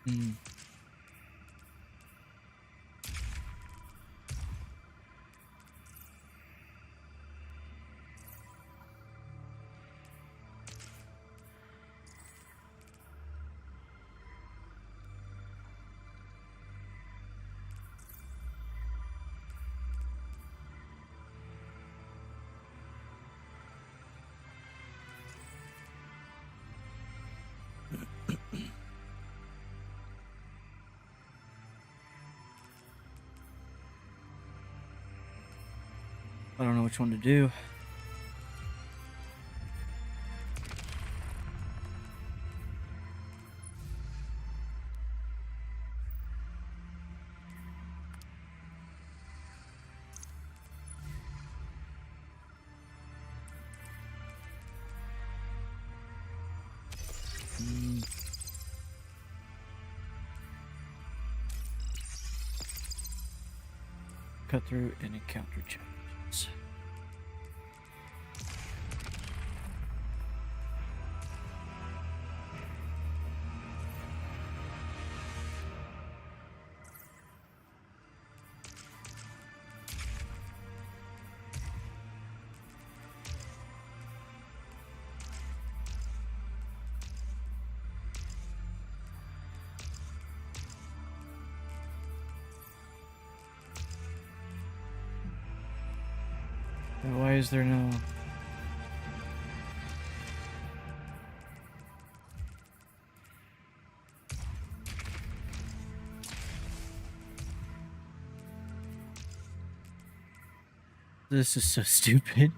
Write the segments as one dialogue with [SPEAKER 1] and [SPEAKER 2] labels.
[SPEAKER 1] Mm. I don't know which one to do. Cut through and encounter challenges. Why is there no... This is so stupid.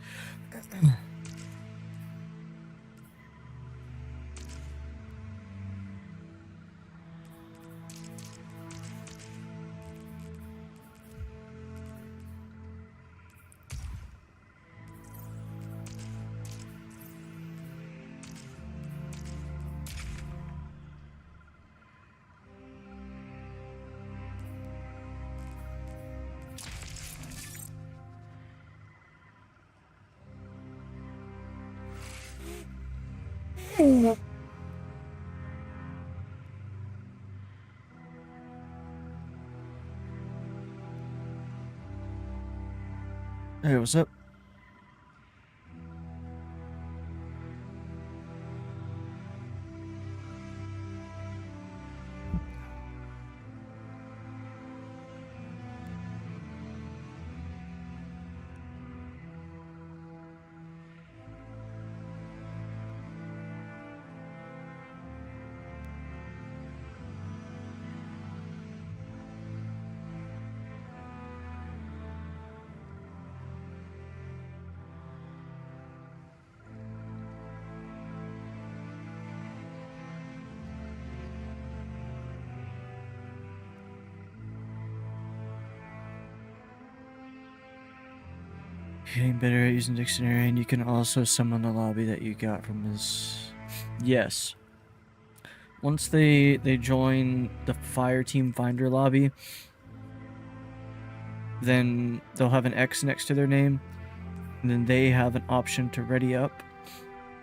[SPEAKER 1] Hey, what's up? Getting better at using dictionary, and you can also summon the lobby that you got from this. Yes. Once they join the fire team finder lobby, then they'll have an X next to their name, and then they have an option to ready up.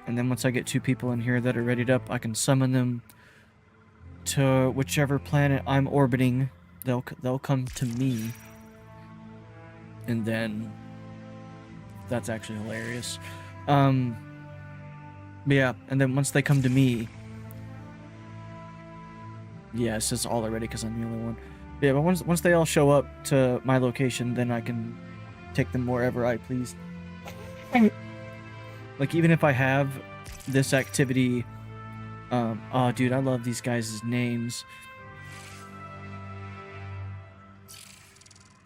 [SPEAKER 1] And then once I get 2 people in here that are readied up, I can summon them to whichever planet I'm orbiting. They'll come to me, and then that's actually hilarious. Yeah, and then once they come to me, yeah, it says all already because I'm the only one. Yeah, but once they all show up to my location, then I can take them wherever I please. Like, even if I have this activity, oh dude, I love these guys' names.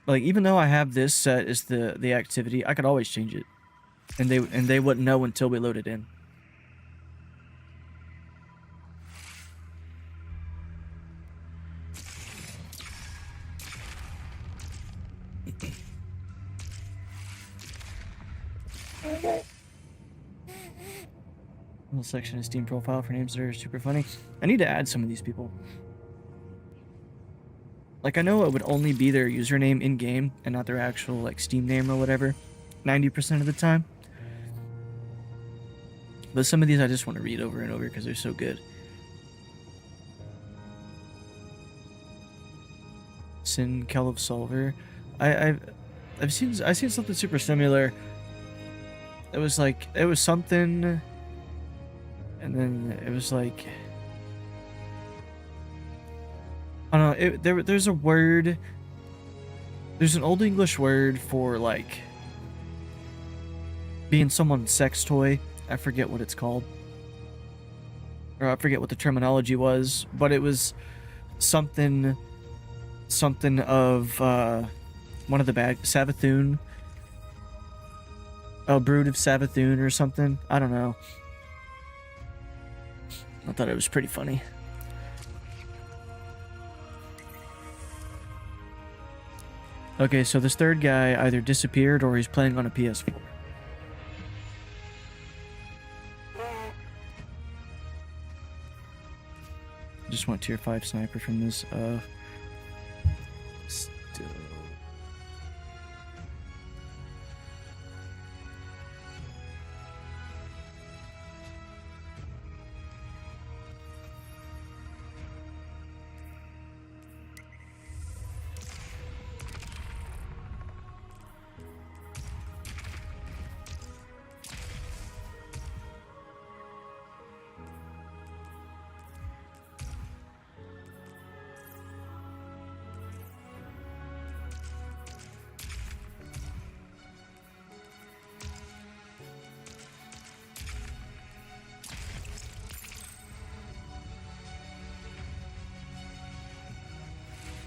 [SPEAKER 1] Like, even though I have this set as the activity, I could always change it, and they wouldn't know until we load it in. Little section of Steam profile for names that are super funny. I need to add some of these people. Like, I know it would only be their username in game and not their actual like Steam name or whatever 90% of the time. But some of these I just want to read over and over because they're so good. Sin Kelov Solver. I've seen something super similar. It was something, and then it was like, I don't know. There's a word. There's an old English word for like being someone's sex toy. I forget what it's called, or I forget what the terminology was, but it was something of one of the bad Savathun. A brood of Savathun or something. I don't know. I thought it was pretty funny. Okay, so this third guy either disappeared or he's playing on a PS4. Just want tier 5 sniper from this. Still.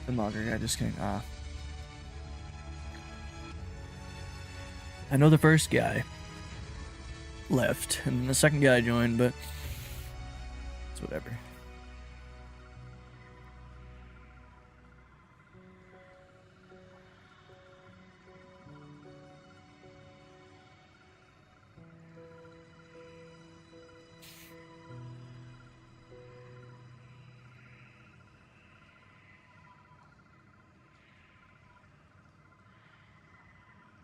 [SPEAKER 1] The Mogger guy, just kidding. I know the first guy left, and the second guy joined, but it's whatever.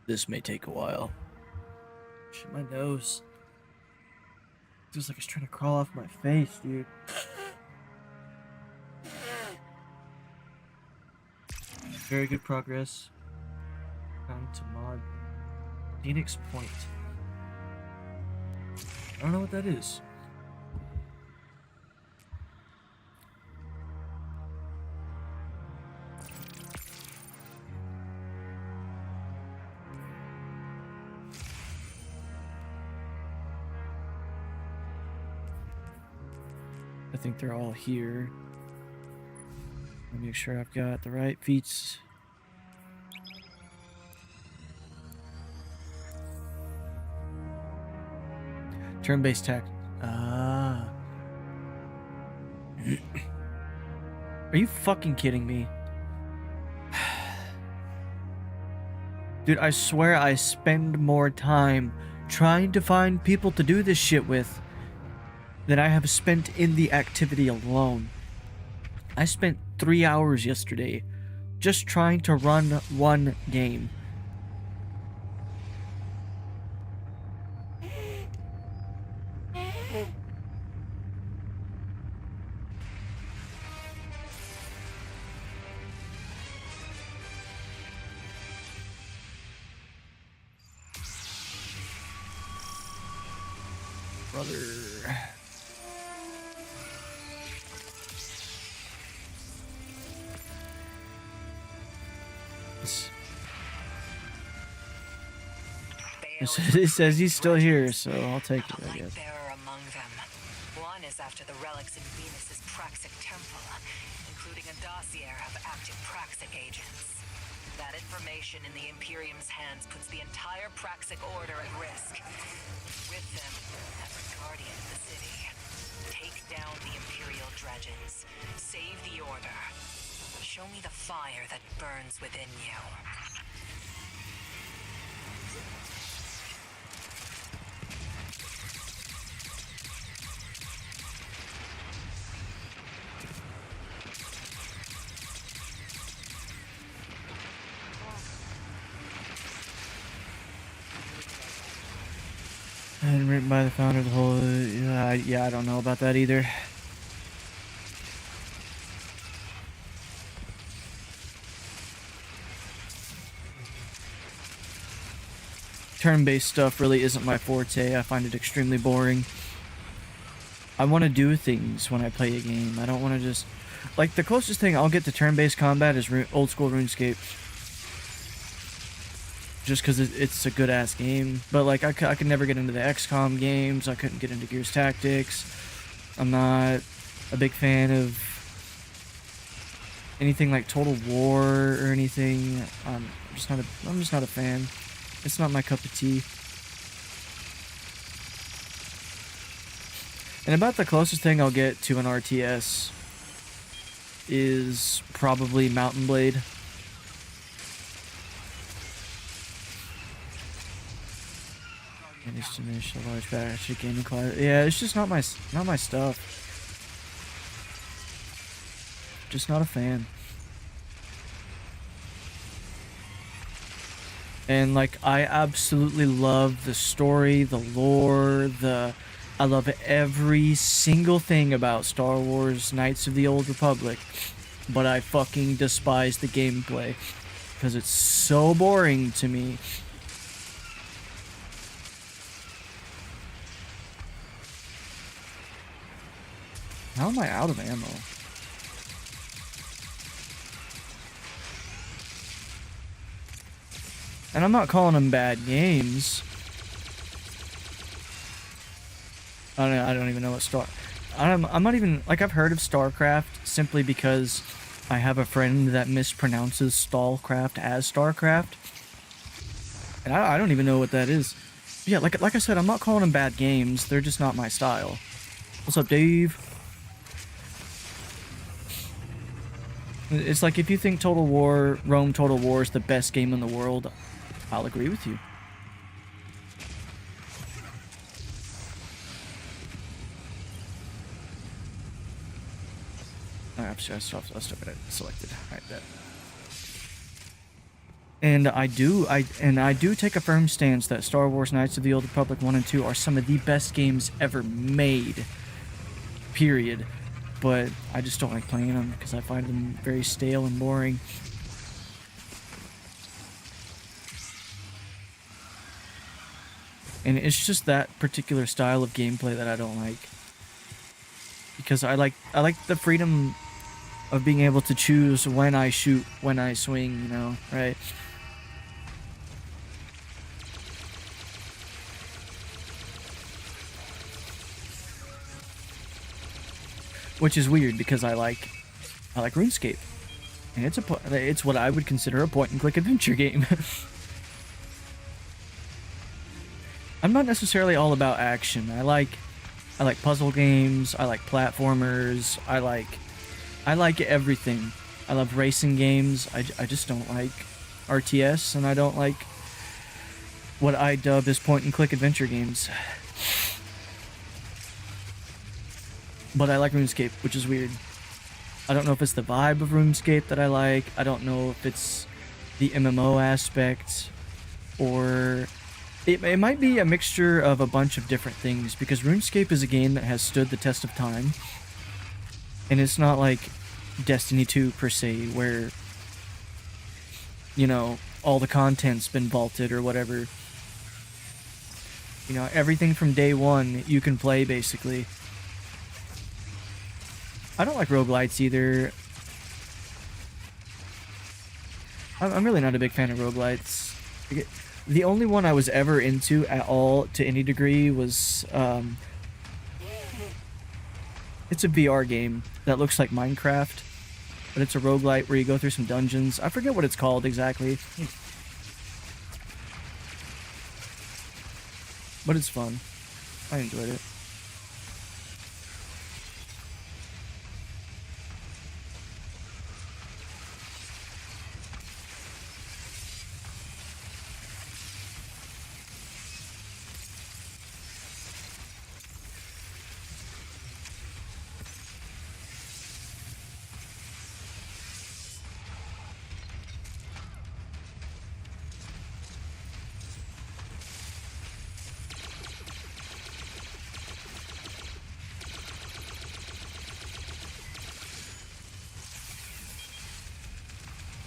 [SPEAKER 1] This may take a while. Shit, my nose. Feels like it's trying to crawl off my face, dude. Very good progress. Time to mod Phoenix Point. I don't know what that is. I think they're all here. Let me make sure I've got the right feats. Turn-based tech. Ah. Are you fucking kidding me? Dude, I swear I spend more time trying to find people to do this shit with than I have spent in the activity alone. I spent 3 hours yesterday just trying to run one game. Brother. It says he's still here, so I'll take it, I guess.
[SPEAKER 2] Among them. One is after the relics in Venus's Praxic temple, including a dossier of active Praxic agents. That information in the Imperium's hands puts the entire Praxic order at risk. With them, every guardian of the city. Take down the Imperial dredges. Save the order. Show me the fire that burns within you.
[SPEAKER 1] And written by the founder of the whole... yeah, I don't know about that either. Turn-based stuff really isn't my forte. I find it extremely boring. I want to do things when I play a game. I don't want to just... Like, the closest thing I'll get to turn-based combat is old-school RuneScape. Just because it's a good-ass game. But, like, I could never get into the XCOM games. I couldn't get into Gears Tactics. I'm not a big fan of anything like Total War or anything. I'm just not a fan. It's not my cup of tea. And about the closest thing I'll get to an RTS is probably Mountain Blade. Managed to finish a large batch of gaming class. Yeah, it's just not my stuff. Just not a fan. And like, I absolutely love the story, the lore, I love every single thing about Star Wars Knights of the Old Republic, but I fucking despise the gameplay because it's so boring to me. How am I out of ammo? And I'm not calling them bad games. I don't even know what I'm not even, like, I've heard of StarCraft simply because I have a friend that mispronounces Stallcraft as StarCraft. And I don't even know what that is. But yeah, like I said, I'm not calling them bad games. They're just not my style. What's up, Dave? It's like, if you think Rome Total War is the best game in the world, I'll agree with you. Alright, I'll stop it selected. Alright, that. And I do take a firm stance that Star Wars Knights of the Old Republic 1 and 2 are some of the best games ever made. Period. But I just don't like playing them because I find them very stale and boring. And it's just that particular style of gameplay that I don't like. Because I like the freedom of being able to choose when I shoot, when I swing, you know, right? Which is weird because I like RuneScape. And it's what I would consider a point and click adventure game. I'm not necessarily all about action. I like puzzle games, I like platformers, I like everything. I love racing games. I just don't like RTS, and I don't like what I dub as point and click adventure games. But I like RuneScape, which is weird. I don't know if it's the vibe of RuneScape that I like. I don't know if it's the MMO aspect, or it might be a mixture of a bunch of different things, because RuneScape is a game that has stood the test of time. And it's not like Destiny 2 per se, where, you know, all the content's been vaulted or whatever. You know, everything from day one you can play, basically. I don't like roguelites either. I'm really not a big fan of roguelites. The only one I was ever into at all, to any degree, was, it's a VR game that looks like Minecraft, but it's a roguelite where you go through some dungeons. I forget what it's called exactly. But it's fun. I enjoyed it.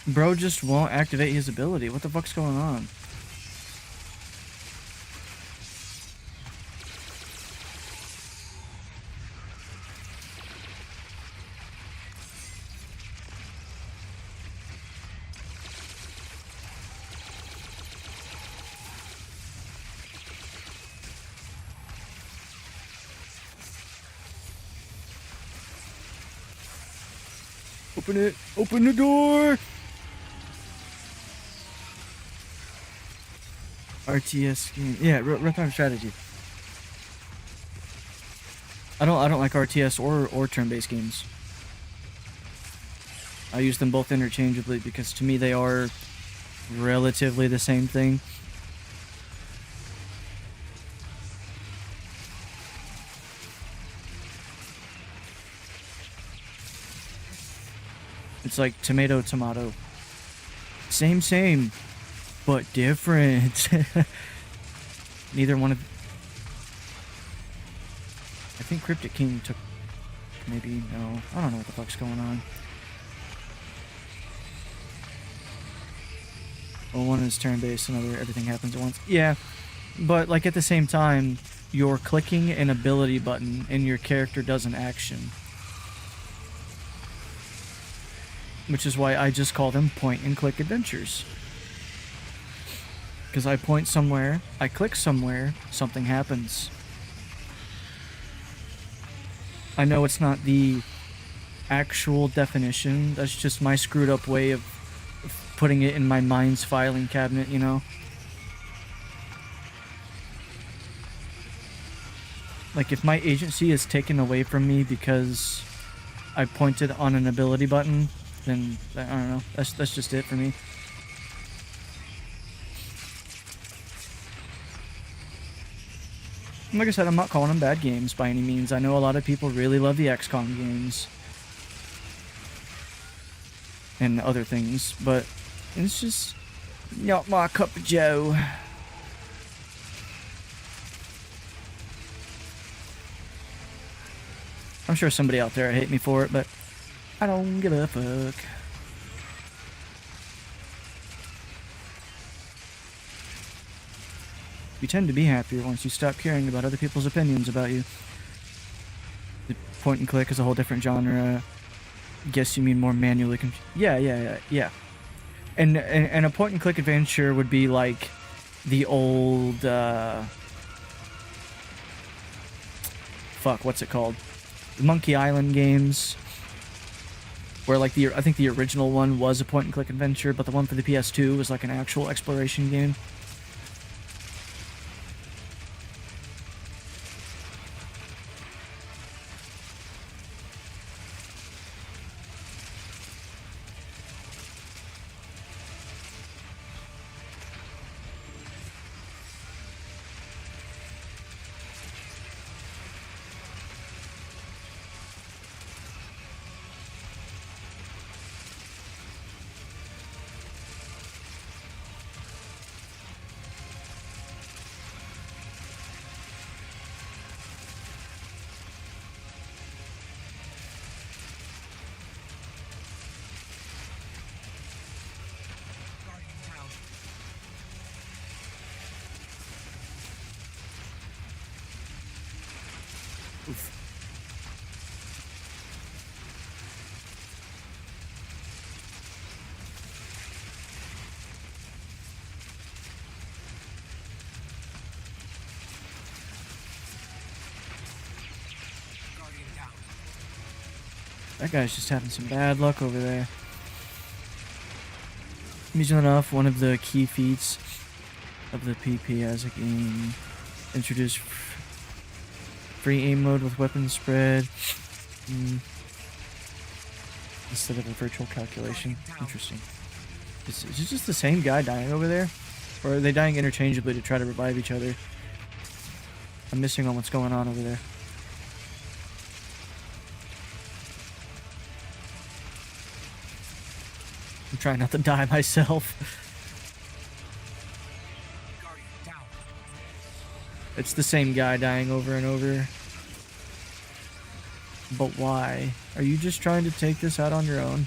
[SPEAKER 1] Bro just won't activate his ability. What the fuck's going on? Open it! Open the door! RTS game. Yeah, real-time strategy. I don't like RTS or turn-based games. I use them both interchangeably because to me they are relatively the same thing. It's like tomato, tomato. Same, but different. Neither one of... I think Cryptic King took... Maybe, no. I don't know what the fuck's going on. Well, one is turn-based, another everything happens at once. Yeah, but like at the same time, you're clicking an ability button and your character does an action. Which is why I just call them point-and-click adventures. Because I point somewhere, I click somewhere, something happens. I know it's not the actual definition, that's just my screwed up way of putting it in my mind's filing cabinet, you know? Like, if my agency is taken away from me because I pointed on an ability button, then, I don't know, that's just it for me. Like I said, I'm not calling them bad games by any means. I know a lot of people really love the XCOM games. And other things, but it's just... Not my cup of joe. I'm sure somebody out there will hate me for it, but I don't give a fuck. You tend to be happier once you stop caring about other people's opinions about you. The point and click is a whole different genre. Guess you mean more manually. Yeah. And a point and click adventure would be like the old fuck, what's it called? The Monkey Island games. Where like I think the original one was a point and click adventure, but the one for the PS2 was like an actual exploration game. Oof. That guy's just having some bad luck over there. Easy enough, one of the key feats of the PP as a game introduced free aim mode with weapon spread instead of a virtual calculation. Interesting. Is it just the same guy dying over there? Or are they dying interchangeably to try to revive each other? I'm missing on what's going on over there. I'm trying not to die myself. It's the same guy dying over and over. But why? Are you just trying to take this out on your own?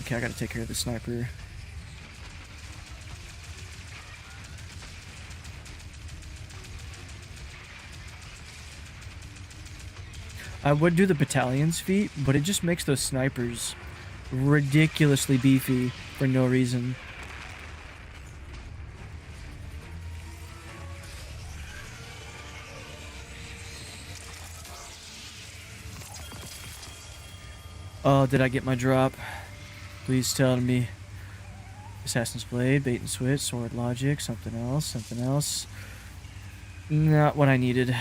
[SPEAKER 1] Okay, I gotta take care of the sniper. I would do the battalion's feat, but it just makes those snipers ridiculously beefy for no reason. Oh, did I get my drop? Please tell me. Assassin's Blade, bait and switch, sword logic, something else. Not what I needed.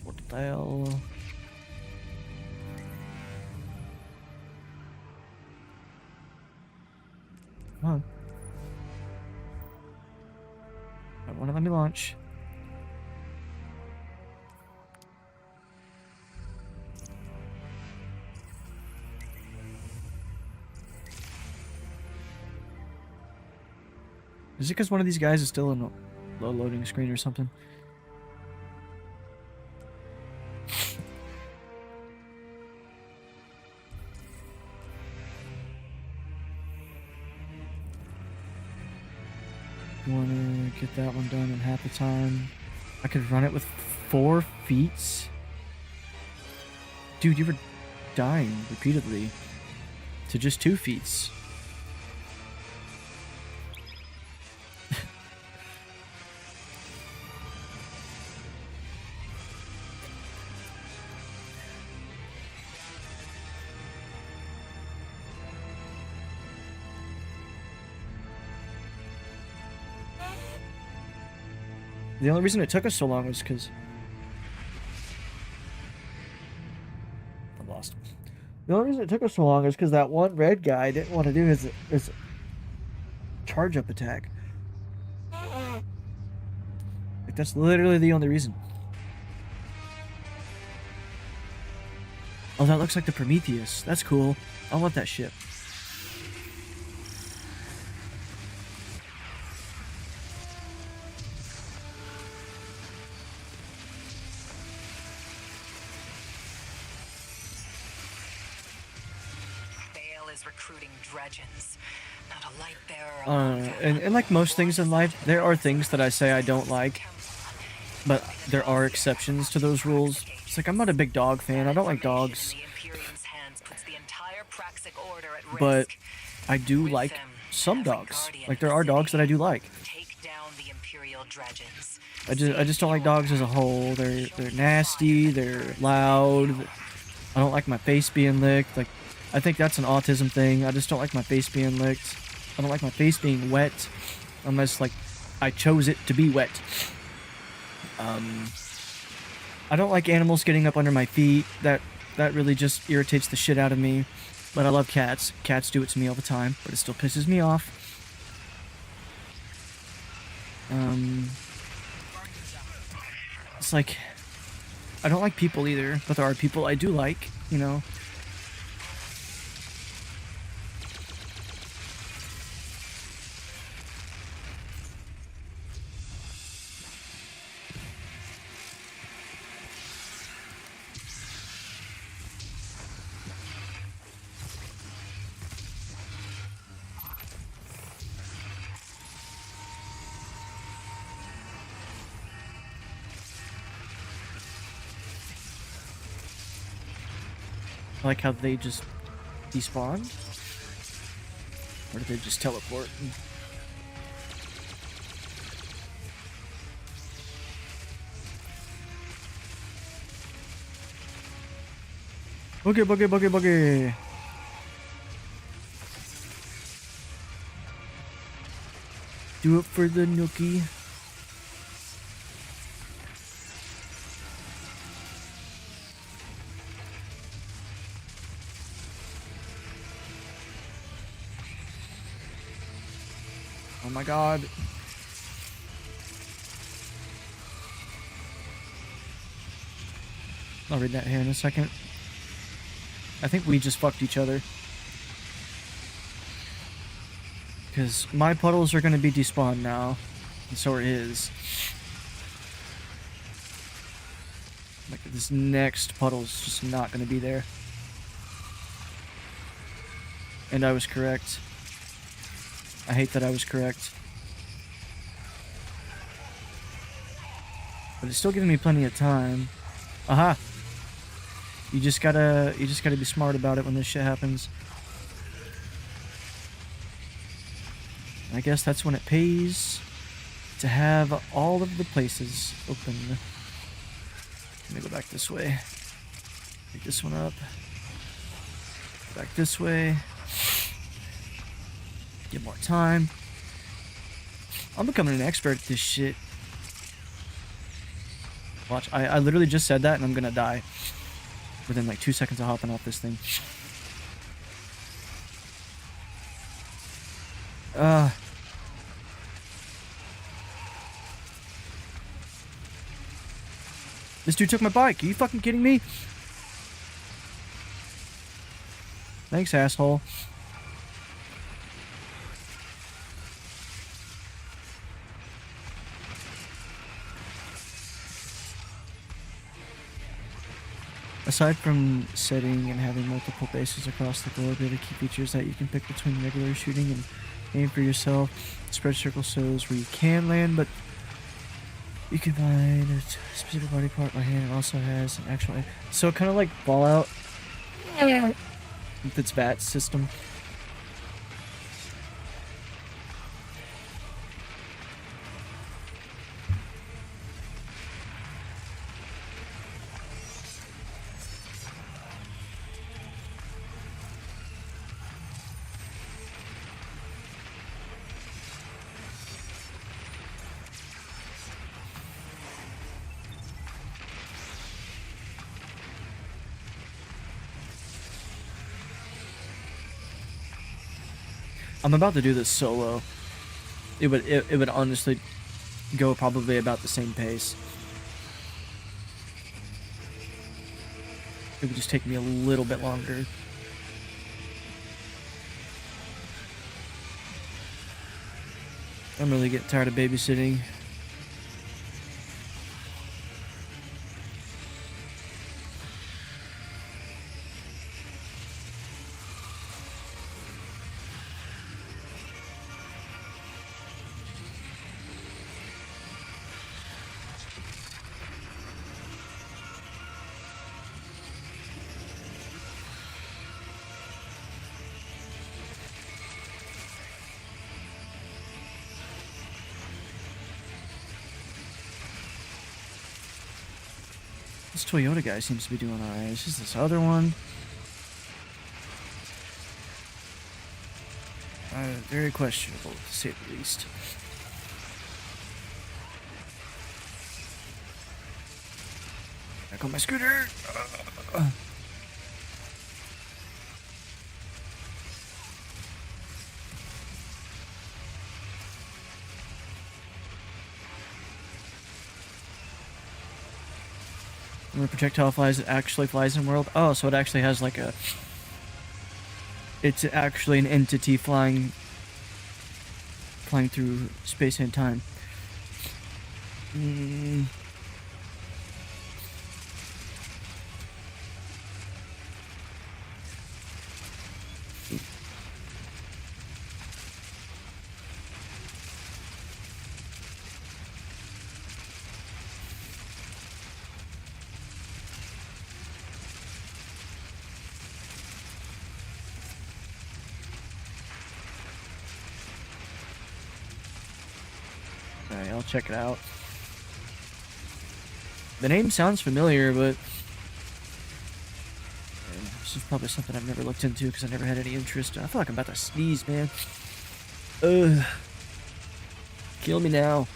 [SPEAKER 1] What the hell? Come on. Don't want to let me launch. Is it because one of these guys is still in a low loading screen or something? Wanna get that one done in half the time. I could run it with 4 feats? Dude, you were dying repeatedly to just 2 feats. The only reason it took us so long was because I lost. The only reason it took us so long is because that one red guy didn't want to do his charge up attack. Like, that's literally the only reason. Oh, that looks like the Prometheus. That's cool. I want that ship.
[SPEAKER 2] Bale is recruiting Dredgens. Not a light bearer.
[SPEAKER 1] And like most things in life, there are things that I say I don't like, but there are exceptions to those rules. It's like, I'm not a big dog fan. I don't like dogs. But I do like some dogs. Like, there are dogs that I do like. I just don't like dogs as a whole. They're nasty, they're loud. I don't like my face being licked. Like, I think that's an autism thing. I just don't like my face being licked. I don't like my face being wet unless, like, I chose it to be wet. I don't like animals getting up under my feet. That really just irritates the shit out of me. But I love cats. Cats do it to me all the time, but it still pisses me off. It's like, I don't like people either, but there are people I do like, you know. I like how they just despawned? Or did they just teleport? Boogie, boogie, boogie, boogie! Do it for the nookie. Oh my god. I'll read that here in a second. I think we just fucked each other. Because my puddles are going to be despawned now. And so are his. Like, this next puddle's just not going to be there. And I was correct. I hate that I was correct. But it's still giving me plenty of time. Aha! You just gotta be smart about it when this shit happens. I guess that's when it pays to have all of the places open. Let me go back this way. Pick this one up. Back this way. Get more time. I'm becoming an expert at this shit. Watch, I literally just said that and I'm gonna die within like 2 seconds of hopping off this thing. This dude took my bike. Are you fucking kidding me? Thanks, asshole. Aside from setting and having multiple bases across the globe, the other key features that you can pick between regular shooting and aim for yourself. Spread circle shows where you can land, but you can find a specific body part by hand. It also has an actual... So kind of like Fallout with its VAT system. I'm about to do this solo. It would honestly go probably about the same pace. It would just take me a little bit longer. I'm really getting tired of babysitting. This Toyota guy seems to be doing alright. It's just this other one. Very questionable, to say the least. Back on my scooter! Remember projectile flies, it actually flies in world? Oh, so it actually has like a... It's actually an entity flying through space and time. Alright, I'll check it out. The name sounds familiar, but this is probably something I've never looked into because I never had any interest. I feel like I'm about to sneeze, man. Ugh. Kill me now.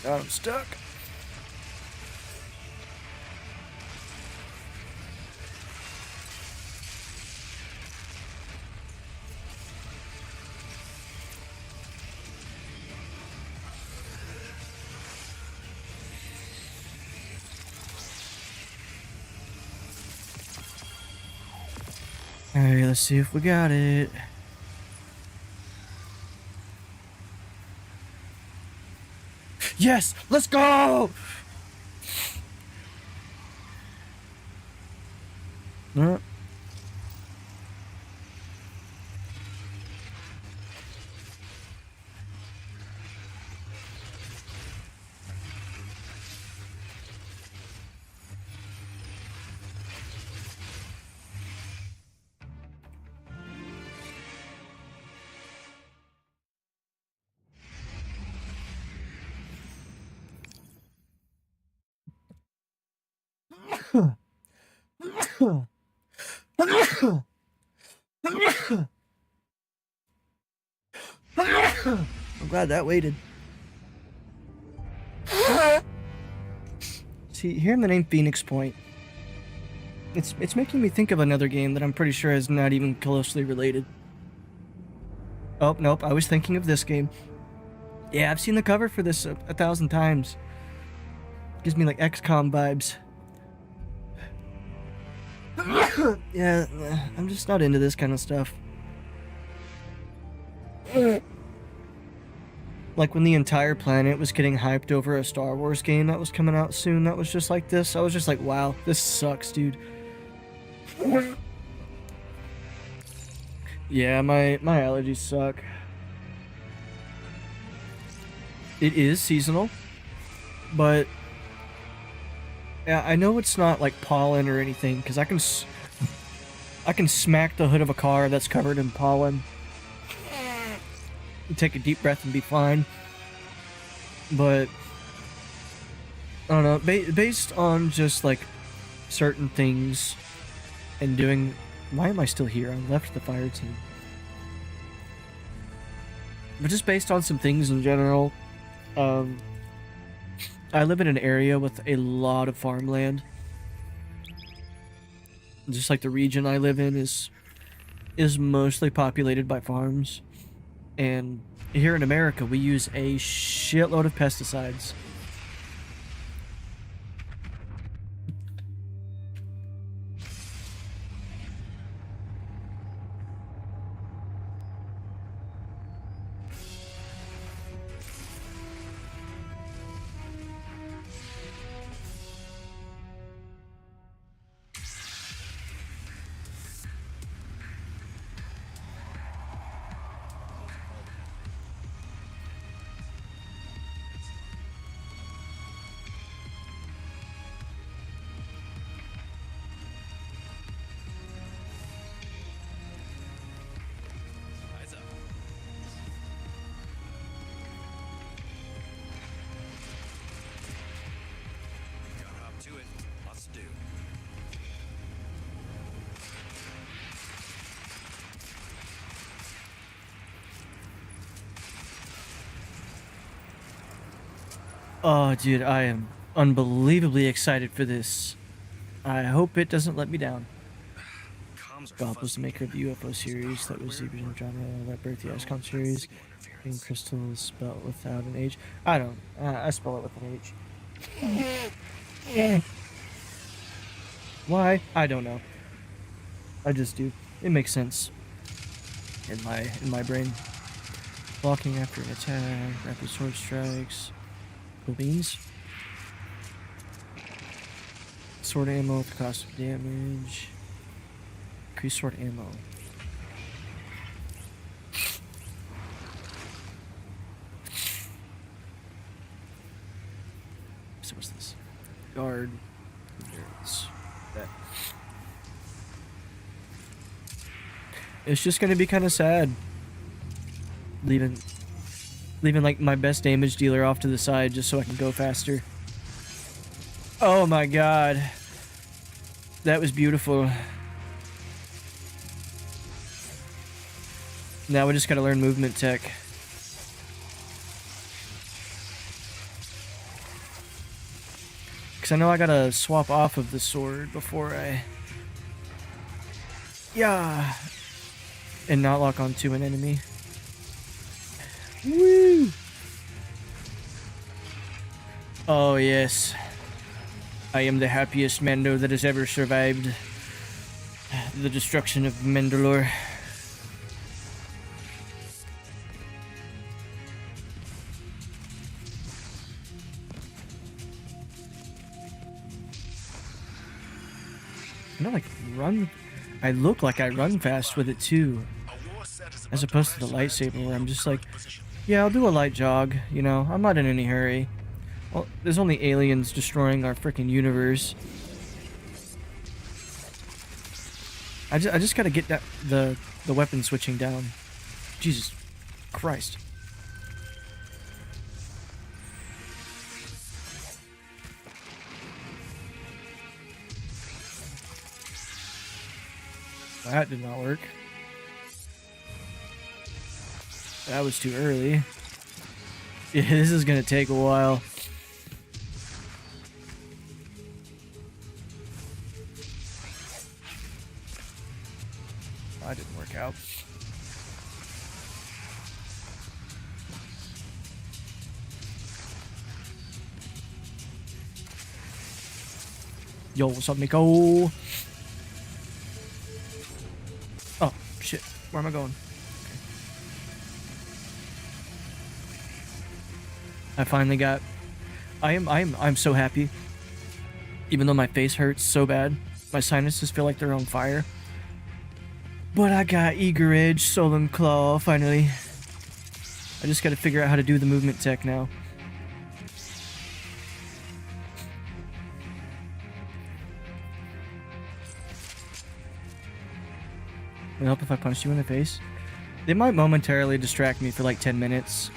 [SPEAKER 1] God, I'm stuck. Alright, let's see if we got it. Yes! Let's go! I'm glad that waited. See, hearing the name Phoenix Point, it's making me think of another game that I'm pretty sure is not even closely related. Oh, nope, I was thinking of this game. Yeah, I've seen the cover for this 1,000 times. Gives me like XCOM vibes. Yeah, I'm just not into this kind of stuff. Like when the entire planet was getting hyped over a Star Wars game that was coming out soon that was just like this. I was just like, wow, this sucks, dude. Yeah, my allergies suck. It is seasonal, but yeah, I know it's not like pollen or anything because I can smack the hood of a car that's covered in pollen, take a deep breath and be fine. But I don't know, based on just like certain things and doing. Why am I still here? I left the fire team. But just based on some things in general, I live in an area with a lot of farmland. Just like the region I live in is mostly populated by farms. And here in America, we use a shitload of pesticides. Oh, dude, I am unbelievably excited for this. I hope it doesn't let me down. Bob was the maker of the UFO series that was the original genre that birthed the IceCon series. Green Crystal is spelled without an H. I don't. I spell it with an H. Why? I don't know. I just do. It makes sense in my brain. Blocking after an attack, rapid sword strikes. Cool beans. Sword ammo with the cost of damage. Increase sword ammo. So what's this? Guard. Endurance. That. It's just gonna be kind of sad. Leaving like my best damage dealer off to the side just so I can go faster. Oh my god. That was beautiful. Now we just gotta learn movement tech. Cause I know I gotta swap off of the sword before I... Yeah. And not lock onto an enemy. Woo! Oh yes. I am the happiest Mando that has ever survived the destruction of Mandalore. I know, like, run... I look like I run fast with it too. As opposed to the lightsaber where I'm just like, yeah, I'll do a light jog, you know, I'm not in any hurry. Well, there's only aliens destroying our freaking universe. I just gotta get that the weapon switching down. Jesus Christ. That did not work. That was too early. Yeah, this is gonna take a while. That didn't work out. Yo, what's up, Nico? Oh, shit. Where am I going? I finally got. I'm so happy. Even though my face hurts so bad, my sinuses feel like they're on fire. But I got Eager Edge, Solemn Claw, finally. I just gotta figure out how to do the movement tech now. Will it help if I punch you in the face? They might momentarily distract me for like 10 minutes.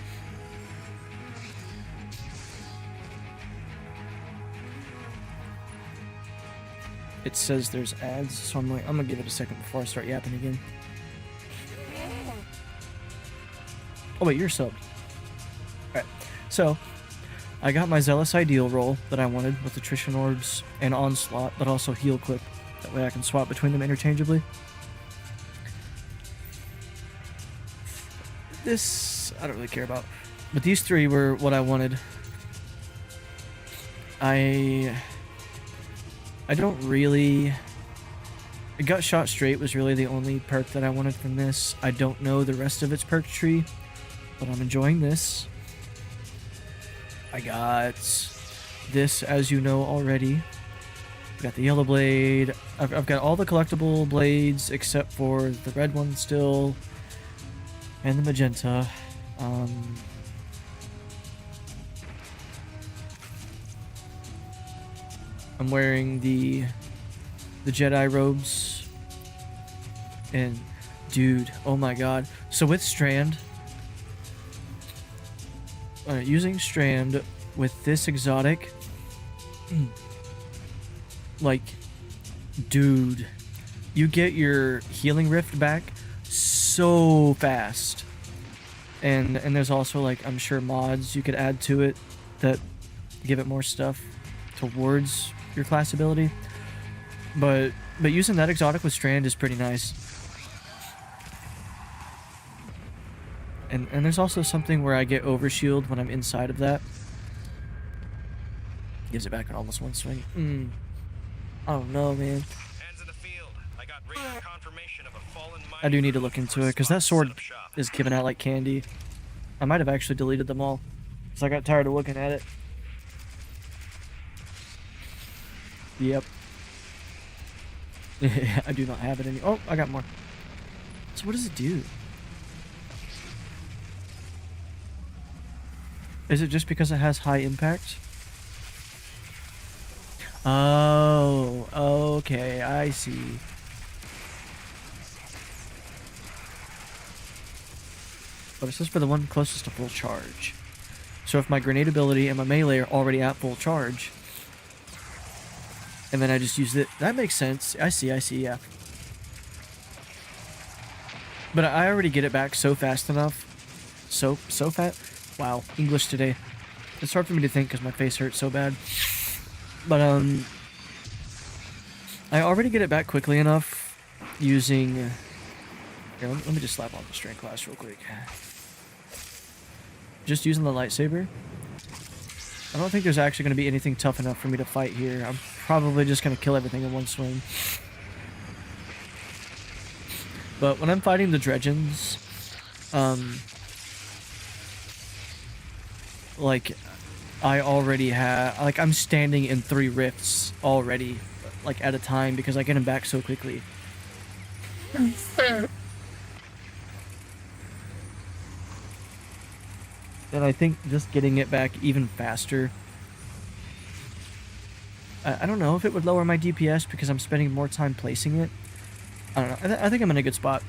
[SPEAKER 1] It says there's ads, so I'm gonna give it a second before I start yapping again. Oh wait, you're subbed. Alright, so I got my Zealous Ideal roll that I wanted with Attrition Orbs and Onslaught, but also Heal Clip. That way I can swap between them interchangeably. This, I don't really care about. But these three were what I wanted. I don't really... Gut Shot Straight was really the only perk that I wanted from this. I don't know the rest of its perk tree, but I'm enjoying this. I got this, as you know already. I've got the Yellow Blade. I've got all the collectible blades except for the red one still. And the magenta. I'm wearing the Jedi robes. And dude, oh my god. So with Strand, using Strand with this exotic, like, dude, you get your healing rift back so fast. And there's also, like, I'm sure mods you could add to it that give it more stuff towards your class ability. But using that exotic with Strand is pretty nice. And there's also something where I get overshield when I'm inside of that. Gives it back in almost one swing. I don't know, man.
[SPEAKER 3] Hands in the field. I got radar confirmation of a fallen mine.
[SPEAKER 1] I do need to look into it, because that sword is given out like candy. I might have actually deleted them all, because I got tired of looking at it. Yep. I do not have it any. Oh, I got more. So what does it do? Is it just because it has high impact? Oh, okay, I see. But it says for the one closest to full charge. So if my grenade ability and my melee are already at full charge, and then I just use it, that makes sense. I see, yeah. But I already get it back so fast enough. So fast. Wow, English today. It's hard for me to think because my face hurts so bad. But I already get it back quickly enough using. Here, let me just slap on the strength class real quick. Just using the lightsaber. I don't think there's actually going to be anything tough enough for me to fight here. I'm probably just going to kill everything in one swing. But when I'm fighting the Dredgens, like, I already have, like, I'm standing in 3 rifts already, like, at a time, because I get them back so quickly. And I think just getting it back even faster. I don't know if it would lower my DPS because I'm spending more time placing it. I don't know. I think I'm in a good spot.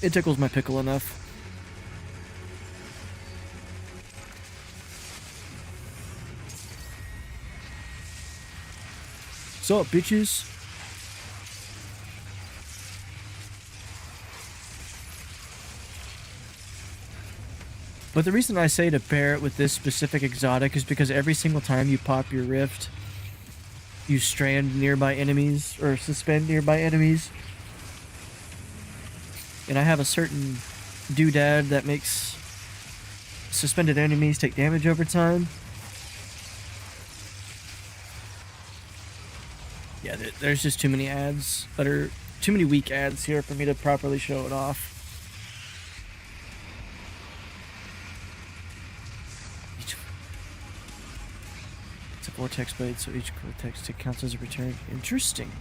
[SPEAKER 1] It tickles my pickle enough. What's up, bitches? But the reason I say to pair it with this specific exotic is because every single time you pop your rift, you strand nearby enemies, or suspend nearby enemies. And I have a certain doodad that makes suspended enemies take damage over time. Yeah, there's just too many ads that are too many weak ads here for me to properly show it off. It's a vortex blade, so each vortex tick counts as a return. Interesting.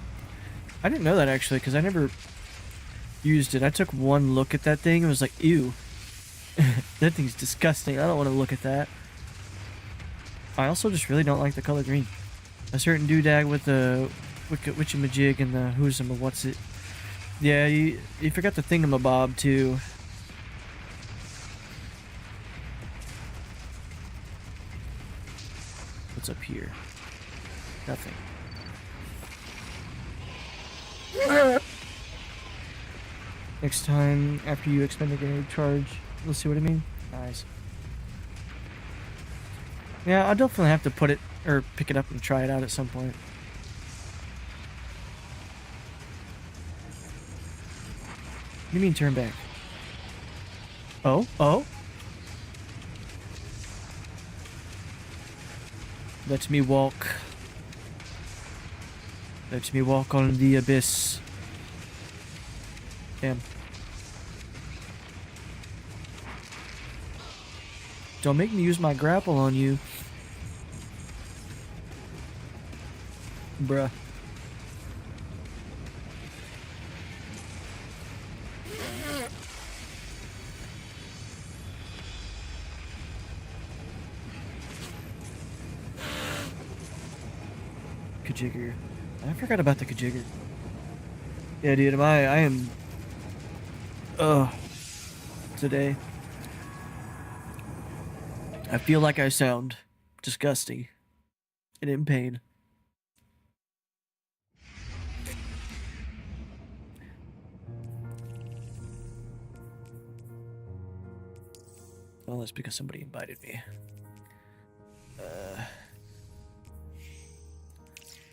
[SPEAKER 1] I didn't know that actually, because I never used it. I took one look at that thing and was like, ew. That thing's disgusting. I don't want to look at that. I also just really don't like the color green. A certain doodag with the witchamajig and the who's and what's it. Yeah, you forgot the thingamabob too. What's up here? Nothing. Next time after you expend a grenade charge, you'll see what I mean? Nice. Yeah, I'll definitely have to put it or pick it up and try it out at some point. What do you mean turn back? Oh? Oh? Let me walk. Let me walk on the abyss. Damn. Don't make me use my grapple on you. Bruh. Kajigger. I forgot about the Kajigger. Yeah, dude, I am... today. I feel like I sound disgusting and in pain. Well, that's because somebody invited me.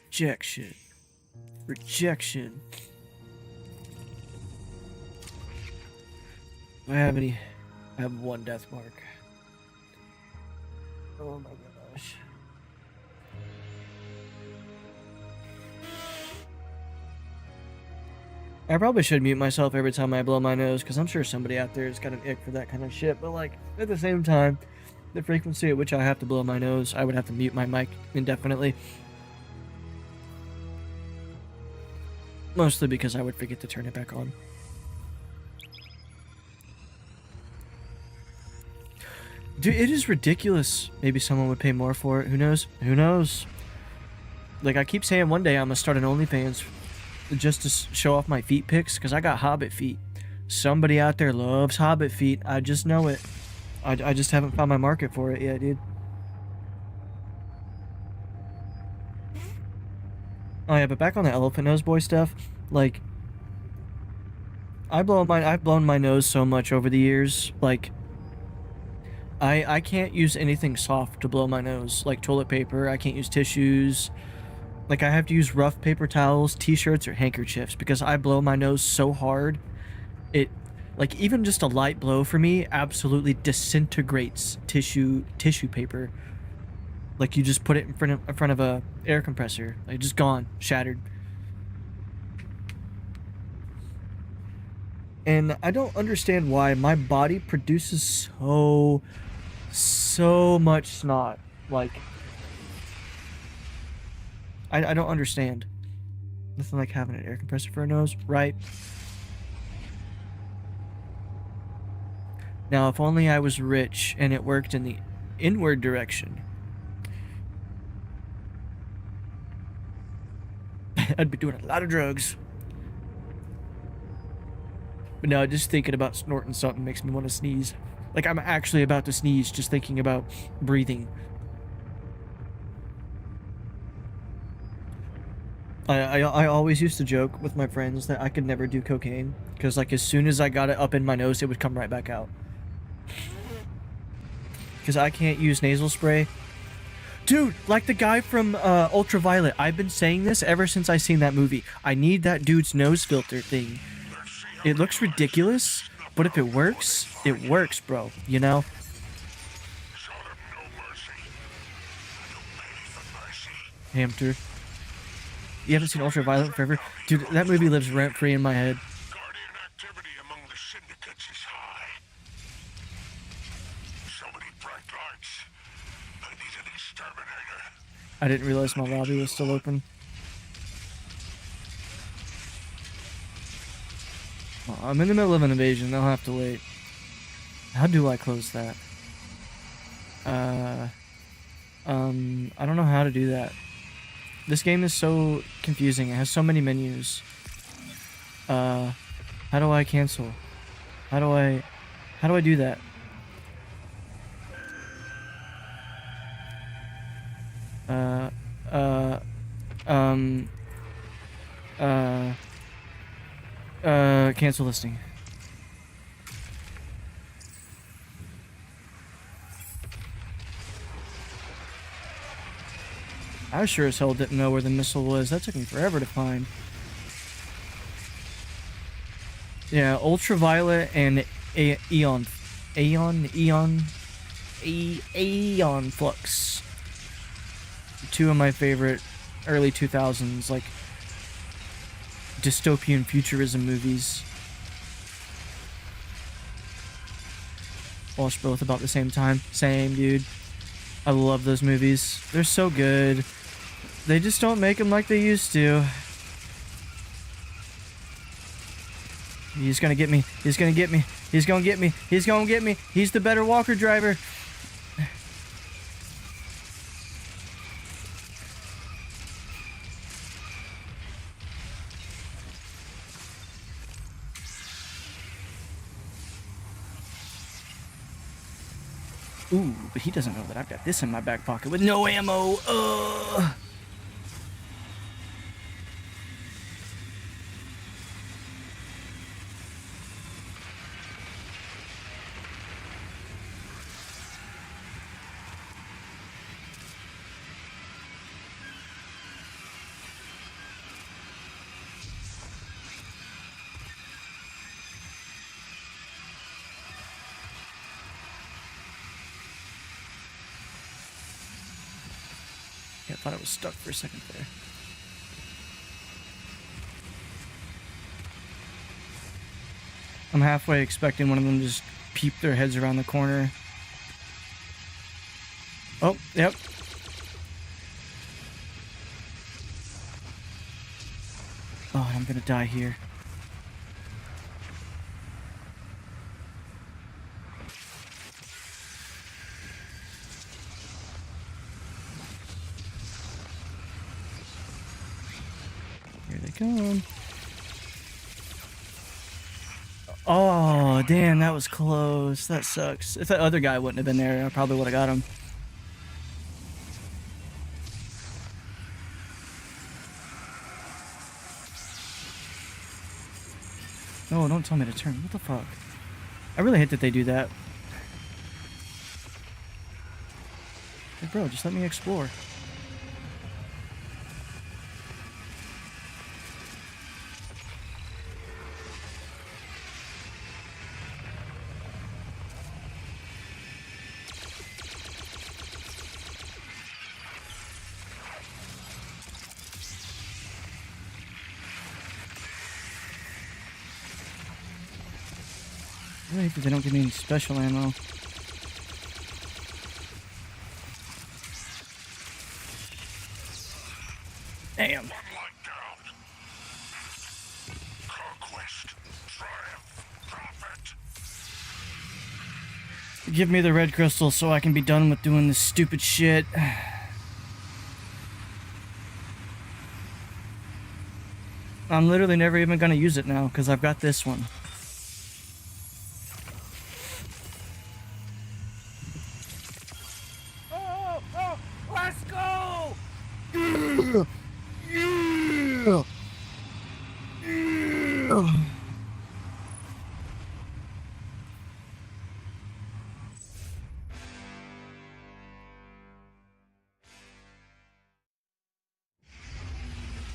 [SPEAKER 1] Rejection. Rejection. Do I have any? I have one death mark. Oh my gosh. I probably should mute myself every time I blow my nose, because I'm sure somebody out there has got an ick for that kind of shit, but like, at the same time, the frequency at which I have to blow my nose, I would have to mute my mic indefinitely. Mostly because I would forget to turn it back on. Dude, it is ridiculous. Maybe someone would pay more for it. Who knows? Who knows? Like, I keep saying one day I'm gonna start an OnlyFans just to show off my feet pics, because I got hobbit feet. Somebody out there loves hobbit feet. I just know it. I just haven't found my market for it yet, dude. Oh yeah, but back on the elephant nose boy stuff, like, I've blown my nose so much over the years, like, I can't use anything soft to blow my nose, like toilet paper. I can't use tissues. Like, I have to use rough paper towels, t-shirts, or handkerchiefs, because I blow my nose so hard, it, like, even just a light blow for me absolutely disintegrates tissue paper. Like, you just put it in front of a air compressor, like, just gone, shattered. And I don't understand why my body produces so much snot. Like, I don't understand. Nothing like having an air compressor for a nose, right? Now, if only I was rich and it worked in the inward direction. I'd be doing a lot of drugs. But no, just thinking about snorting something makes me want to sneeze. Like, I'm actually about to sneeze just thinking about breathing. I always used to joke with my friends that I could never do cocaine, because, like, as soon as I got it up in my nose, it would come right back out. Because I can't use nasal spray. Dude, like the guy from Ultraviolet, I've been saying this ever since I seen that movie. I need that dude's nose filter thing. It looks ridiculous, but if it works, bro, you know? Hamster. You haven't seen Ultraviolet forever? Dude, that movie lives rent-free in my head.
[SPEAKER 4] Guardian activity among the syndicates is high. So many bright lights. I need an exterminator.
[SPEAKER 1] I didn't realize my lobby was still open. Oh, I'm in the middle of an invasion. They'll have to wait. How do I close that? I don't know how to do that. This game is so confusing. It has so many menus. How do I cancel? How do I do that? Uh, uh, um, cancel listing. I sure as hell didn't know where the missile was. That took me forever to find. Yeah, ultraviolet and Aeon Flux. Two of my favorite early 2000s, like, dystopian futurism movies. Watched both about the same time. Same, dude. I love those movies. They're so good. They just don't make them like they used to. He's gonna get me. He's gonna get me. He's gonna get me. He's gonna get me. He's the better walker driver. Ooh, but he doesn't know that I've got this in my back pocket with no ammo. Ugh. Yeah, I thought I was stuck for a second there. I'm halfway expecting one of them to just peep their heads around the corner. Oh, yep. Oh, I'm gonna die here. Here they come. Oh, damn, that was close. That sucks. If that other guy wouldn't have been there, I probably would have got him. No, don't tell me to turn. What the fuck? I really hate that they do that. Hey, bro, just let me explore. I really hate that they don't give me any special ammo. Damn.
[SPEAKER 4] One light down. Conquest, triumph, profit.
[SPEAKER 1] Give me the red crystal so I can be done with doing this stupid shit. I'm literally never even gonna use it now because I've got this one. Oh, let's go! Yeah! Yeah! Yeah!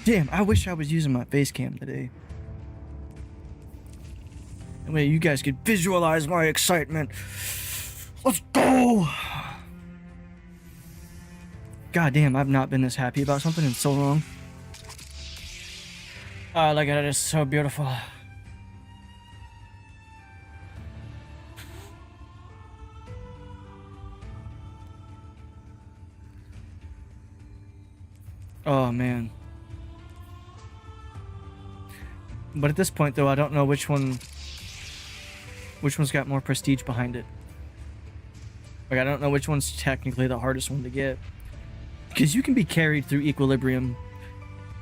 [SPEAKER 1] Damn, I wish I was using my face cam today. That way you guys could visualize my excitement. Let's go! God damn, I've not been this happy about something in so long. Oh, look at it, it's so beautiful. Oh man. But at this point though, I don't know which one's got more prestige behind it. Like I don't know which one's technically the hardest one to get. Because you can be carried through Equilibrium.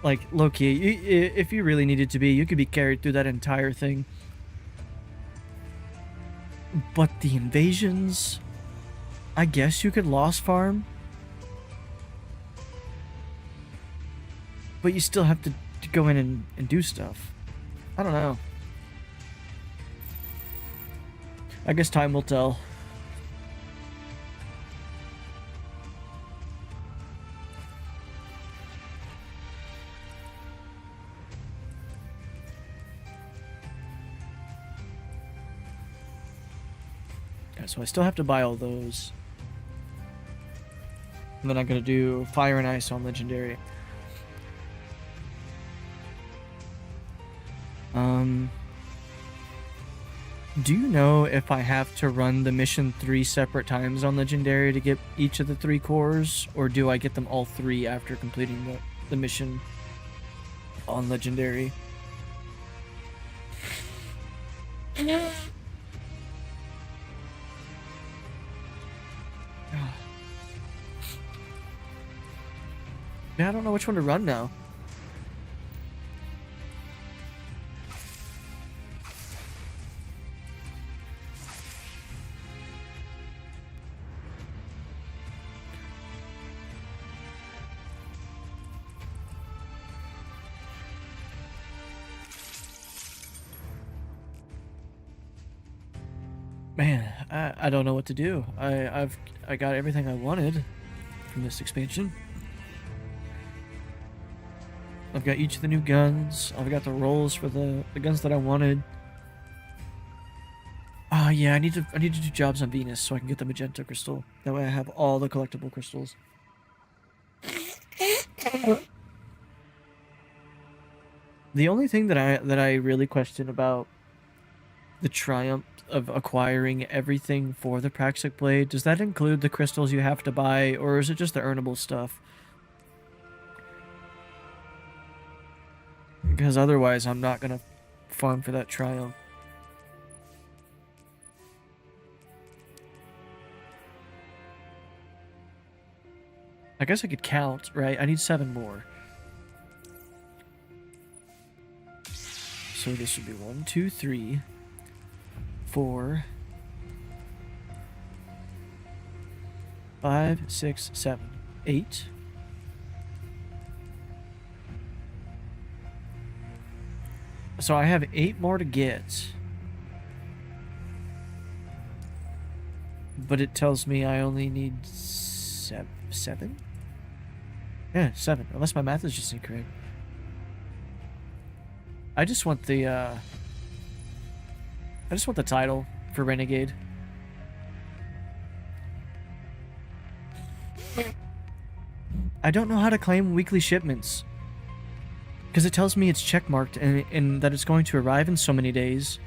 [SPEAKER 1] Like, low-key, if you really needed to be, you could be carried through that entire thing. But the invasions, I guess you could Lost Farm. But you still have to go in and do stuff. I don't know. I guess time will tell. So I still have to buy all those. And then I'm gonna do Fire and Ice on Legendary. Do you know if I have to run the mission 3 separate times on Legendary to get each of the 3 cores? Or do I get them all 3 after completing the mission on Legendary? Yeah, I don't know which one to run now. Man, I don't know what to do. I got everything I wanted from this expansion. I've got each of the new guns. I've got the rolls for the guns that I wanted. Yeah, I need to do jobs on Venus so I can get the magenta crystal. That way I have all the collectible crystals. The only thing that I really question about the triumph of acquiring everything for the Praxic Blade, does that include the crystals you have to buy, or is it just the earnable stuff? Because otherwise I'm not gonna farm for that triumph. I guess I could count, right? I need 7 more. So this would be 1, 2, 3, 4, 5, 6, 7, 8. So I have 8 more to get. But it tells me I only need 7? Yeah, 7. Unless my math is just incorrect. I just want the title for Renegade. I don't know how to claim weekly shipments. Because it tells me it's checkmarked and that it's going to arrive in so many days.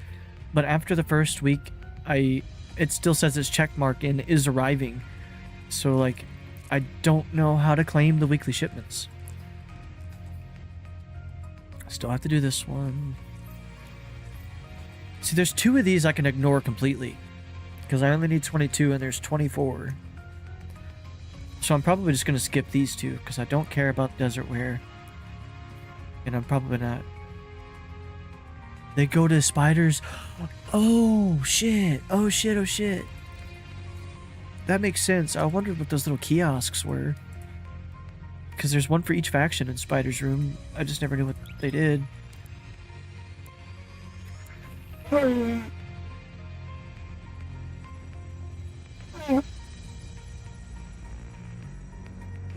[SPEAKER 1] But after the first week, it still says it's checkmarked and is arriving. So, like, I don't know how to claim the weekly shipments. Still have to do this one. See, there's 2 of these I can ignore completely. Because I only need 22 and there's 24. So I'm probably just going to skip these 2 because I don't care about desert wear. And I'm probably not. They go to spiders. Oh, shit. Oh, shit. Oh, shit. That makes sense. I wondered what those little kiosks were. Because there's one for each faction in Spider's room. I just never knew what they did.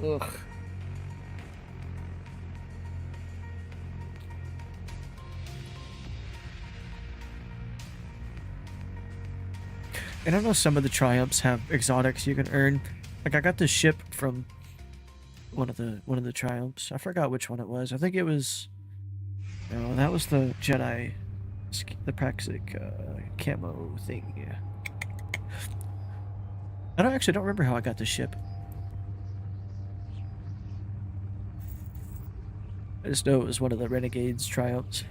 [SPEAKER 1] Ugh. And I know some of the triumphs have exotics you can earn. Like I got this ship from one of the triumphs. I forgot which one it was. I think it was no, that was the Jedi, the Praxic camo thing. Yeah. I don't remember how I got this ship. I just know it was one of the Renegade's triumphs.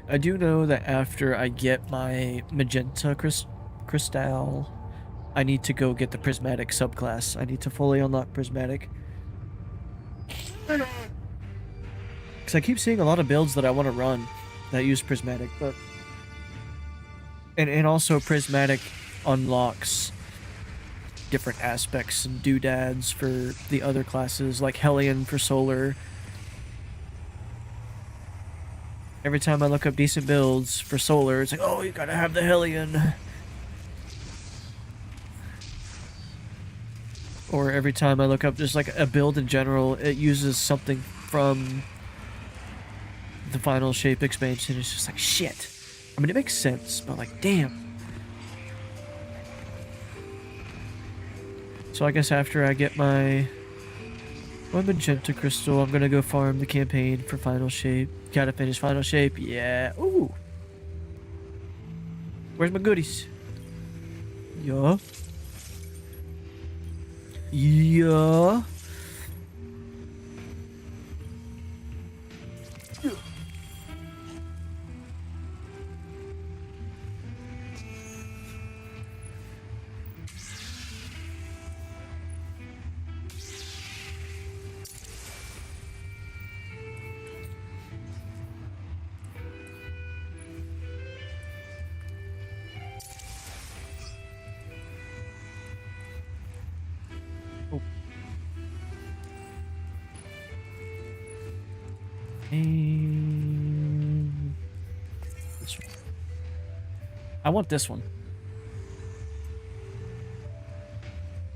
[SPEAKER 1] I do know that after I get my Magenta Crystal, I need to go get the Prismatic subclass. I need to fully unlock Prismatic. Because I keep seeing a lot of builds that I want to run that use Prismatic, but... And also Prismatic unlocks different aspects and doodads for the other classes, like Hellion for Solar. Every time I look up decent builds for Solar, it's like, oh, you gotta have the Hellion. Or every time I look up just like a build in general, it uses something from the Final Shape expansion. It's just like, shit. I mean, it makes sense, but like, damn. So I guess after I get my Magenta Crystal, I'm gonna go farm the campaign for Final Shape. Gotta finish Final Shape, yeah. Ooh. Where's my goodies? Yeah. Yeah. And this one. I want this one.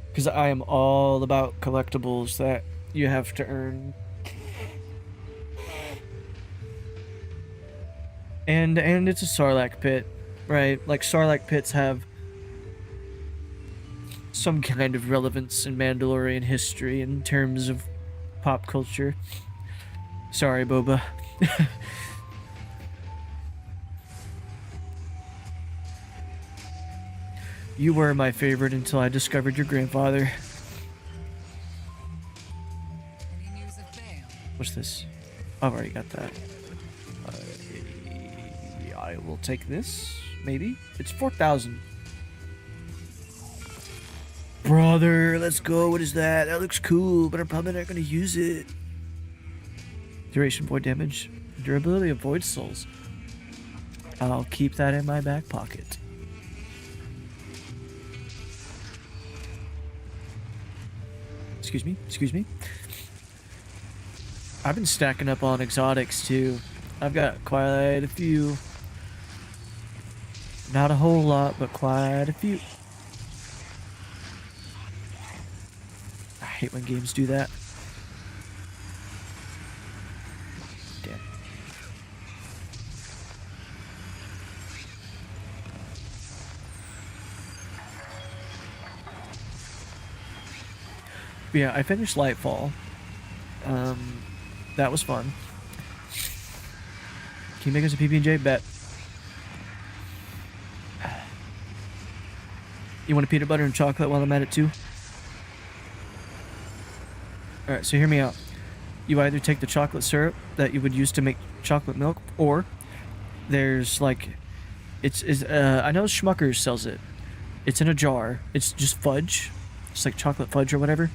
[SPEAKER 1] Because I am all about collectibles that you have to earn. And it's a Sarlacc pit, right? Like Sarlacc pits have some kind of relevance in Mandalorian history in terms of pop culture. Sorry, Boba. You were my favorite until I discovered your grandfather. What's this? I've already got that. I will take this, maybe. It's 4,000. Brother, let's go. What is that? That looks cool, but I'm probably not going to use it. Duration void damage. Durability of void souls. I'll keep that in my back pocket. Excuse me, excuse me. I've been stacking up on exotics too. I've got quite a few. Not a whole lot, but quite a few. I hate when games do that. Damn. But yeah, I finished Lightfall. That was fun. Can you make us a PB&J? Bet. You want a peanut butter and chocolate while I'm at it too? Alright, so hear me out. You either take the chocolate syrup that you would use to make chocolate milk, or there's like, I know Schmuckers sells it. It's in a jar. It's just fudge. It's like chocolate fudge or whatever.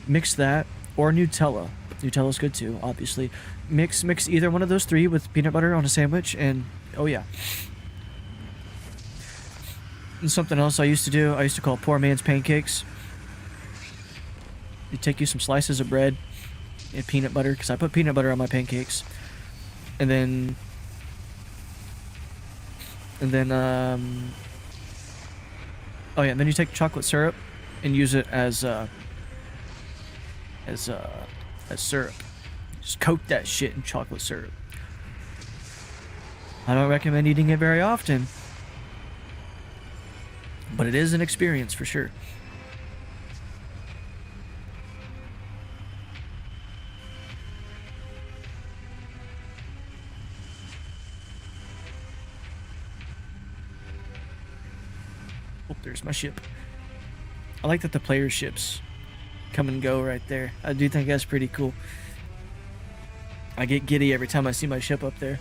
[SPEAKER 1] Mix that, or Nutella. Nutella's good too, obviously. Mix either one of those three with peanut butter on a sandwich, and oh yeah. And something else I used to do, I used to call poor man's pancakes. You take you some slices of bread and peanut butter, because I put peanut butter on my pancakes. And then oh yeah, and then you take chocolate syrup and use it as syrup. Just coat that shit in chocolate syrup. I don't recommend eating it very often, but it is an experience for sure. Oh, there's my ship. I like that the player ships come and go right there. I do think that's pretty cool. I get giddy every time I see my ship up there.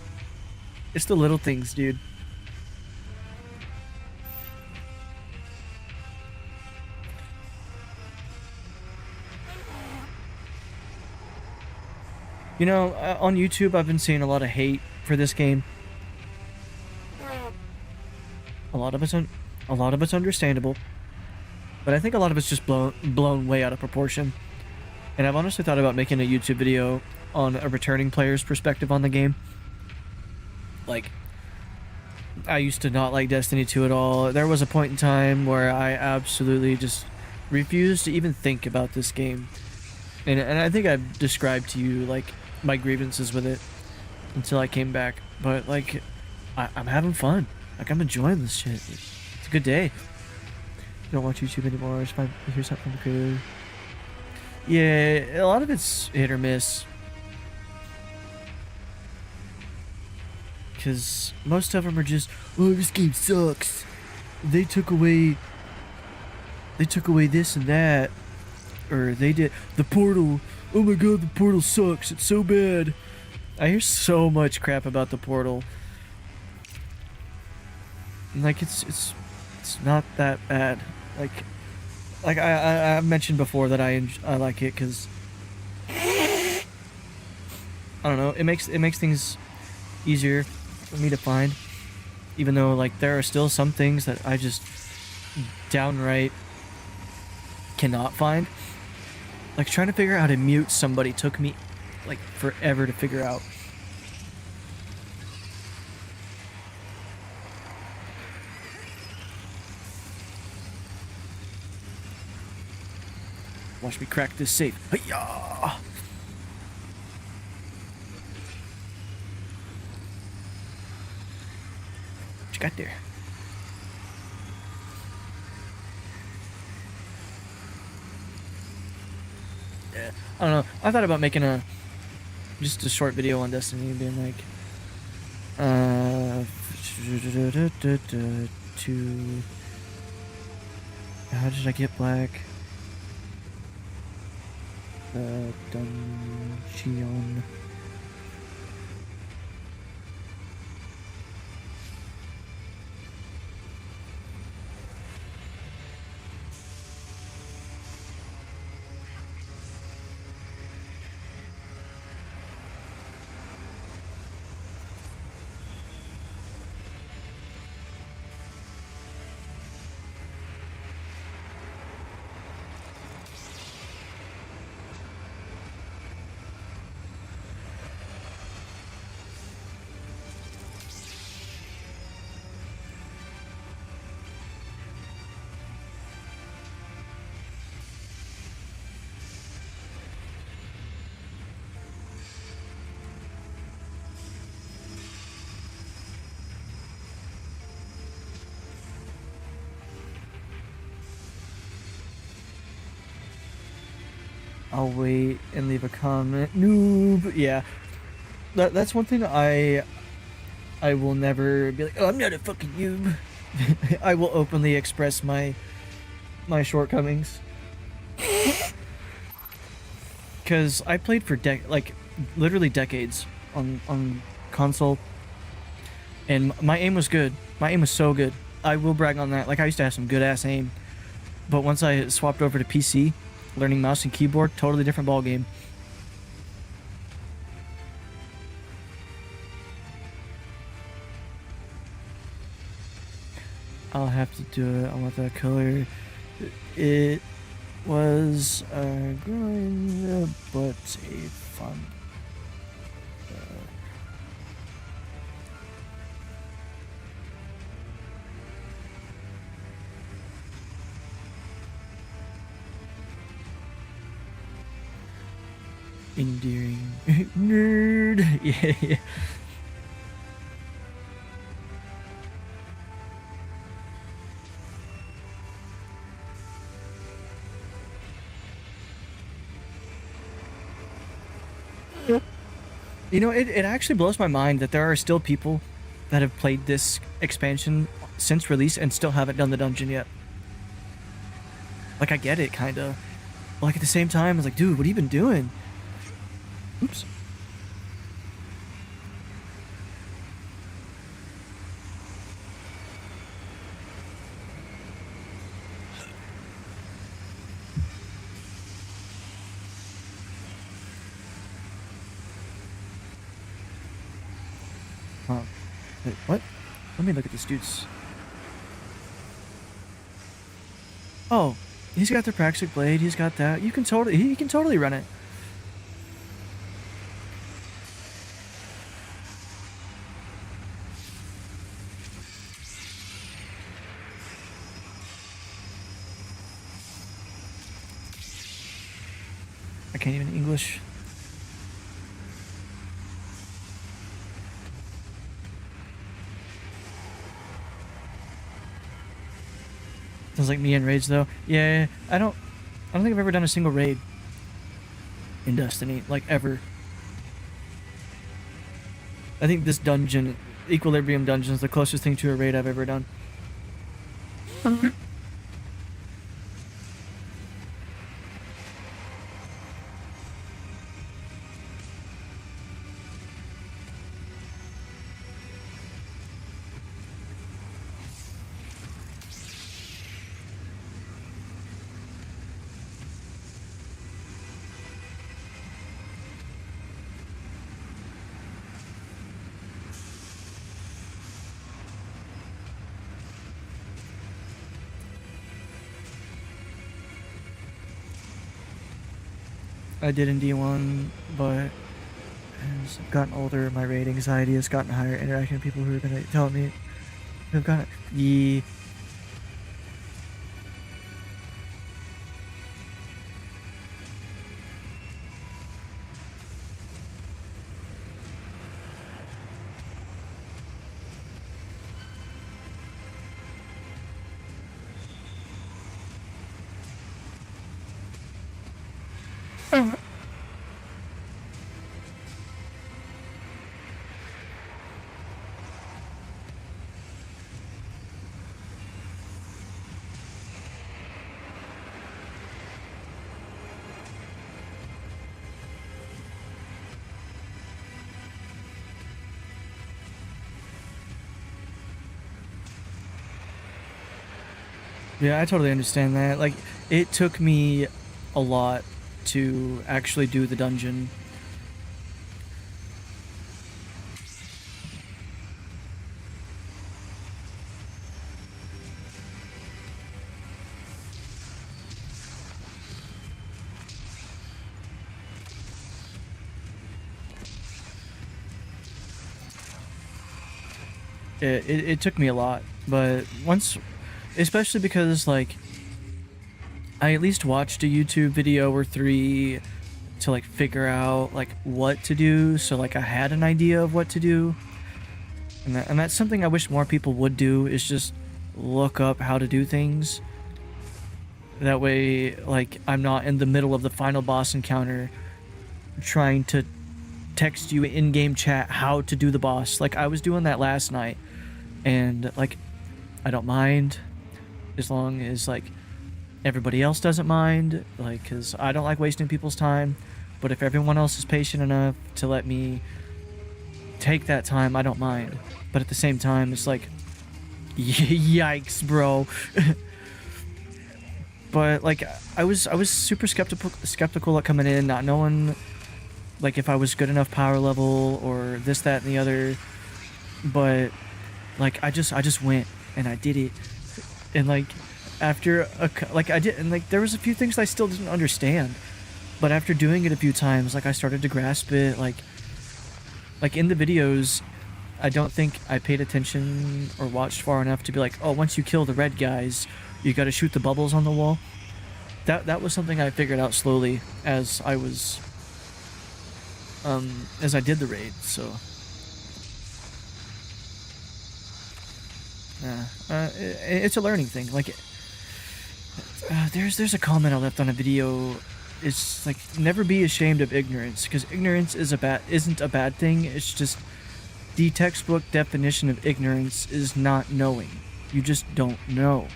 [SPEAKER 1] It's the little things, dude. You know, on YouTube, I've been seeing a lot of hate for this game. A lot of it's understandable, but I think a lot of it's just blown way out of proportion. And I've honestly thought about making a YouTube video on a returning player's perspective on the game. Like, I used to not like Destiny 2 at all. There was a point in time where I absolutely just refused to even think about this game. And I think I've described to you, like, my grievances with it until I came back. But, like, I'm having fun. Like, I'm enjoying this shit. It's a good day. I don't watch YouTube anymore. It's fine. Here's something from the creator. Yeah, a lot of it's hit or miss. Because most of them are just, oh, this game sucks. They took away this and that. Or they did the Portal. Oh my god, the Portal sucks. It's so bad. I hear so much crap about the Portal. Like, it's not that bad. Like I mentioned before that I like it because I don't know, it makes things easier for me to find, even though, like, there are still some things that I just downright cannot find. Like, trying to figure out how to mute somebody took me, like, forever to figure out. Watch me crack this safe. Hi-ya! What you got there? Yeah, I don't know. I thought about making just a short video on Destiny, being like, how did I get black? Dungeon. I'll wait and leave a comment. Noob. Yeah, that's one thing I will never be like, oh, I'm not a fucking noob. I will openly express my shortcomings. Because I played for literally decades on console, and my aim was good. My aim was so good. I will brag on that. Like, I used to have some good ass aim, but once I swapped over to PC, learning mouse and keyboard, totally different ball game. I'll have to do it. I want that color. It was a grind, but a fun. Endearing. Nerd. Yeah. You know, it actually blows my mind that there are still people that have played this expansion since release and still haven't done the dungeon yet. Like, I get it, kinda. But, like, at the same time, it's like, dude, what have you been doing? Oops. Huh. Wait, what? Let me look at this dude's. Oh, he's got the Praxic Blade. He's got that. You can totally. He can totally run it. I can't even English. Sounds like me in raids though. Yeah, I don't think I've ever done a single raid in Destiny, like ever. I think this dungeon, Equilibrium Dungeon, is the closest thing to a raid I've ever done. I did in D1, but as I've gotten older, my raid anxiety has gotten higher. Interacting with people who are gonna tell me who've gotten yeah. Yeah, I totally understand that. Like, it took me a lot to actually do the dungeon. It took me a lot, but once, especially because, like, I at least watched a YouTube video or three to, like, figure out, like, what to do, so, like, I had an idea of what to do, and that's something I wish more people would do, is just look up how to do things. That way, like, I'm not in the middle of the final boss encounter trying to text you in-game chat how to do the boss. Like, I was doing that last night, and, like, I don't mind as long as, like, everybody else doesn't mind, like, because I don't like wasting people's time, but if everyone else is patient enough to let me take that time, I don't mind. But at the same time, it's like, yikes, bro. But, like, I was super skeptical at coming in, not knowing, like, if I was good enough power level or this, that, and the other. But, like, I just went and I did it, and, like, after I did, and, like, there was a few things I still didn't understand, but after doing it a few times, like, I started to grasp it. Like in the videos, I don't think I paid attention or watched far enough to be like, oh, once you kill the red guys, you got to shoot the bubbles on the wall. That was something I figured out slowly as I was as I did the raid. So it's a learning thing. Like, there's a comment I left on a video. It's like, never be ashamed of ignorance, because ignorance isn't a bad thing. It's just the textbook definition of ignorance is not knowing. You just don't know.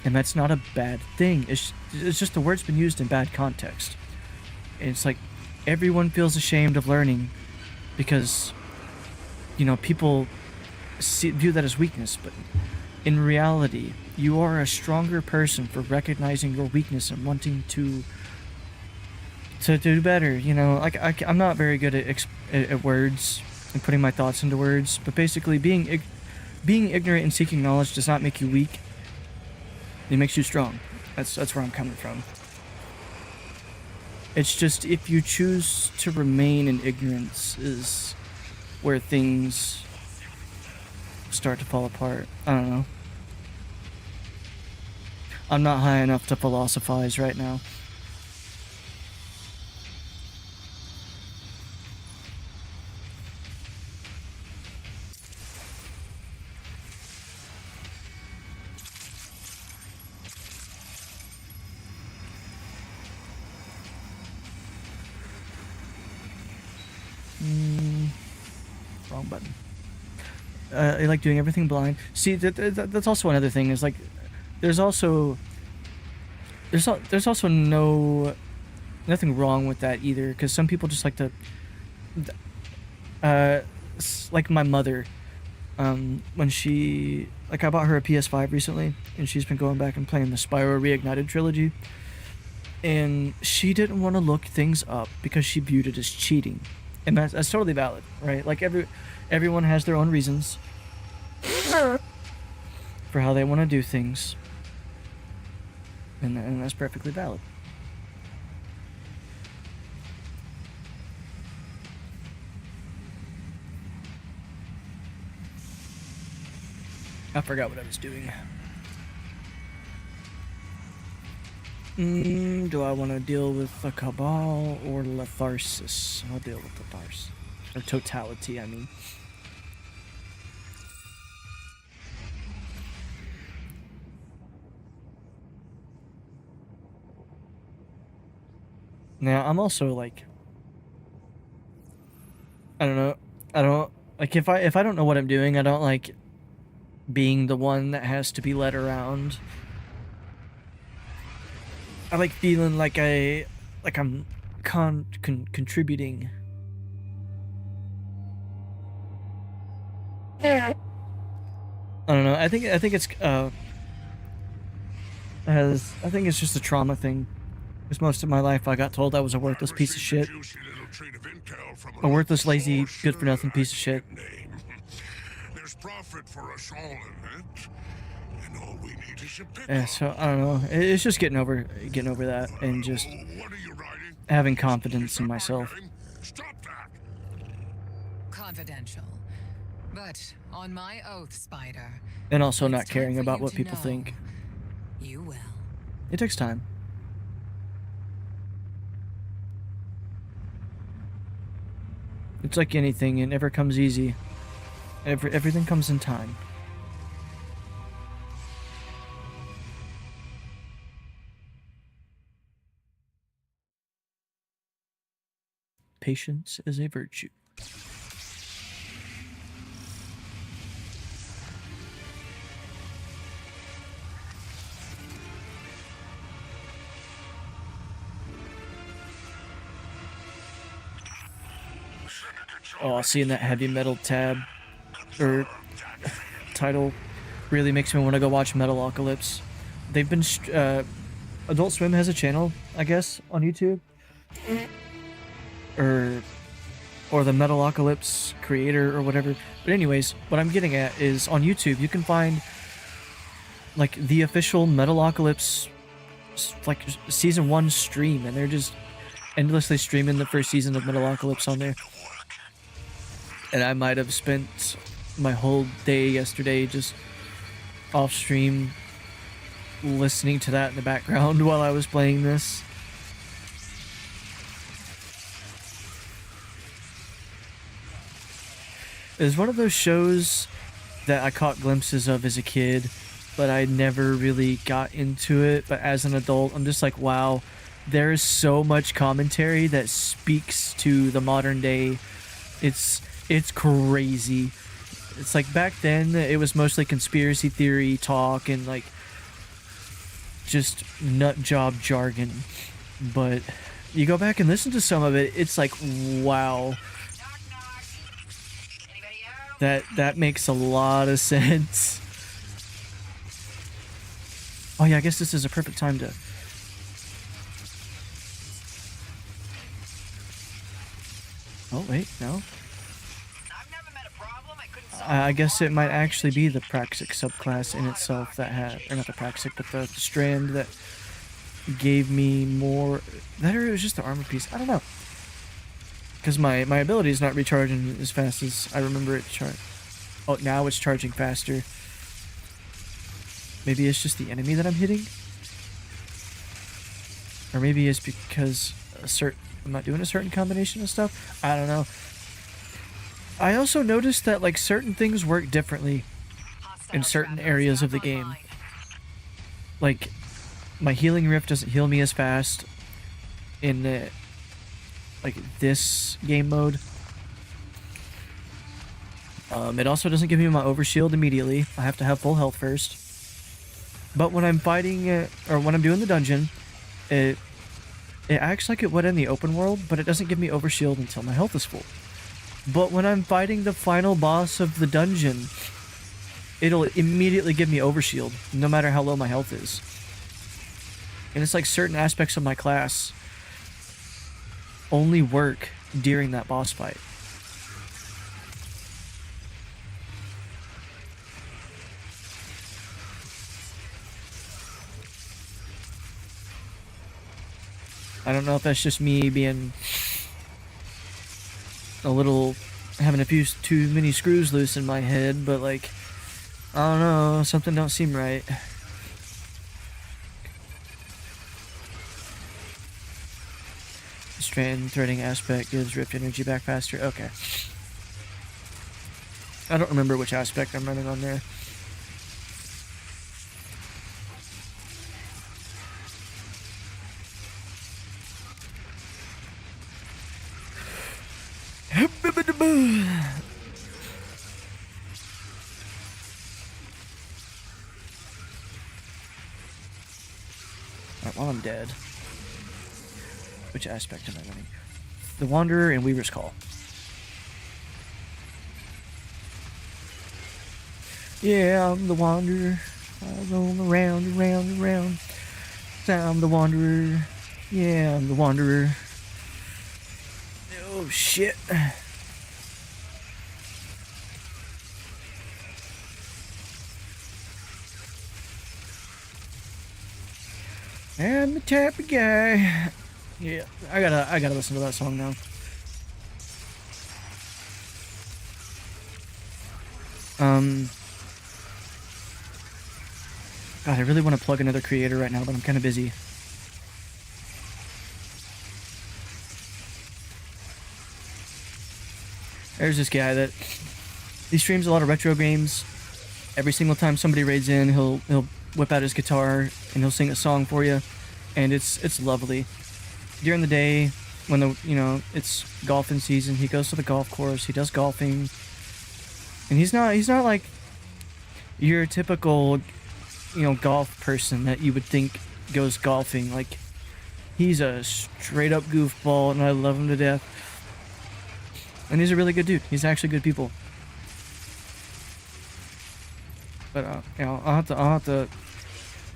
[SPEAKER 1] And that's not a bad thing. It's just the word's been used in bad context. And it's like everyone feels ashamed of learning because, you know, people view that as weakness. But in reality, you are a stronger person for recognizing your weakness and wanting to do better. You know, like I'm not very good at words and putting my thoughts into words. But basically, being ignorant and seeking knowledge does not make you weak. It makes you strong. That's where I'm coming from. It's just if you choose to remain in ignorance is where things start to fall apart. I don't know. I'm not high enough to philosophize right now. Wrong button. I like doing everything blind. See, that's also another thing. Is like, there's also nothing wrong with that either. Because some people just like to, like my mother, when she, like, I bought her a PS5 recently, and she's been going back and playing the Spyro Reignited trilogy. And she didn't want to look things up because she viewed it as cheating. And that's totally valid, right? Like everyone has their own reasons for how they want to do things, and that's perfectly valid. I forgot what I was doing. Do I want to deal with the Cabal or Letharsis? I'll deal with Letharsis. Or Totality, I mean. Now, I'm also like, I don't like if I don't know what I'm doing, I don't like being the one that has to be led around. I like feeling like I'm contributing. I don't know. I think it's I think it's just a trauma thing. Because most of my life I got told I was a worthless piece of shit. A worthless, lazy, good-for-nothing piece of shit.
[SPEAKER 4] There's profit for us all in it. And all we need is a pick.
[SPEAKER 1] Yeah, so I don't know. It's just getting over that and just having confidence in myself.
[SPEAKER 4] Stop that.
[SPEAKER 2] Confidential. But on my oath, Spider.
[SPEAKER 1] And also not
[SPEAKER 2] it's time
[SPEAKER 1] caring
[SPEAKER 2] for
[SPEAKER 1] about
[SPEAKER 2] you
[SPEAKER 1] what
[SPEAKER 2] to
[SPEAKER 1] people
[SPEAKER 2] know.
[SPEAKER 1] think.
[SPEAKER 2] You will.
[SPEAKER 1] It takes time. It's like anything, it never comes easy. Everything comes in time. Patience is a virtue. Oh, seeing that heavy metal tab or title really makes me want to go watch Metalocalypse. They've been Adult Swim has a channel, I guess, on YouTube, or the Metalocalypse creator or whatever. But anyways, what I'm getting at is on YouTube you can find like the official Metalocalypse like season 1 stream, and they're just endlessly streaming the first season of Metalocalypse on there. And I might have spent my whole day yesterday just off stream listening to that in the background while I was playing this. It's one of those shows that I caught glimpses of as a kid, but I never really got into it. But as an adult, I'm just like, wow, there is so much commentary that speaks to the modern day. It's crazy. It's like back then it was mostly conspiracy theory talk and like just nut job jargon. But you go back and listen to some of it, it's like, wow. That makes a lot of sense. Oh yeah, I guess this is a perfect time to... Oh wait, no. I guess it might actually be the Praxic subclass in itself that had... Or not the Praxic, but the strand that gave me more... That or it was just the armor piece, I don't know. Because my ability is not recharging as fast as I remember it charge. Oh, now it's charging faster. Maybe it's just the enemy that I'm hitting? Or maybe it's because I'm not doing a certain combination of stuff? I don't know. I also noticed that like certain things work differently in certain areas of the game. Like, my healing rift doesn't heal me as fast in the... like this game mode. It also doesn't give me my overshield immediately. I have to have full health first. But when I'm fighting, or when I'm doing the dungeon, it acts like it would in the open world, but it doesn't give me overshield until my health is full. But when I'm fighting the final boss of the dungeon, it'll immediately give me overshield, no matter how low my health is. And it's like certain aspects of my class only work during that boss fight. I don't know if that's just me being a little... having a few too many screws loose in my head, but like, I don't know, something don't seem right. Strand threading aspect gives rift energy back faster. Okay. I don't remember which aspect I'm running on there. Alright, while I'm dead. Which aspect am I running? The Wanderer and Weaver's Call. Yeah, I'm the Wanderer. I roam around, around, around. I'm the Wanderer. Yeah, I'm the Wanderer. Oh, shit. I'm the type of guy. Yeah, I gotta listen to that song now. God, I really want to plug another creator right now, but I'm kind of busy. There's this guy that he streams a lot of retro games. Every single time somebody raids in, he'll whip out his guitar and he'll sing a song for you, and it's lovely. During the day, when it's golfing season, he goes to the golf course. He does golfing, and he's not like your typical, golf person that you would think goes golfing. Like, he's a straight up goofball, and I love him to death. And he's a really good dude. He's actually good people. But I'll have to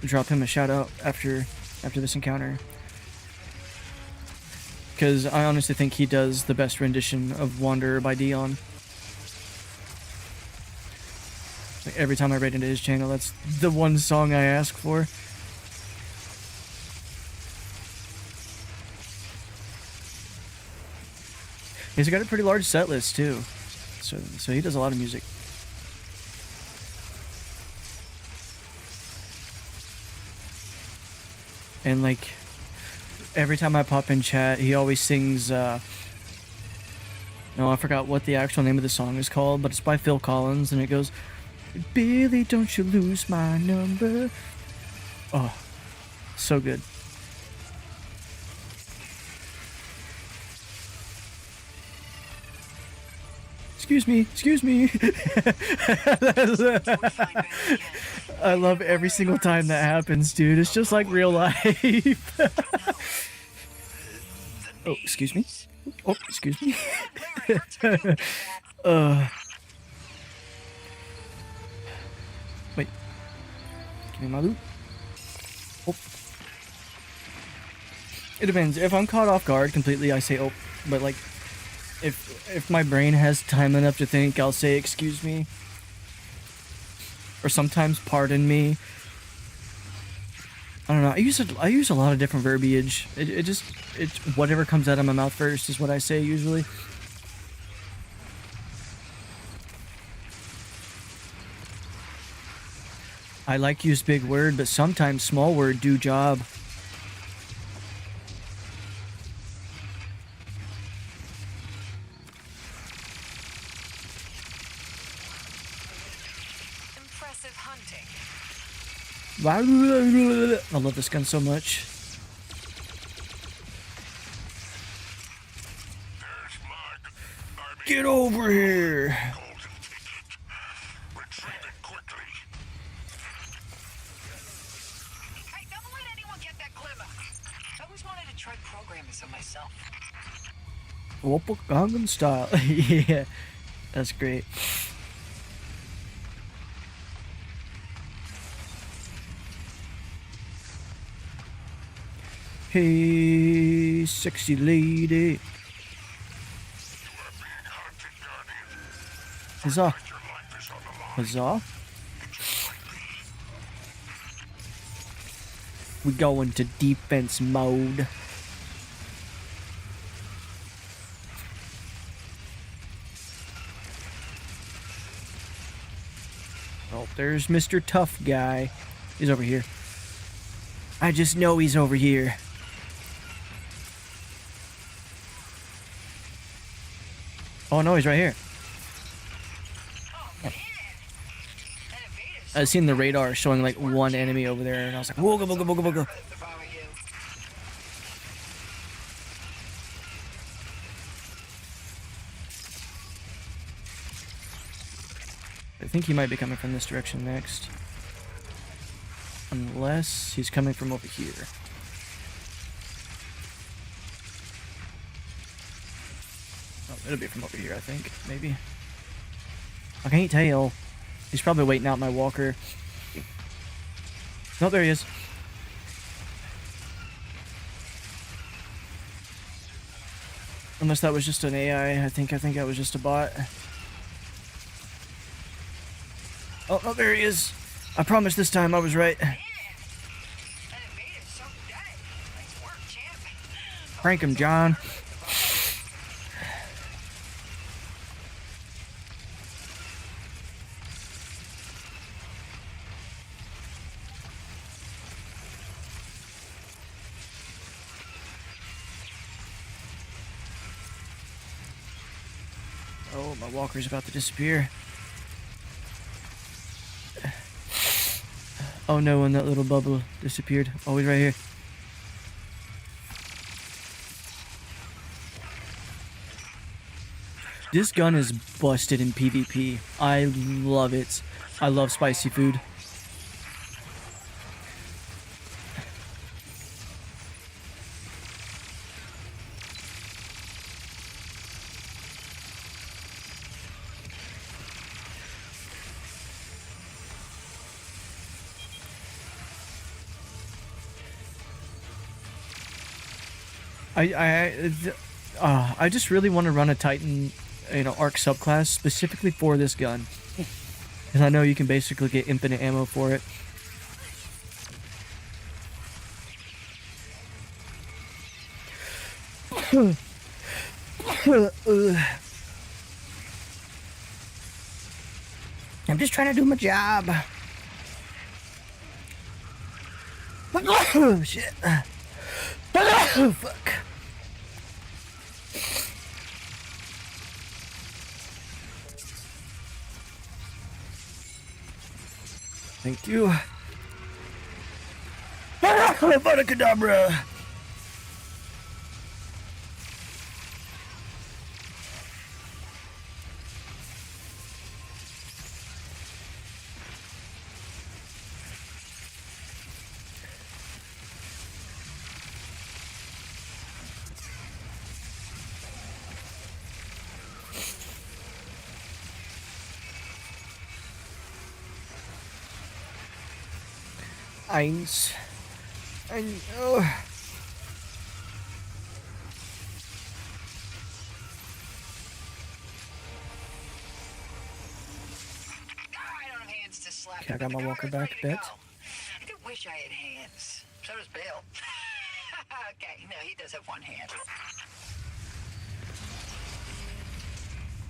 [SPEAKER 1] drop him a shout out after this encounter. Because I honestly think he does the best rendition of Wanderer by Dion. Like, every time I raid into his channel, that's the one song I ask for. He's got a pretty large set list too. So he does a lot of music. And like, every time I pop in chat, he always sings, no, I forgot what the actual name of the song is called, but it's by Phil Collins, and it goes, "Billy, don't you lose my number." Oh, so good. Excuse me. I love every single time that happens, dude. It's just like real life. Oh, excuse me. Oh, excuse me. Wait. Give me my loot. Oh. It depends. If I'm caught off guard completely, I say oh. But like, if my brain has time enough to think, I'll say excuse me. Or sometimes pardon me. I don't know. I use a lot of different verbiage. It whatever comes out of my mouth first is what I say usually. I like use big word, but sometimes small word do job.
[SPEAKER 2] Impressive hunting.
[SPEAKER 1] I love this gun so much.
[SPEAKER 4] There's Mug.
[SPEAKER 1] Get over here!
[SPEAKER 4] Golden ticket. Retrieve it quickly.
[SPEAKER 2] Hey, don't let anyone get that glimmer. I always wanted to try programming some myself.
[SPEAKER 1] Oppa Gangnam Style. Yeah, that's great. Hey, sexy lady. Huzzah. Huzzah. We go into defense mode. Oh, there's Mr. Tough Guy. He's over here. I just know he's over here. Oh no, he's right here. I seen the radar showing like one enemy over there, and I was like, whoa, go, go, go, go, go. I think he might be coming from this direction next. Unless he's coming from over here. Oh, it'll be from over here, I think. Maybe. I can't tell. He's probably waiting out my walker. No, there he is. Unless that was just an AI. I think that was just a bot. Oh, no, there he is. I promise this time I was right. Prank him, John. Oh, my walker's about to disappear. Oh no, and that little bubble disappeared. Oh, he's right here. This gun is busted in PvP. I love it. I love spicy food. I just really want to run a Titan, arc subclass specifically for this gun, because I know you can basically get infinite ammo for it. I'm just trying to do my job. Oh shit. Oh fuck. Thank you. Abracadabra. Eins. Oh.
[SPEAKER 2] I don't have hands to slap.
[SPEAKER 1] Okay, I got
[SPEAKER 2] but
[SPEAKER 1] my
[SPEAKER 2] the
[SPEAKER 1] walker
[SPEAKER 2] guard
[SPEAKER 1] back
[SPEAKER 2] is
[SPEAKER 1] a
[SPEAKER 2] ready
[SPEAKER 1] bit.
[SPEAKER 2] to go. I do wish I had hands. So does Bill. Okay, no, he does have one hand.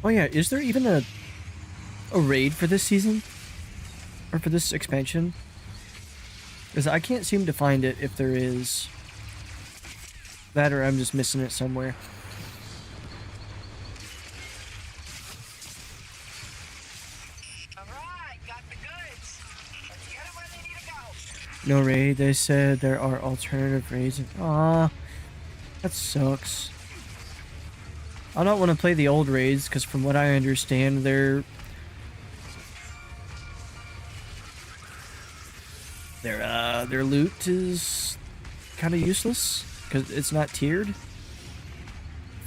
[SPEAKER 1] Oh yeah, is there even a raid for this season? Or for this expansion? Because I can't seem to find it if there is. That or I'm just missing it somewhere.
[SPEAKER 2] All right, got the goods. Let's get them where they need to go.
[SPEAKER 1] No raid, they said there are alternative raids. Aw, that sucks. I don't want to play the old raids because from what I understand, their loot is kind of useless because it's not tiered.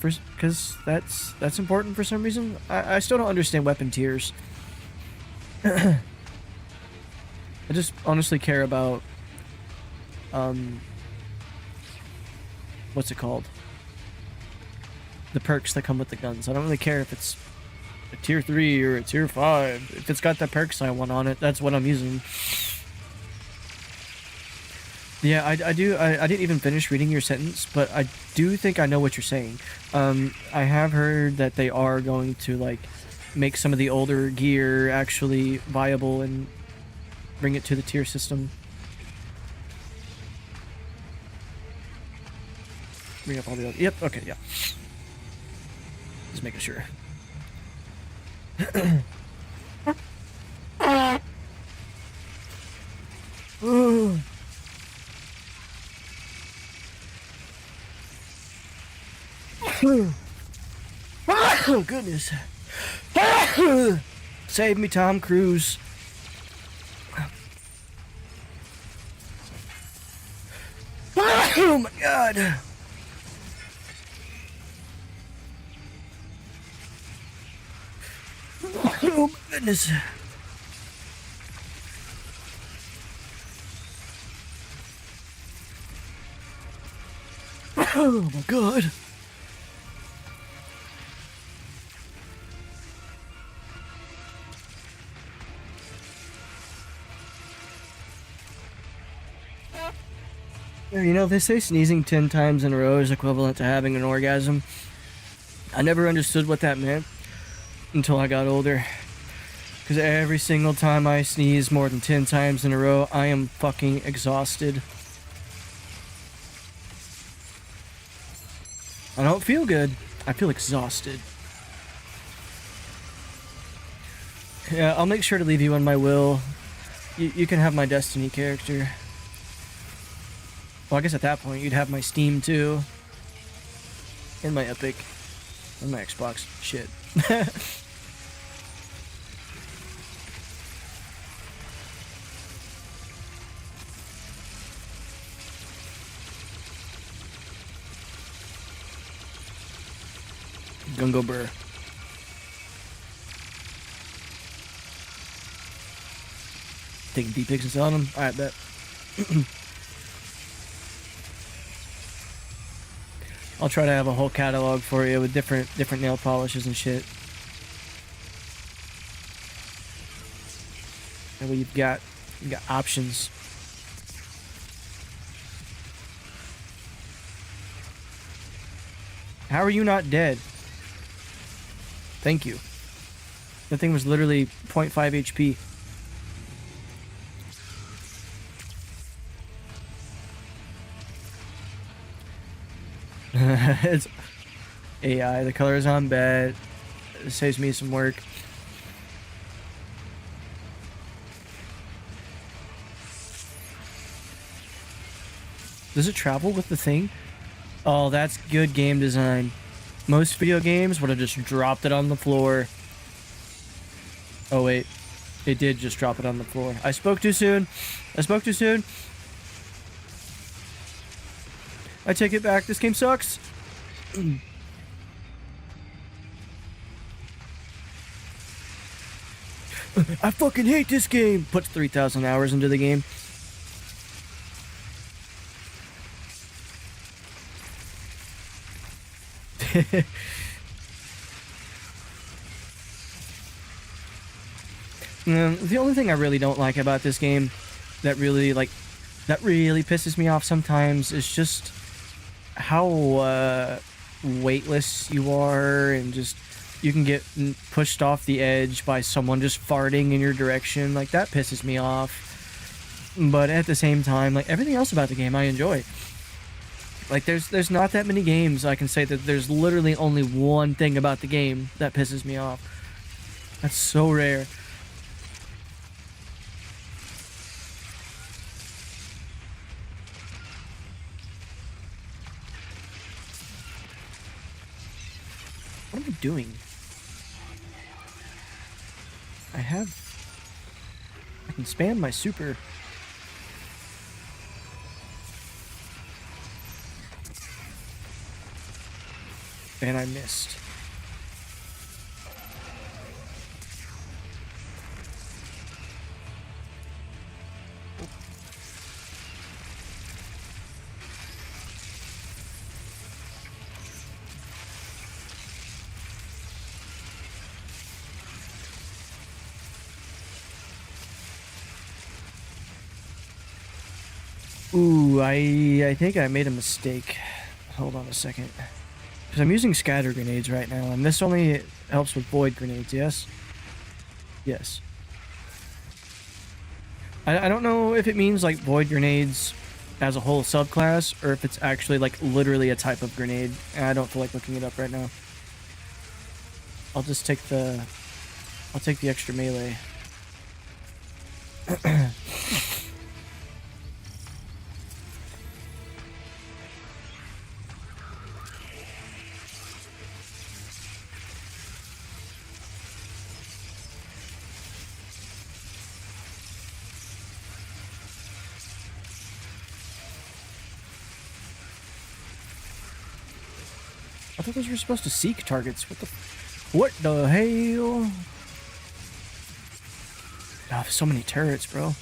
[SPEAKER 1] Because that's important for some reason. I still don't understand weapon tiers. I just honestly care about what's it called? The perks that come with the guns. I don't really care if it's a tier 3 or a tier 5. If it's got the perks I want on it, that's what I'm using. Yeah, I didn't even finish reading your sentence, but I do think I know what you're saying. I have heard that they are going to, like, make some of the older gear actually viable and bring it to the tier system. Bring up all the other... Yep, okay, yeah. Just making sure. Oh, goodness. Save me, Tom Cruise. Oh, my God. Oh, my goodness. Oh, my God. You know, they say sneezing 10 times in a row is equivalent to having an orgasm. I never understood what that meant until I got older. Because every single time I sneeze more than 10 times in a row, I am fucking exhausted. I don't feel good. I feel exhausted. Yeah, I'll make sure to leave you on my will. You can have my Destiny character. Well, I guess at that point you'd have my Steam too. And my Epic. And my Xbox. Shit. Gungo Burr. Taking D-pics and selling them? Alright, bet. I'll try to have a whole catalog for you with different nail polishes and shit. That way you've got options. How are you not dead? Thank you. That thing was literally 0.5 HP. It's AI. The color is on bed. It saves me some work. Does it travel with the thing? Oh, that's good game design. Most video games would have just dropped it on the floor. Oh wait, it did just drop it on the floor. I spoke too soon. I spoke too soon. I take it back. This game sucks. I fucking hate this game. Puts 3,000 hours into the game. The only thing I really don't like about this game that really pisses me off sometimes is just how weightless you are, and just you can get pushed off the edge by someone just farting in your direction. Like, that pisses me off. But at the same time, like, everything else about the game I enjoy. Like, there's not that many games I can say that there's literally only one thing about the game that pisses me off. That's so rare. What am I doing? I can spam my super. And I missed. Ooh, I think I made a mistake. Hold on a second. Because I'm using scatter grenades right now, and this only helps with void grenades, yes? Yes. I don't know if it means, like, void grenades as a whole subclass, or if it's actually, like, literally a type of grenade. And I don't feel like looking it up right now. I'll just take the extra melee. I thought those were supposed to seek targets. What the hell? Oh, so many turrets, bro.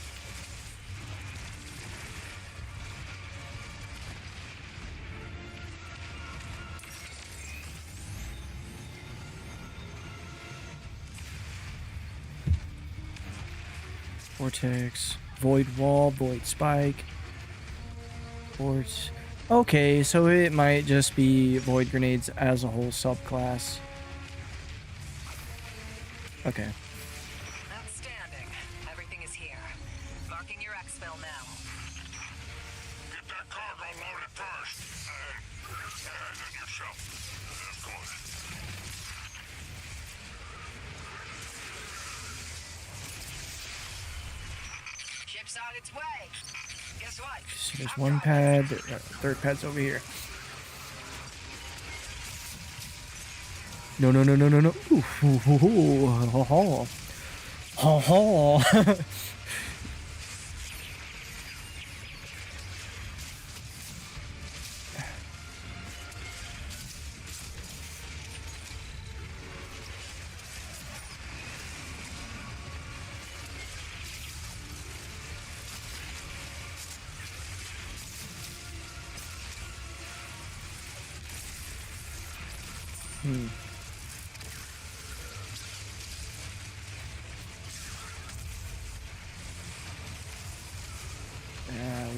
[SPEAKER 1] Vortex, void wall, void spike, Fort. Okay, so it might just be void grenades as a whole subclass. Okay.
[SPEAKER 2] Outstanding. Everything is here. Marking your exfil now.
[SPEAKER 4] Get that cargo loaded first. And then yourself. Of course.
[SPEAKER 2] Ship's on its way. Guess what?
[SPEAKER 1] So there's one pad. Third pad's over here. No. Ooh. Ha ha. Ha ha.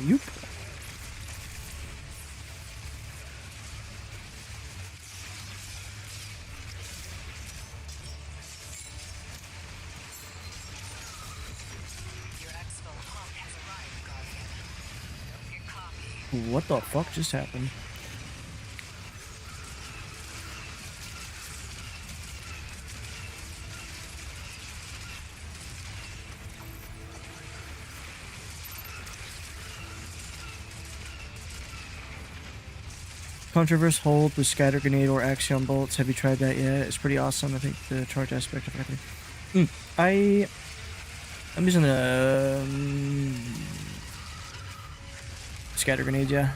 [SPEAKER 1] Yoop.
[SPEAKER 2] Your exfil hub has arrived, Guardian. Your copy.
[SPEAKER 1] What the fuck just happened? Controverse hold with scatter grenade or axion bolts. Have you tried that yet? It's pretty awesome. I think the charge aspect of everything. I'm using the scatter grenade, yeah.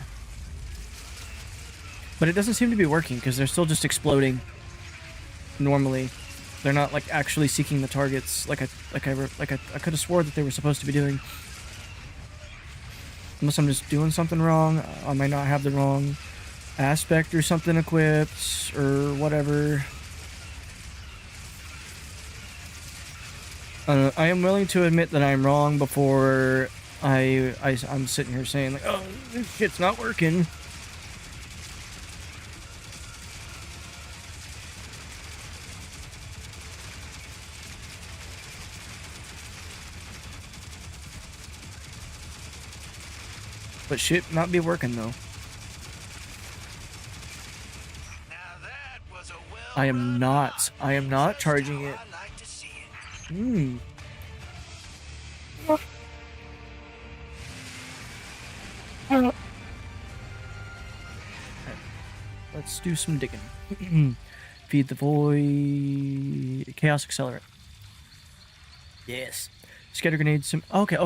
[SPEAKER 1] But it doesn't seem to be working because they're still just exploding. Normally, they're not like actually seeking the targets like I could have swore that they were supposed to be doing. Unless I'm just doing something wrong, I might not have the wrong aspect or something equipped or whatever. I am willing to admit that I'm wrong before I'm sitting here saying like, oh, this shit's not working. But shit not be working though.
[SPEAKER 3] Now that was a
[SPEAKER 1] I am not charging it.
[SPEAKER 3] I like to see it.
[SPEAKER 1] Hmm. Let's do some digging. Feed the void. Chaos accelerant. Yes. Scatter grenades. Some. Okay.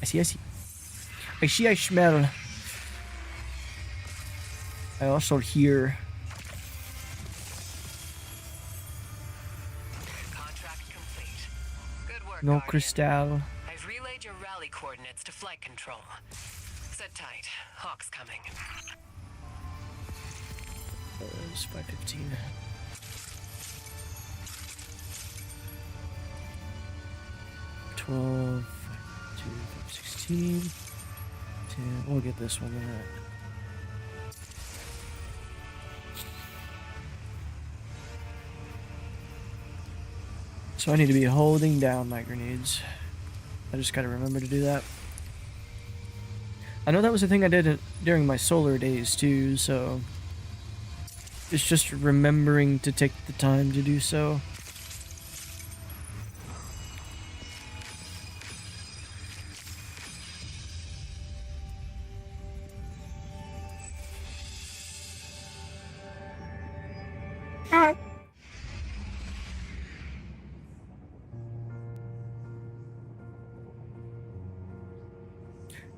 [SPEAKER 1] I see. I smell. I also hear.
[SPEAKER 2] Contract complete. Good work,
[SPEAKER 1] No
[SPEAKER 2] Guardian.
[SPEAKER 1] crystal.
[SPEAKER 2] I've relayed your rally coordinates to flight control. Sit tight. Hawk's coming.
[SPEAKER 1] It's 5:15. $12, 16, 10. We'll get this one right. So I need to be holding down my grenades. I just gotta remember to do that. I know that was a thing I did during my solar days too, so it's just remembering to take the time to do so.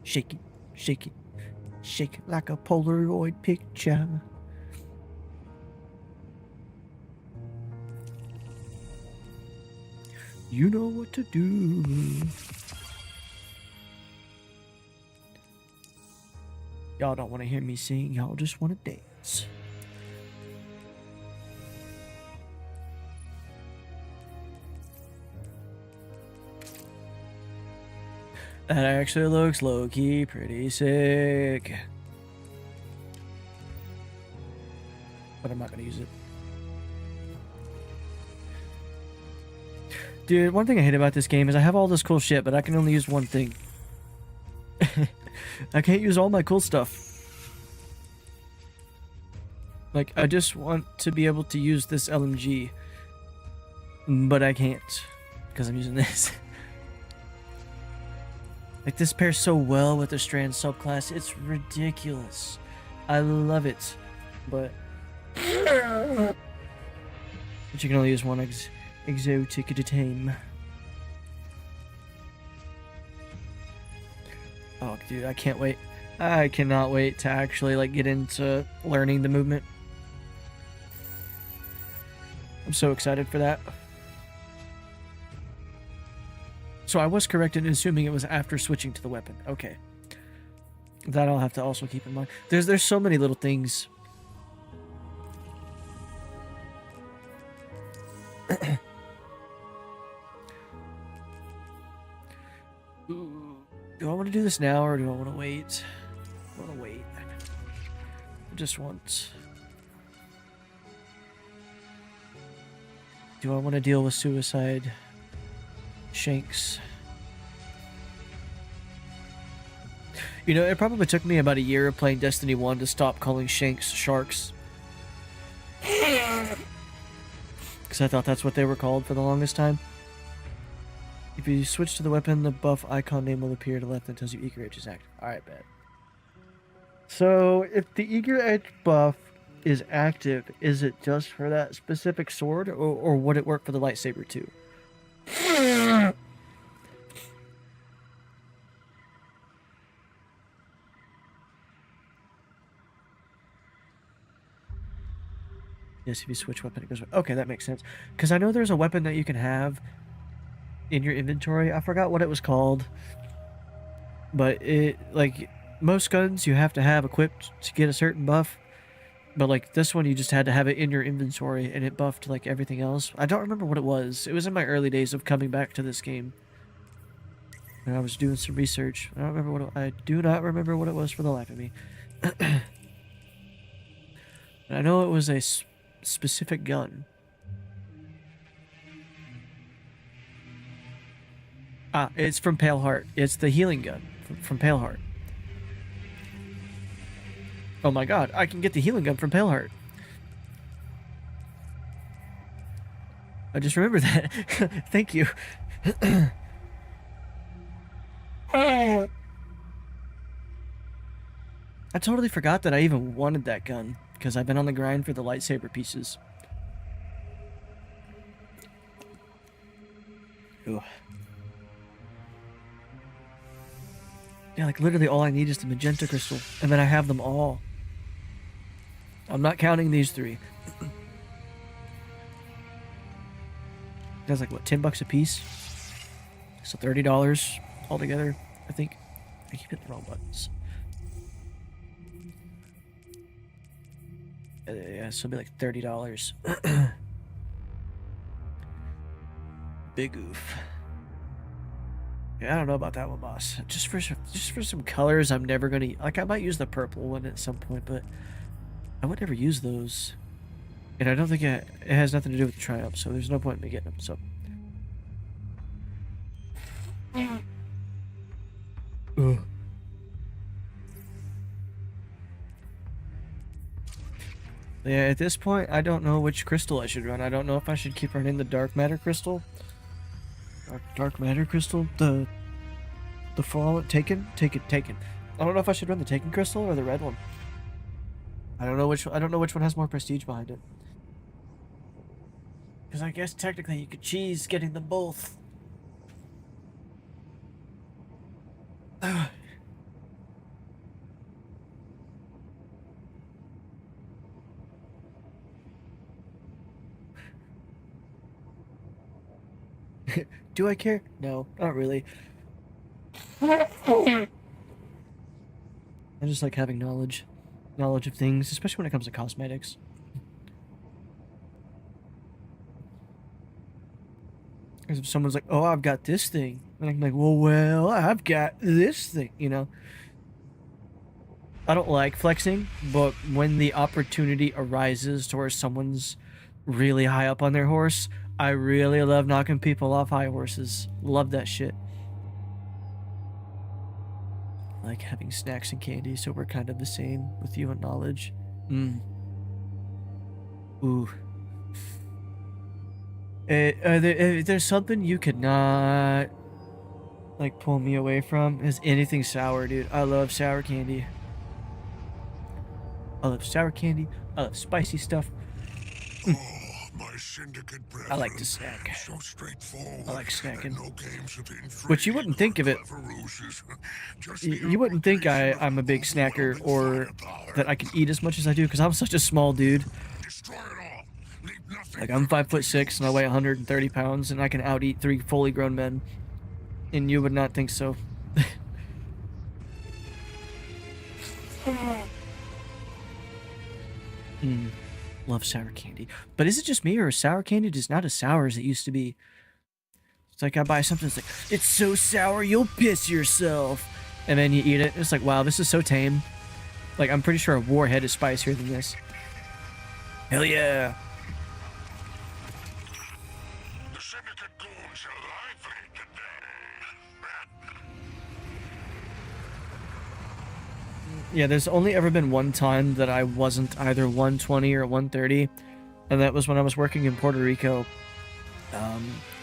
[SPEAKER 1] Shake it, shake it, shake it like a Polaroid picture. You know what to do. Y'all don't want to hear me sing, y'all just want to dance. That actually looks low-key pretty sick. But I'm not gonna use it. Dude, one thing I hate about this game is I have all this cool shit, but I can only use one thing. I can't use all my cool stuff. Like, I just want to be able to use this LMG. But I can't. Because I'm using this. Like, this pairs so well with the Strand subclass. It's ridiculous. I love it. But you can only use one exotic at a time. Oh, dude, I can't wait. I cannot wait to actually, like, get into learning the movement. I'm so excited for that. So I was correct in assuming it was after switching to the weapon. Okay. That I'll have to also keep in mind. There's so many little things. Do I want to do this now or do I want to wait? I want to wait. I just want... Do I want to deal with suicide? Shanks. You know, it probably took me about a year of playing Destiny 1 to stop calling Shanks sharks. Because I thought that's what they were called for the longest time. If you switch to the weapon, the buff icon name will appear to the left and tells you Eager Edge is active. Alright, bet. So, if the Eager Edge buff is active, is it just for that specific sword, or would it work for the lightsaber too? Yes, if you switch weapon, it goes... Okay, that makes sense. Because I know there's a weapon that you can have in your inventory. I forgot what it was called. but it, like, most guns you have to have equipped to get a certain buff. But like this one, you just had to have it in your inventory, and it buffed like everything else. I don't remember what it was. It was in my early days of coming back to this game, and I was doing some research. I don't remember what I do not remember what it was for the life of me. I know it was a specific gun. Ah, it's from Pale Heart. It's the healing gun from Pale Heart. Oh my god, I can get the healing gun from Pale Heart. I just remembered that. Thank you. I totally forgot that I even wanted that gun, because I've been on the grind for the lightsaber pieces. Ooh. Yeah, like literally all I need is the magenta crystal, and then I have them all. I'm not counting these 3. That's like what, $10 a piece? So $30 altogether, I think. I keep hitting the wrong buttons. Yeah, so it'll be like $30. Big oof. Yeah, I don't know about that one, boss. Just for some colors, I'm never gonna like. I might use the purple one at some point, but I would never use those. And I don't think it has nothing to do with the Triumph, so there's no point in me getting them. So. Ugh. Yeah, at this point, I don't know which crystal I should run. I don't know if I should keep running the dark matter crystal. Dark matter crystal? The Fallout Taken? Taken. I don't know if I should run the Taken crystal or the red one. I don't know which one has more prestige behind it. Because I guess technically you could cheese getting them both. Do I care? No, not really. I just like having knowledge of things, especially when it comes to cosmetics. Because if someone's like, "Oh, I've got this thing," and I'm like, "Well, I've got this thing," you know. I don't like flexing, but when the opportunity arises to where someone's really high up on their horse, I really love knocking people off high horses. Love that shit. I like having snacks and candy, so we're kind of the same with you and knowledge. Ooh. There's something you could not like pull me away from is anything sour, dude. I love sour candy. I love sour candy. I love spicy stuff.
[SPEAKER 4] Oh, my syndicate brethren.
[SPEAKER 1] I like to snack.
[SPEAKER 4] So straightforward.
[SPEAKER 1] I like snacking.
[SPEAKER 4] No games of
[SPEAKER 1] But you wouldn't think of it. You wouldn't think I'm a big snacker or that I can eat as much as I do because I'm such a small dude. Like I'm 5'6" and I weigh 130 pounds and I can out eat 3 fully grown men. And you would not think so. Love sour candy. But is it just me or sour candy just not as sour as it used to be? It's like I buy something, it's like, it's so sour you'll piss yourself. And then you eat it, and it's like, wow, this is so tame. Like, I'm pretty sure a Warhead is spicier than this. Hell yeah.
[SPEAKER 4] The syndicate goons are lively today.
[SPEAKER 1] Yeah, there's only ever been one time that I wasn't either 120 or 130, and that was when I was working in Puerto Rico.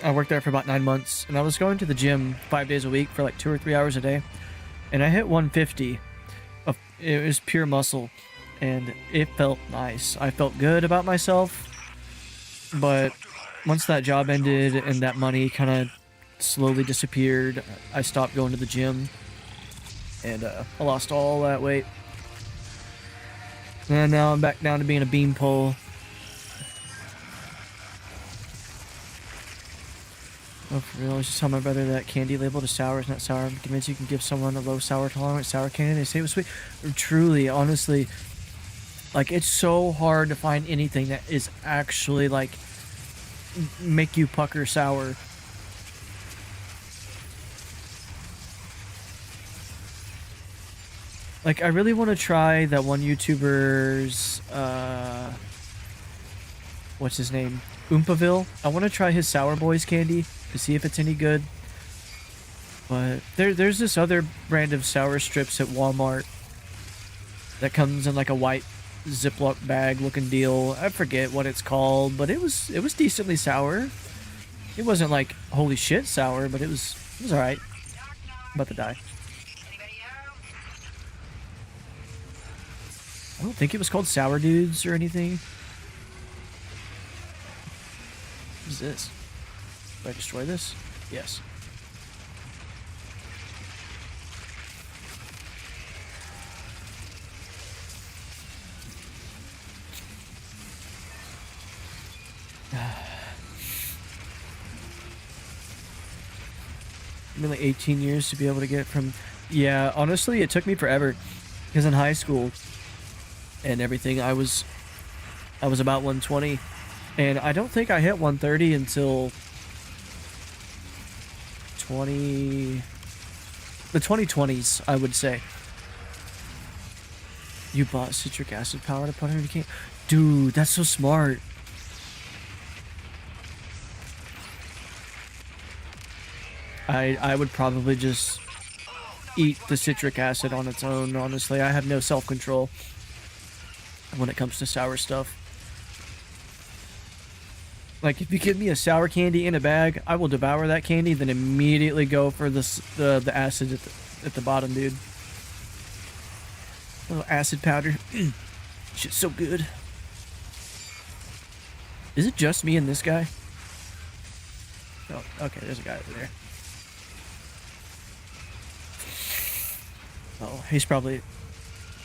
[SPEAKER 1] I worked there for about 9 months, and I was going to the gym 5 days a week for like 2 or 3 hours a day, and I hit 150. It was pure muscle, and it felt nice. I felt good about myself, but once that job ended and that money kind of slowly disappeared, I stopped going to the gym. And I lost all that weight. And now I'm back down to being a beanpole. Oh, for real, I was just telling my brother that candy labeled as sour is not sour. I'm convinced you can give someone a low sour tolerance sour candy. They say it was sweet. Truly, honestly, like, it's so hard to find anything that is actually, like, make you pucker sour. Like, I really want to try that one YouTuber's, what's his name? Oompaville. I want to try his Sour Boys candy to see if it's any good. But there's this other brand of sour strips at Walmart that comes in like a white Ziploc bag looking deal. I forget what it's called, but it was decently sour. It wasn't like holy shit sour, but it was alright. About to die. I don't think it was called Sour Dudes or anything. What is this? Do I destroy this? Yes. Been like 18 years to be able to get from... Yeah, honestly, it took me forever. Because in high school and everything, I was about 120. And I don't think I hit 130 until... the 2020s, I would say. You bought citric acid powder to put in your can? Dude, that's so smart. I would probably just eat the citric acid on its own, honestly. I have no self-control when it comes to sour stuff. Like, if you give me a sour candy in a bag, I will devour that candy, then immediately go for the acid at the bottom, dude. Little acid powder. Shit's so good. Is it just me and this guy? Oh, okay, there's a guy over there. Oh, he's probably...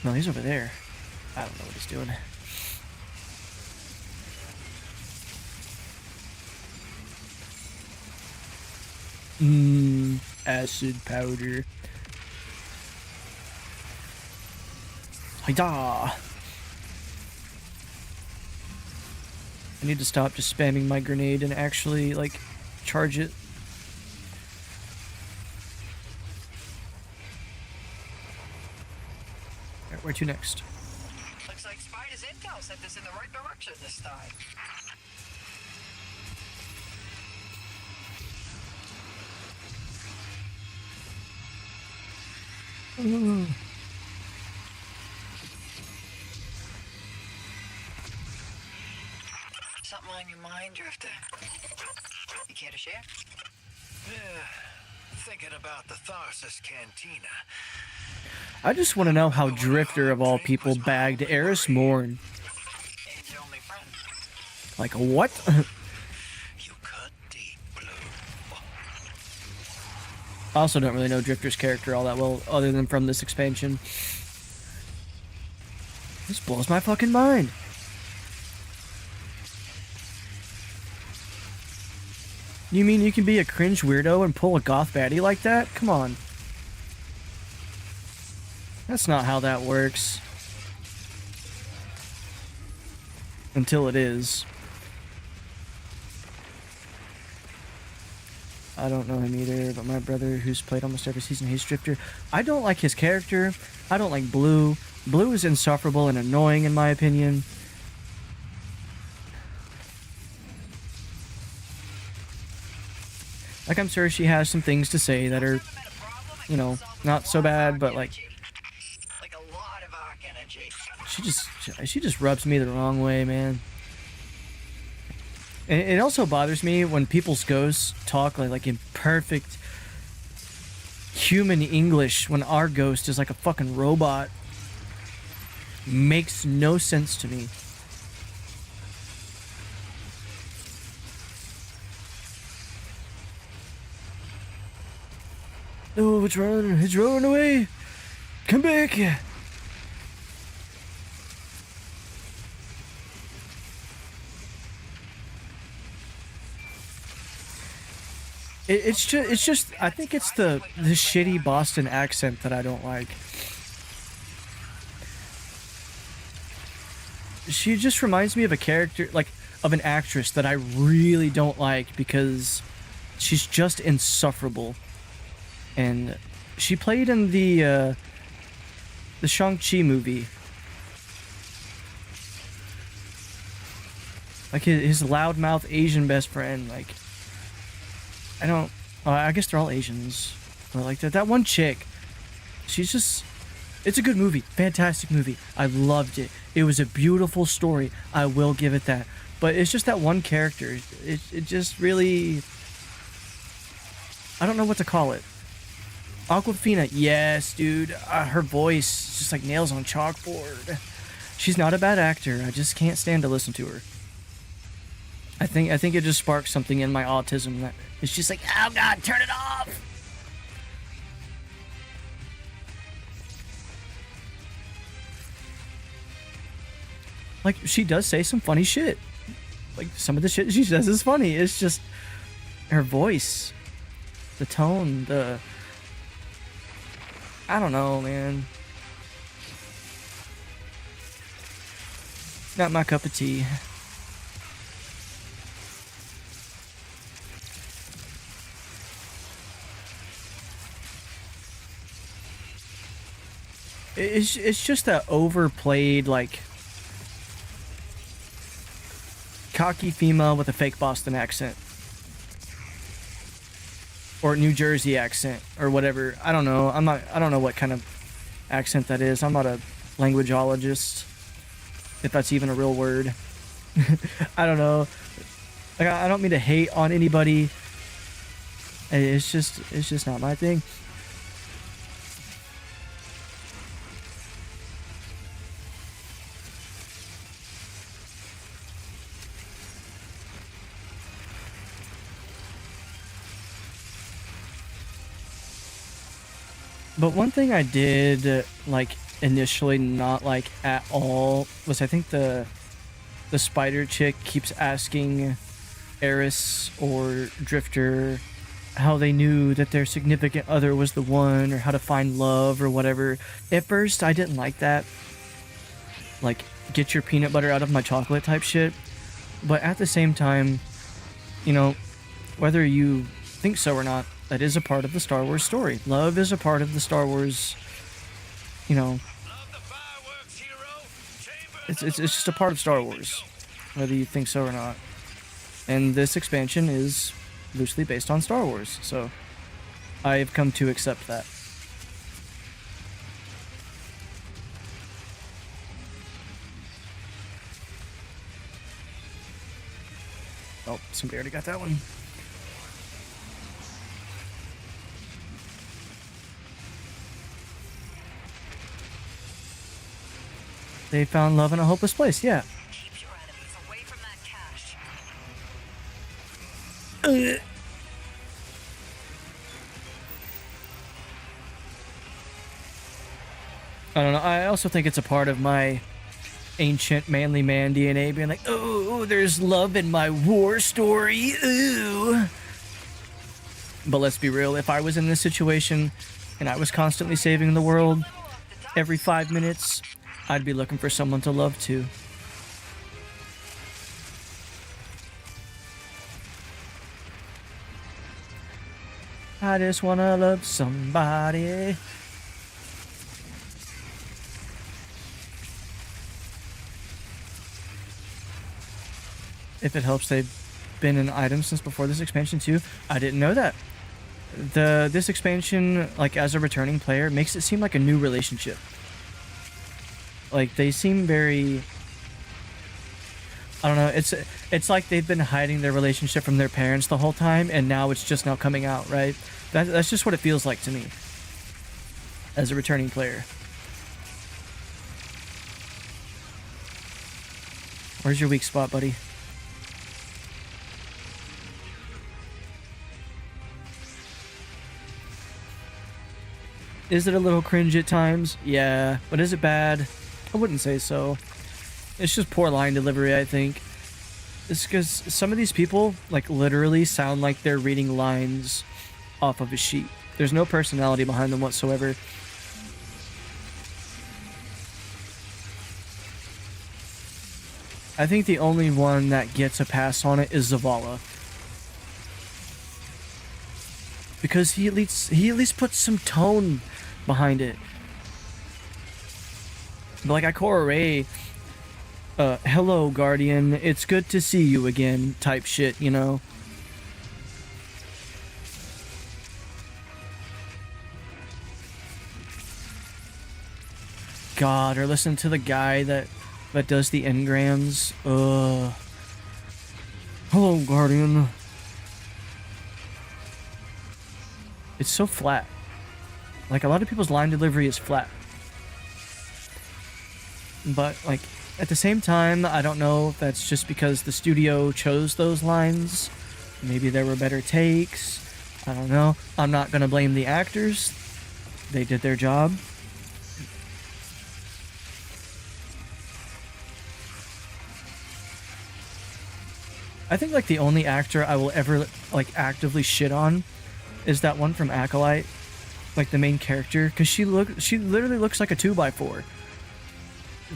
[SPEAKER 1] No, he's over there. I don't know what he's doing. Acid powder. Hi-da! I need to stop just spamming my grenade and actually, like, charge it. Alright, where to next?
[SPEAKER 5] Looks like Spider's intel sent us in the right direction this time. Something on your mind, Drifter? You care to share?
[SPEAKER 3] Yeah, thinking about the Tharsis Cantina.
[SPEAKER 1] I just want to know how Drifter, of all people, bagged Eris Morn.
[SPEAKER 5] Ain't your only friend.
[SPEAKER 1] Like, what?
[SPEAKER 3] You cut deep, Blue.
[SPEAKER 1] I also don't really know Drifter's character all that well, other than from this expansion. This blows my fucking mind. You mean you can be a cringe weirdo and pull a goth baddie like that? Come on. That's not how that works. Until it is. I don't know him either, but my brother, who's played almost every season, he's Drifter. I don't like his character. I don't like Blue. Blue is insufferable and annoying in my opinion. Like, I'm sure she has some things to say that are, you know, not so bad, but like,
[SPEAKER 5] Like a lot of arc energy.
[SPEAKER 1] she just rubs me the wrong way, man. And it also bothers me when people's ghosts talk like in perfect human English when our ghost is like a fucking robot. Makes no sense to me. Oh, it's running. It's rolling away. Come back. It's just I think it's the shitty Boston accent that I don't like. She just reminds me of a character, like of an actress that I really don't like because she's just insufferable. And she played in the Shang-Chi movie. Like his loudmouth Asian best friend, like I don't I guess they're all Asians. But like that one chick, she's just it's a good movie, fantastic movie. I loved it. It was a beautiful story. I will give it that. But it's just that one character. It just really I don't know what to call it. Aquafina, yes, dude. Her voice is just like nails on chalkboard. She's not a bad actor. I just can't stand to listen to her. I think it just sparks something in my autism that it's just like, oh god, turn it off. Like she does say some funny shit. Like some of the shit she says is funny. It's just her voice, the tone, I don't know, man. Not my cup of tea. It's just that overplayed, like, cocky female with a fake Boston accent. Or New Jersey accent, or whatever. I don't know. I don't know what kind of accent that is. I'm not a languageologist, if that's even a real word. I don't know. Like, I don't mean to hate on anybody. It's just not my thing. But one thing I did, like, initially not like at all was I think the spider chick keeps asking Eris or Drifter how they knew that their significant other was the one, or how to find love or whatever. At first, I didn't like that. Like, get your peanut butter out of my chocolate type shit. But at the same time, you know, whether you think so or not, that is a part of the Star Wars story. Love is a part of the Star Wars, you know, it's just a part of Star Wars, whether you think so or not. And this expansion is loosely based on Star Wars, so I've come to accept that. Oh, somebody already got that one. They found love in a hopeless place, yeah.
[SPEAKER 2] Keep your enemies away from that cache.
[SPEAKER 1] I don't know. I also think it's a part of my ancient manly man DNA being like, oh, there's love in my war story. Ooh. But let's be real. If I was in this situation and I was constantly saving the world every 5 minutes, I'd be looking for someone to love too. I just wanna love somebody. If it helps, they've been an item since before this expansion too. I didn't know that. This expansion, like as a returning player, makes it seem like a new relationship. Like they seem very, I don't know, it's like they've been hiding their relationship from their parents the whole time, and now it's just now coming out, right? That's just what it feels like to me as a returning player. Where's your weak spot, buddy? Is it a little cringe at times? Yeah, but is it bad? I wouldn't say so. It's just poor line delivery, I think. It's because some of these people, like, literally sound like they're reading lines off of a sheet. There's no personality behind them whatsoever. I think the only one that gets a pass on it is Zavala. Because he at least puts some tone behind it. But like Ikora Ray, hello Guardian, it's good to see you again type shit, you know? God, or listen to the guy that does the engrams. Hello Guardian. It's so flat. Like, a lot of people's line delivery is flat. But, like, at the same time, I don't know if that's just because the studio chose those lines. Maybe there were better takes. I don't know. I'm not gonna blame the actors. They did their job. I think, like, the only actor I will ever, like, actively shit on is that one from Acolyte, like the main character, because she literally looks like a 2x4,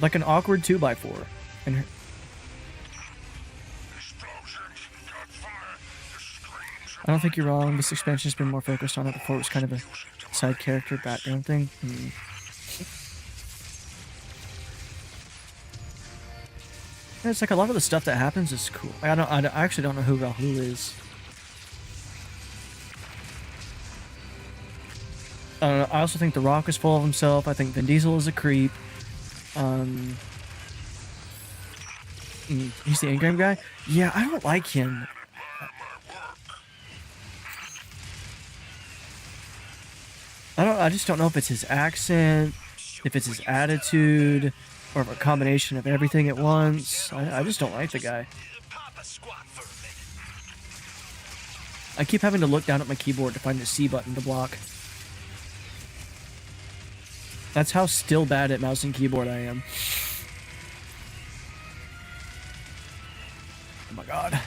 [SPEAKER 1] like an awkward 2x4, and her, I don't think you're wrong. This expansion's been more focused on it. Before it was kind of a side character background thing. Yeah, it's like a lot of the stuff that happens is cool. I actually don't know who Rahul is. I also think The Rock is full of himself. I think Vin Diesel is a creep. He's the Engram guy? Yeah, I don't like him. I just don't know if it's his accent, if it's his attitude, or if a combination of everything at once. I just don't like the guy.
[SPEAKER 3] Papa squat for a minute.
[SPEAKER 1] I keep having to look down at my keyboard to find the C button to block. That's how still bad at mouse and keyboard I am. Oh my god.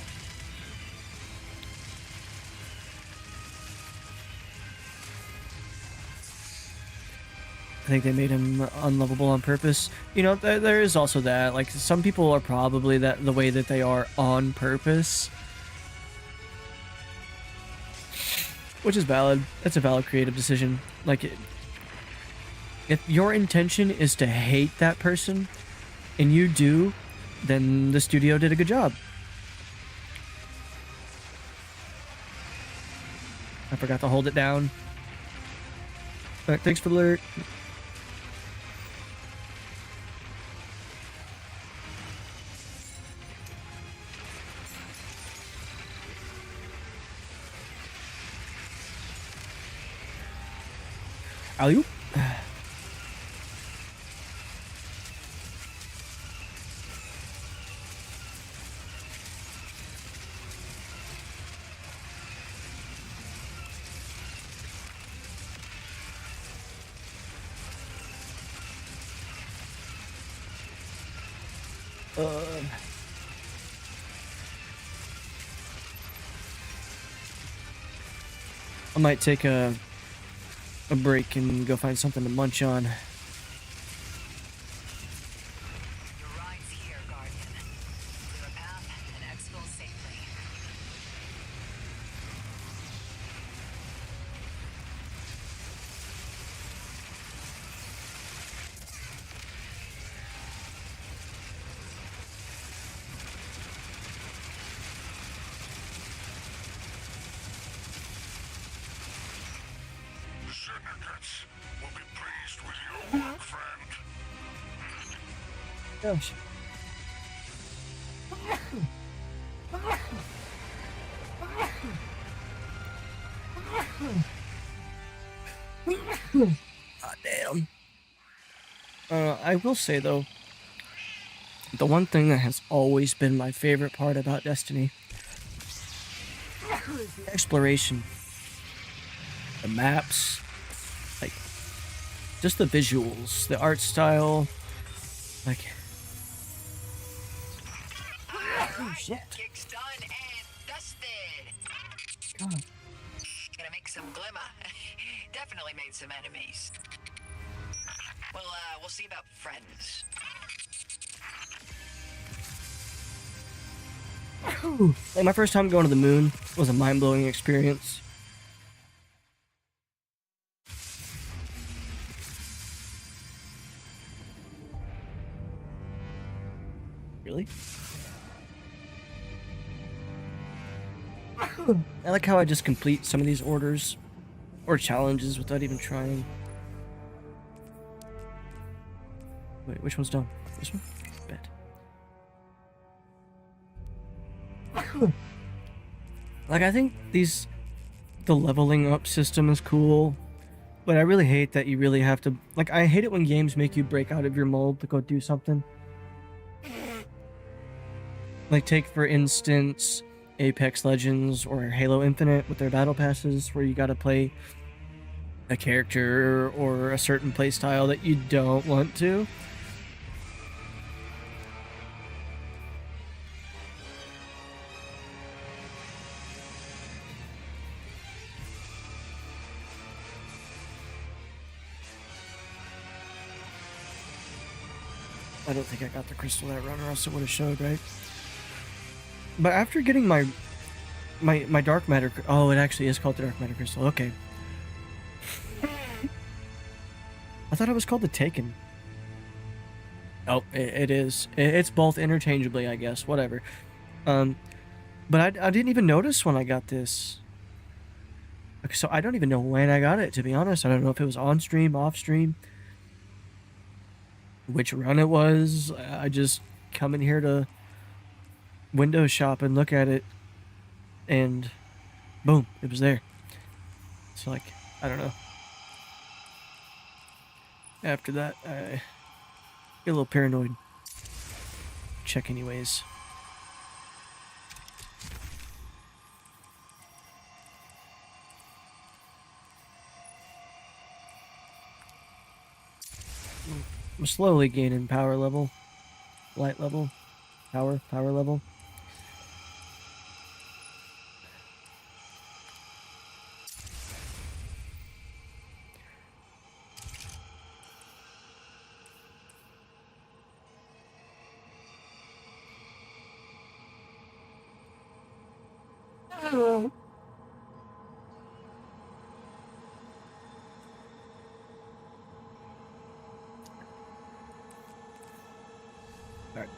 [SPEAKER 1] I think they made him unlovable on purpose. You know, there is also that. Like, some people are probably the way that they are on purpose. Which is valid. That's a valid creative decision. Like, if your intention is to hate that person, and you do, then the studio did a good job. I forgot to hold it down. Alright, thanks for the alert. Alley-oop. I might take a break and go find something to munch on.
[SPEAKER 2] Your ride's here, Guardian. Clear a path and exfil safely.
[SPEAKER 4] The syndicates will be pleased with your work, friend.
[SPEAKER 1] Gosh. God damn. I will say though, the one thing that has always been my favorite part about Destiny is the exploration. The maps, like, just the visuals, the art style, like,
[SPEAKER 5] Alright,
[SPEAKER 1] shit.
[SPEAKER 5] kick's done and dusted.
[SPEAKER 1] God.
[SPEAKER 5] Gonna make some glimmer. Definitely made some enemies. Well, we'll see about friends.
[SPEAKER 1] Like, my first time going to the moon was a mind-blowing experience. Really? I like how I just complete some of these orders or challenges without even trying. Wait, which one's done? This one? Bet. Like, I think the leveling up system is cool, but I really hate that you really have to, like, I hate it when games make you break out of your mold to go do something. Like, take for instance Apex Legends or Halo Infinite with their battle passes, where you gotta play a character or a certain playstyle that you don't want to. I don't think I got the crystal that run, or else it would have showed, right? But after getting my dark matter, oh, it actually is called the dark matter crystal. Okay. I thought it was called the Taken. Oh, it is. It's both interchangeably, I guess. Whatever. But I didn't even notice when I got this. Okay, so I don't even know when I got it, to be honest. I don't know if it was on stream, off stream, which run it was. I just come in here to window shop and look at it, and boom, it was there. So, like, I don't know. After that, I get a little paranoid. Check anyways. I'm slowly gaining power level, light level, power level. Alright.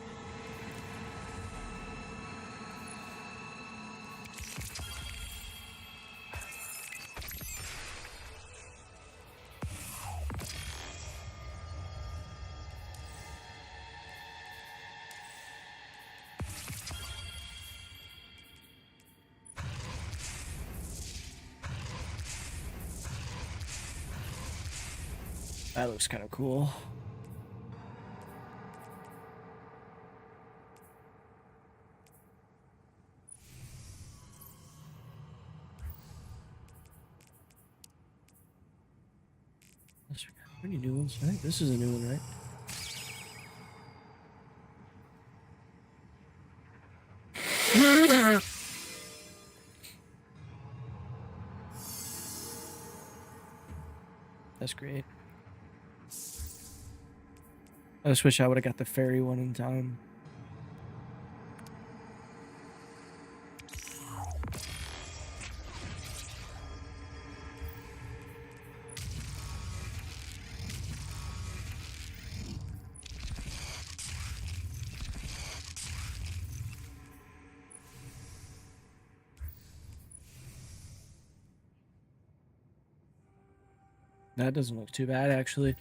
[SPEAKER 1] That looks kind of cool. Any new ones? I think this is a new one, right? That's great. I just wish I would have got the fairy one in time. That doesn't look too bad, actually.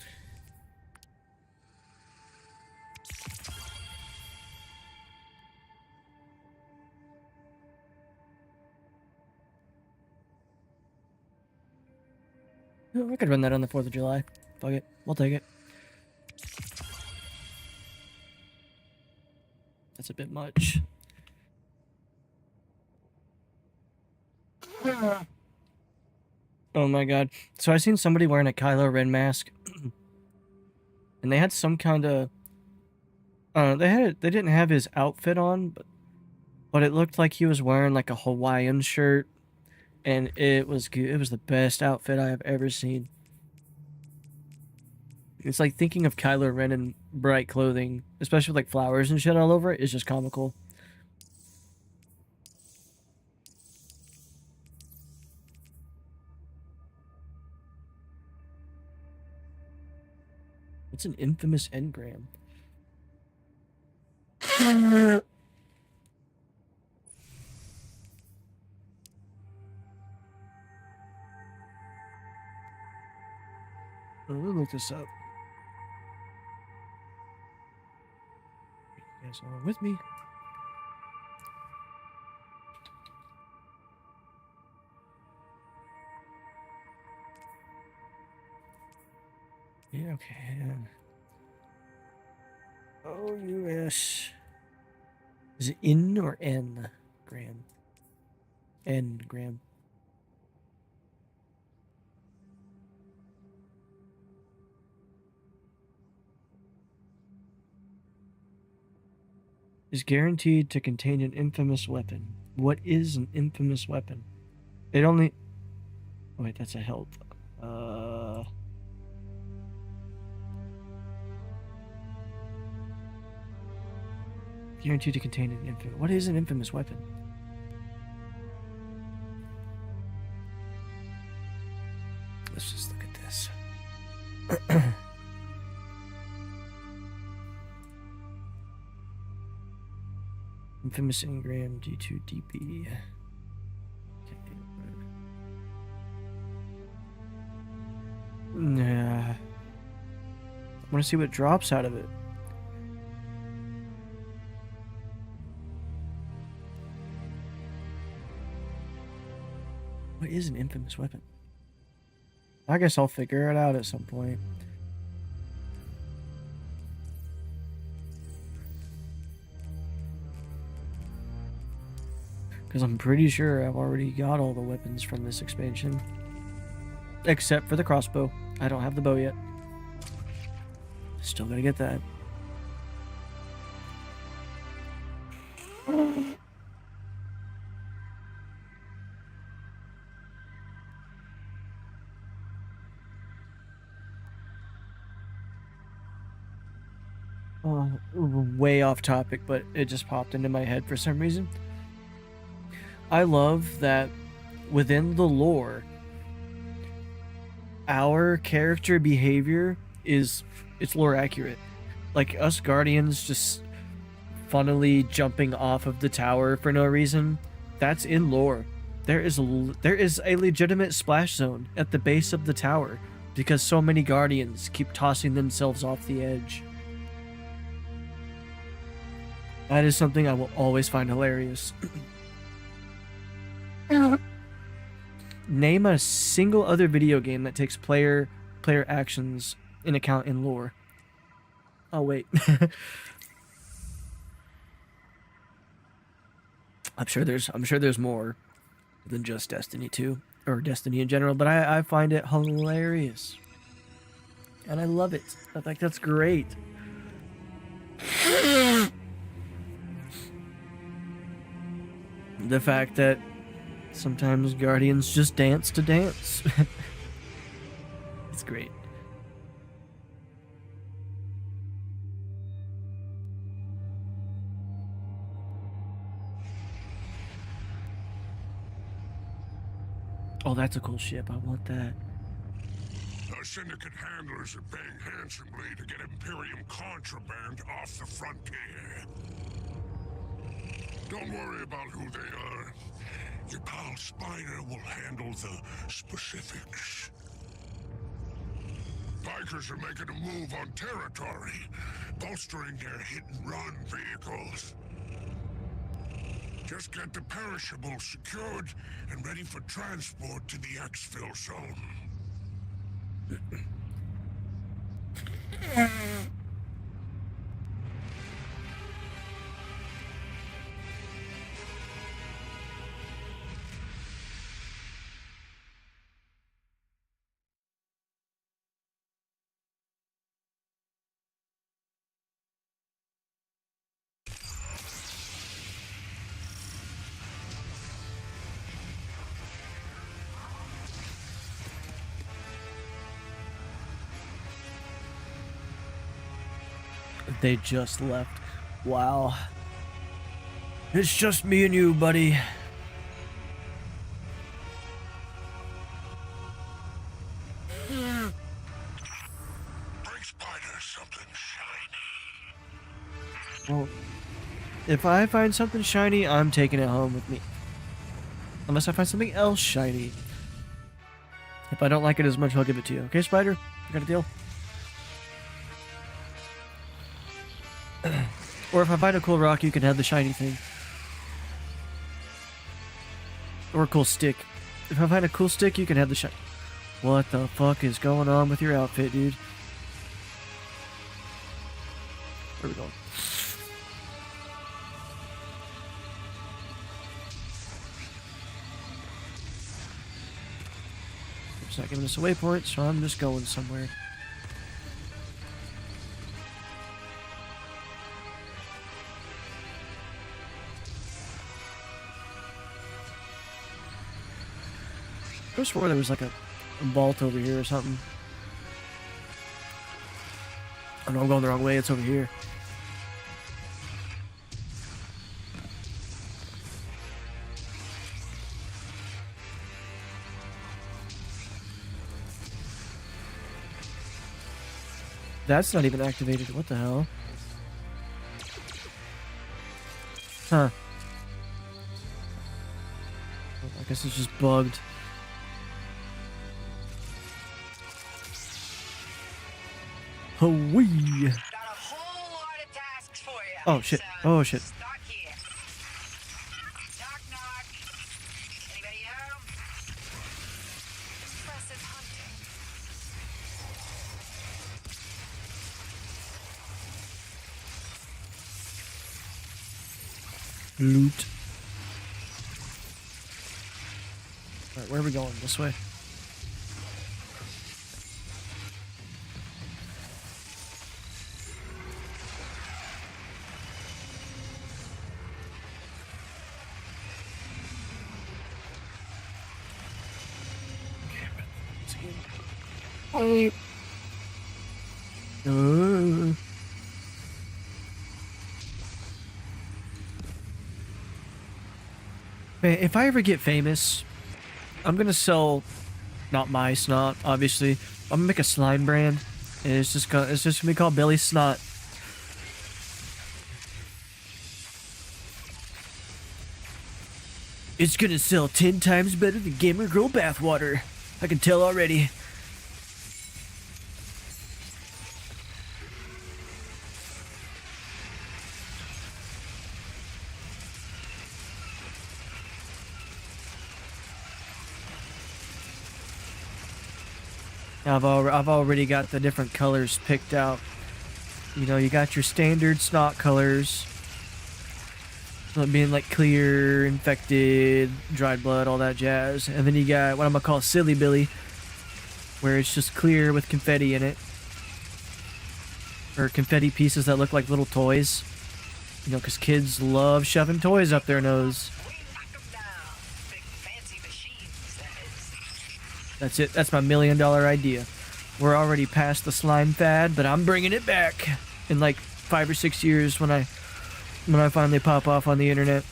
[SPEAKER 1] Oh, I could run that on the 4th of July. Fuck it. We'll take it. That's a bit much. Oh my god. So I seen somebody wearing a Kylo Ren mask. And they had some kind of... they didn't have his outfit on, but but it looked like he was wearing like a Hawaiian shirt, and it was good. It was the best outfit I have ever seen. It's like thinking of Kylo Ren in bright clothing, especially with like flowers and shit all over it, is just comical. What's an infamous engram? Let me look this up. You guys are with me? Yeah, okay. OUS. Is it in or N gram? N gram. Is guaranteed to contain an infamous weapon. What is an infamous weapon? It only. Oh, wait, that's a help. Guaranteed to contain an infamous. What is an infamous weapon? Let's just look at this. Infamous engram D2DB. Nah. I want to see what drops out of it. What is an infamous weapon? I guess I'll figure it out at some point. Because I'm pretty sure I've already got all the weapons from this expansion. Except for the crossbow. I don't have the bow yet. Still gotta get that. Way off topic, but it just popped into my head for some reason. I love that within the lore, our character behavior it's lore accurate. Like us guardians just funnily jumping off of the tower for no reason, that's in lore. There is a legitimate splash zone at the base of the tower because so many guardians keep tossing themselves off the edge. That is something I will always find hilarious. Name a single other video game that takes player actions in account in lore. Oh wait. I'm sure there's more than just Destiny 2 or Destiny in general, but I find it hilarious. And I love it. I think that's great. The fact that sometimes Guardians just dance to dance. It's great. Oh, that's a cool ship. I want that.
[SPEAKER 4] Our syndicate handlers are paying handsomely to get Imperium contraband off the frontier. Don't worry about who they are. Your pal Spider will handle the specifics. Bikers are making a move on territory, bolstering their hit-and-run vehicles. Just get the perishables secured and ready for transport to the exfil zone.
[SPEAKER 1] They just left. Wow. It's just me and you, buddy.
[SPEAKER 4] Bring Spider something shiny.
[SPEAKER 1] Well, if I find something shiny, I'm taking it home with me. Unless I find something else shiny. If I don't like it as much, I'll give it to you. Okay, Spider? You got a deal? Or if I find a cool rock, you can have the shiny thing. Or a cool stick. If I find a cool stick, you can have the shiny. What the fuck is going on with your outfit, dude? Where are we going? It's not giving us a waypoint, so I'm just going somewhere. I swore there was like a vault over here or something. Oh no, I'm going the wrong way. It's over here. That's not even activated. What the hell? Huh. I guess it's just bugged. Hoo-wee!
[SPEAKER 5] Got a whole lot of tasks for you.
[SPEAKER 1] Oh shit. Oh shit.
[SPEAKER 5] Start here. Knock knock. Anybody home?
[SPEAKER 2] Impressive hunting.
[SPEAKER 1] Loot. Alright, where are we going? This way. Man, if I ever get famous, I'm gonna sell, not my snot, obviously. I'm gonna make a slime brand, and it's just gonna be called Billy Snot. It's gonna sell 10 times better than Gamer Girl bathwater. I can tell already. I've already got the different colors picked out. You know, you got your standard snot colors, being like clear, infected, dried blood, all that jazz. And then you got what I'm gonna call Silly Billy, where it's just clear with confetti in it, or confetti pieces that look like little toys. You know, because kids love shoving toys up their nose.
[SPEAKER 5] We knock 'em down. Big fancy machines, that is.
[SPEAKER 1] That's it. That's my $1 million idea. We're already past the slime fad, but I'm bringing it back in like 5 or 6 years when I finally pop off on the internet.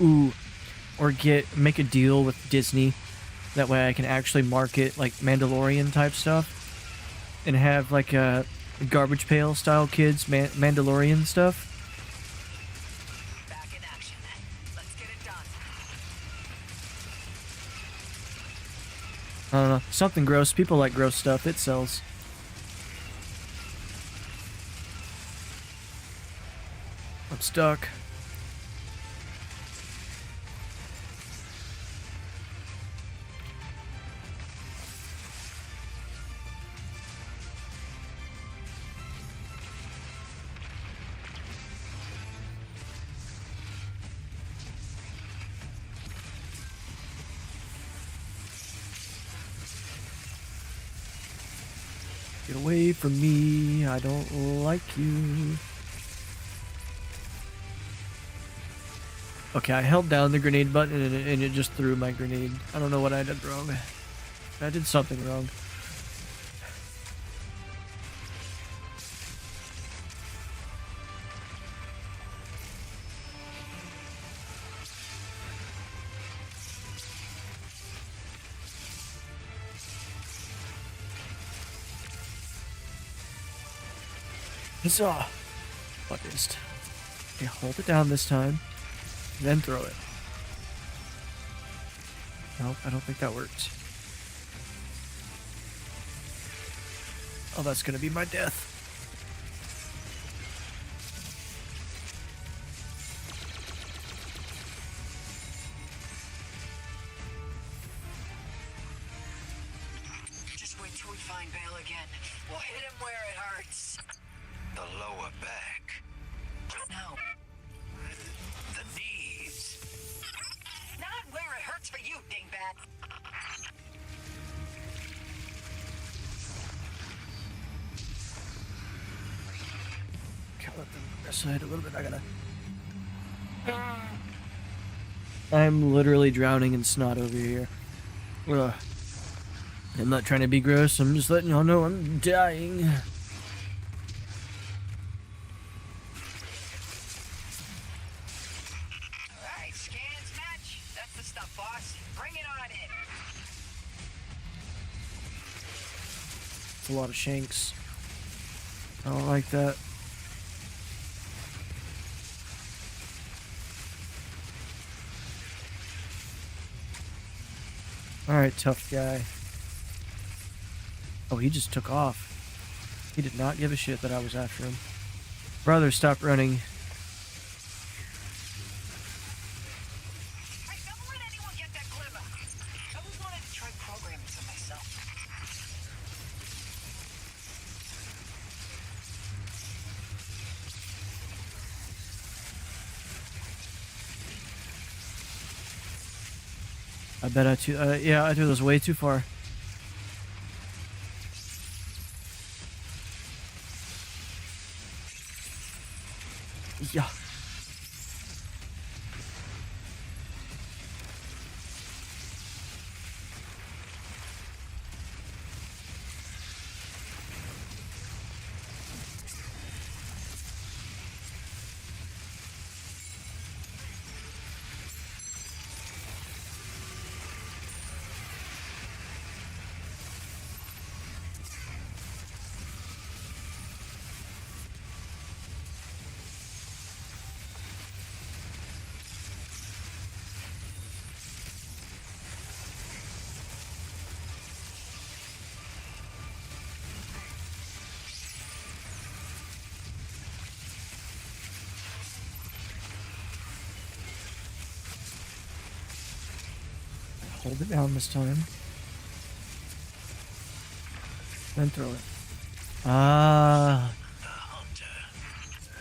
[SPEAKER 1] Ooh, or make a deal with Disney. That way I can actually market like Mandalorian type stuff and have like a Garbage Pail style kids Mandalorian stuff.
[SPEAKER 2] Back in action. Let's get it done.
[SPEAKER 1] I don't know, something gross. People like gross stuff. It sells. I'm stuck. Get away from me. I don't like you. Okay, I held down the grenade button and it just threw my grenade. I don't know what I did wrong. I did something wrong. Huzzah! Buttist. Okay, hold it down this time. Then throw it. Nope, I don't think that worked. Oh, that's gonna be my death.
[SPEAKER 5] Just wait till we find Bale again. We'll hit him where it hurts.
[SPEAKER 3] The lower back.
[SPEAKER 5] No,
[SPEAKER 3] The knees.
[SPEAKER 5] not where it hurts for you, dingbat.
[SPEAKER 1] Okay, I'll let them rest ahead a little bit. I gotta. I'm literally drowning in snot over here. Ugh. I'm not trying to be gross. I'm just letting y'all know I'm dying.
[SPEAKER 5] Alright, scans match. That's the stuff, boss. Bring it on in.
[SPEAKER 1] It's a lot of shanks. I don't like that. Alright, tough guy. Oh, he just took off. He did not give a shit that I was after him. Brother, stop running.
[SPEAKER 5] Hey, don't let anyone get that glimmer. I always wanted to try programming for myself.
[SPEAKER 1] I bet I threw those way too far. Yeah. Hold it down this time. Then throw it. Ah.
[SPEAKER 3] The hunter.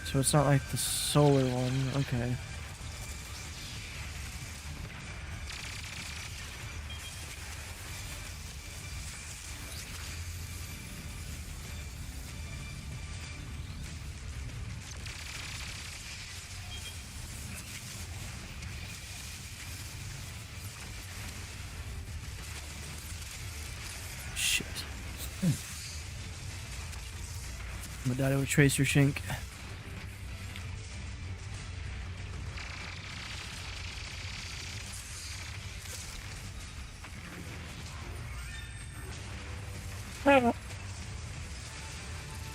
[SPEAKER 1] So it's not like the solar one. Okay. Shit. I'm gonna die with Tracer Shank.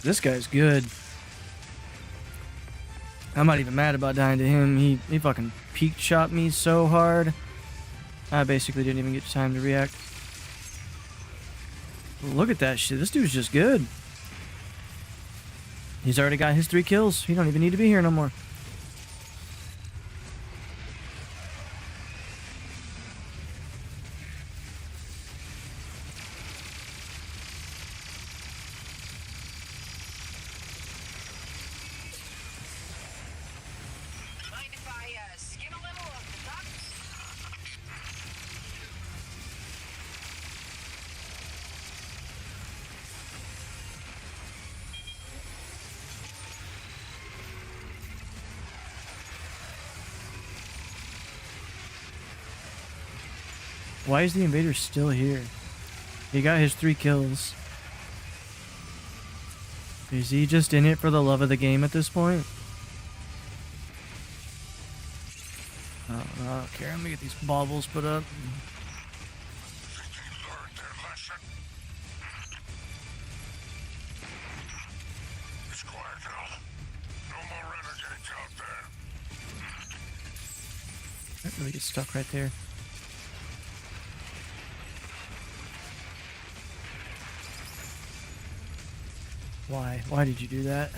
[SPEAKER 1] This guy's good. I'm not even mad about dying to him. He fucking peak shot me so hard. I basically didn't even get time to react. Look at that shit. This dude's just good. He's already got his 3 kills. He don't even need to be here no more.
[SPEAKER 5] Mind if I skim a little of the top?
[SPEAKER 1] Why is the invader still here? He got his 3 kills. Is he just in it for the love of the game at this point? I don't care. I'm gonna get these baubles put up.
[SPEAKER 4] Think they learned their lesson? It's quiet now. No more renegades out there.
[SPEAKER 1] That really gets stuck right there. Why? Why did you do that?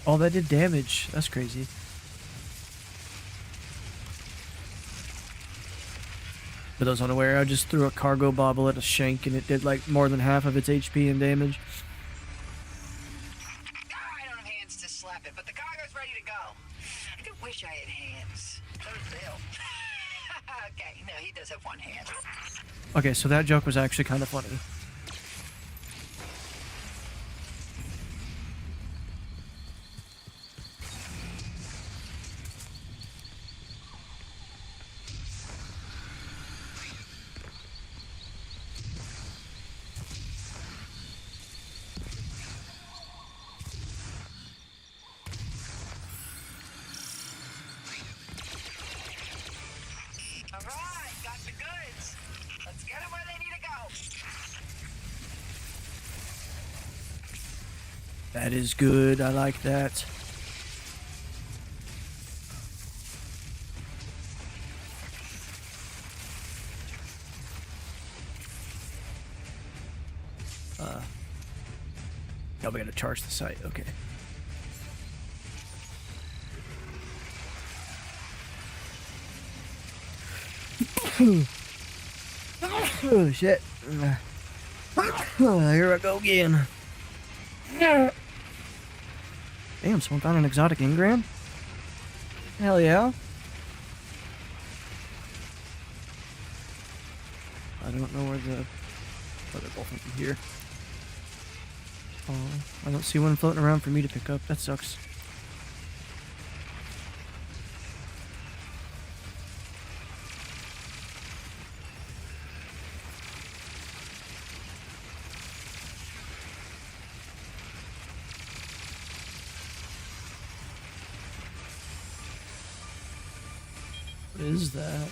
[SPEAKER 1] Oh, that did damage. That's crazy. For those unaware, I just threw a cargo bobble at a shank and it did like more than half of its HP and damage.
[SPEAKER 5] I don't have hands to slap it, but the cargo's ready to go. I do wish I had hands. So does Bill. Okay, no, he does have one hand.
[SPEAKER 1] Okay, so that joke was actually kind of funny.
[SPEAKER 5] All right, got the goods. Let's get them where they need to go.
[SPEAKER 1] That is good. I like that. Now we gotta charge the site. Okay. Oh shit. Here I go again. Damn, someone found an exotic engram? Hell yeah. I don't know where the... Oh, they're both over here. Oh, I don't see one floating around for me to pick up. That sucks. What is that?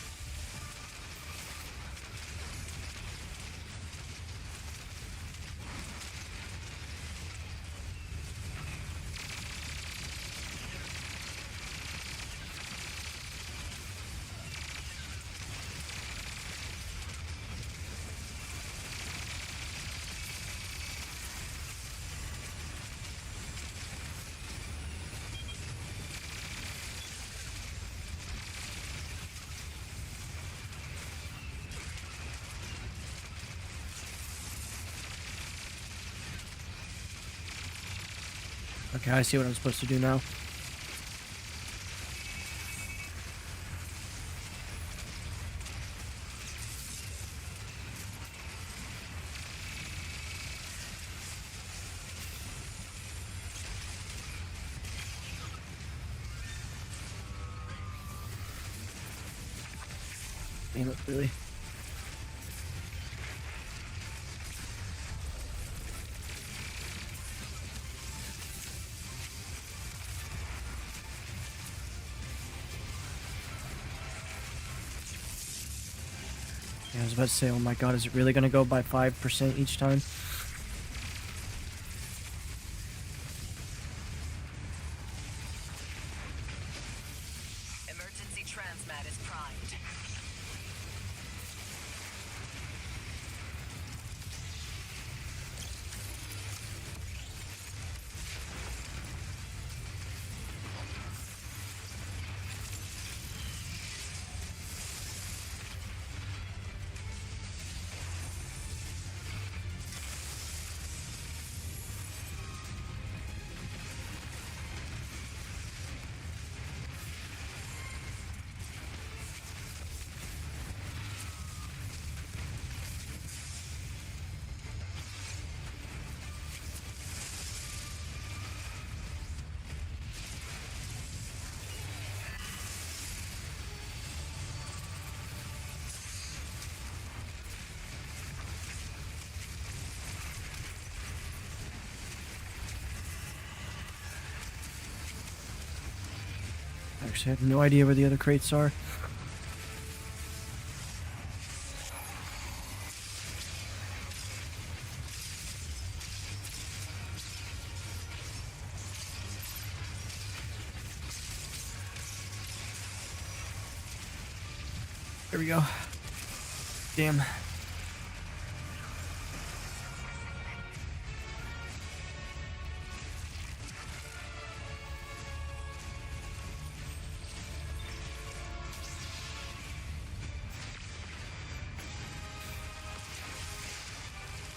[SPEAKER 1] Okay, I see what I'm supposed to do now. Damn it, really? Yeah, I was about to say, oh my god, is it really gonna go by 5% each time?
[SPEAKER 2] Emergency transmat is primed.
[SPEAKER 1] because I have no idea where the other crates are. There we go. Damn.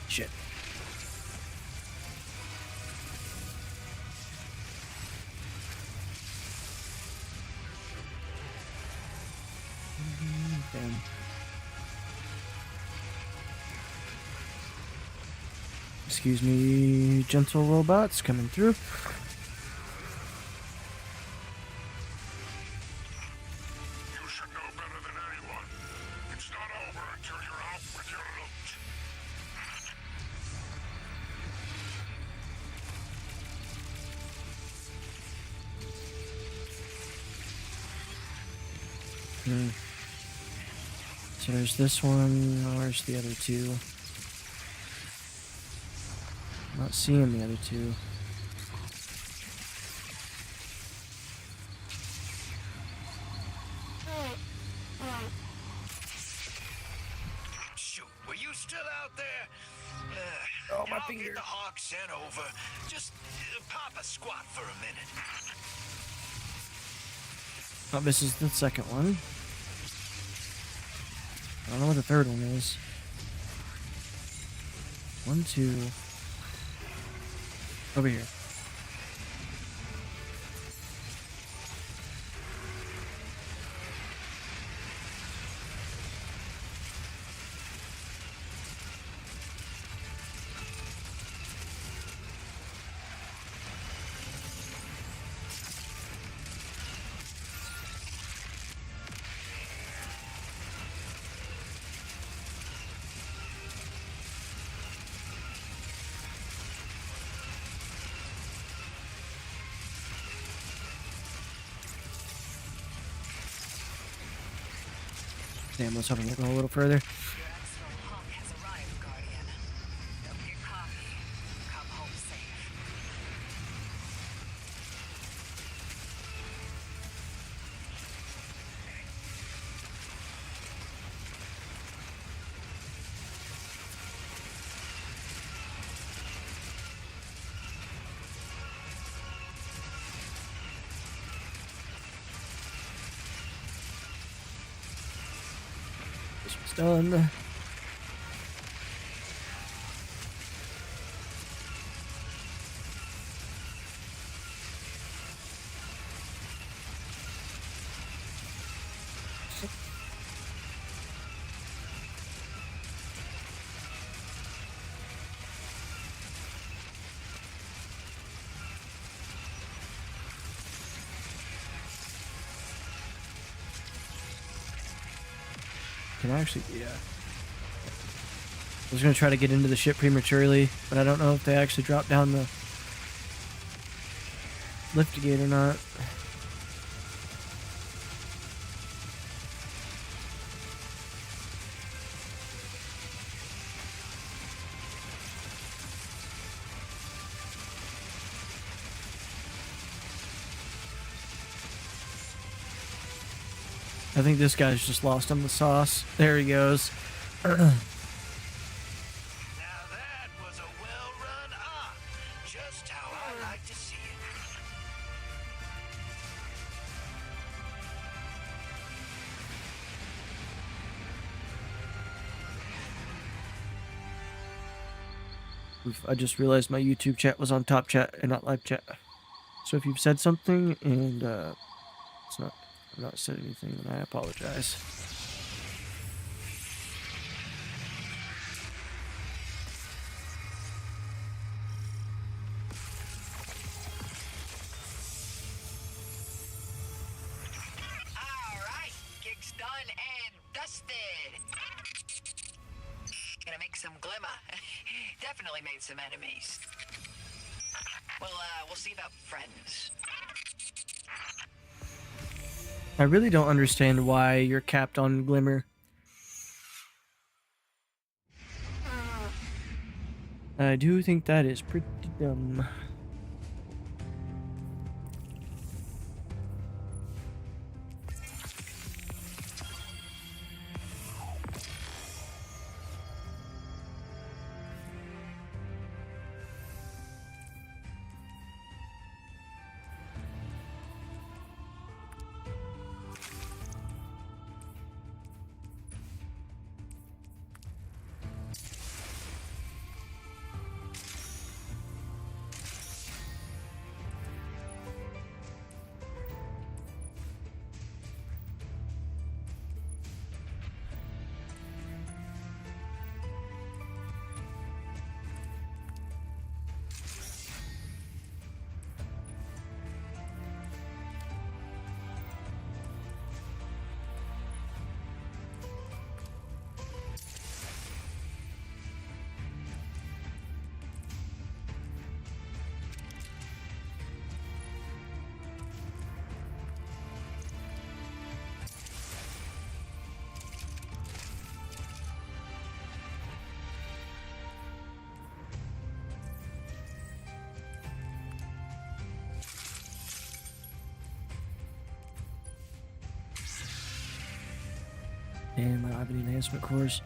[SPEAKER 1] Shit. Damn. Excuse me, gentle robots coming through.
[SPEAKER 4] You should know better than anyone. It's not over until you're out with your loot.
[SPEAKER 1] So there's this one. Where's the other two? Not seeing the other two.
[SPEAKER 3] Shoot, were you still out there?
[SPEAKER 1] Oh, my
[SPEAKER 3] I'll
[SPEAKER 1] finger.
[SPEAKER 3] get the Hawk sent over. Just pop a squat for a minute.
[SPEAKER 1] Oh, this is the second one. I don't know what the third one is. 1, 2. Over here. Damn, let's hope I can go a little further.
[SPEAKER 2] Your exfil Hawk has arrived, Guardian. Open your copy. Come home safe.
[SPEAKER 1] This one's done. Can I actually? Yeah. I was gonna try to get into the ship prematurely, but I don't know if they actually drop down the lift gate or not. I think this guy's just lost on the sauce. There he goes.
[SPEAKER 3] Now that was a well-run op. Just how I like to see it.
[SPEAKER 1] I just realized my YouTube chat was on top chat and not live chat. So if you've said something and it's not, I've not said anything, then I apologize.
[SPEAKER 5] Alright, gig's done and dusted. Gonna make some glimmer. Definitely made some enemies. We'll see about friends.
[SPEAKER 1] I really don't understand why you're capped on Glimmer. I do think that is pretty dumb. Damn, I don't have any enhancement cores.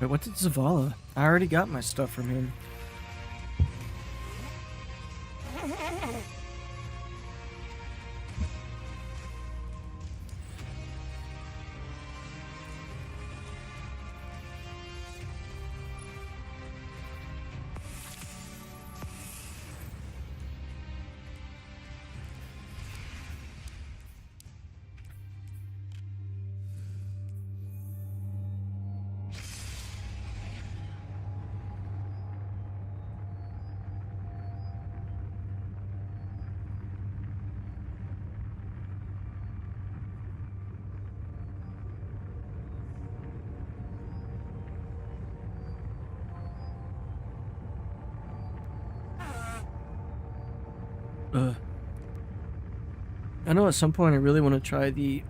[SPEAKER 1] Wait, what did Zavala? I already got my stuff from him. I know at some point I really want to try the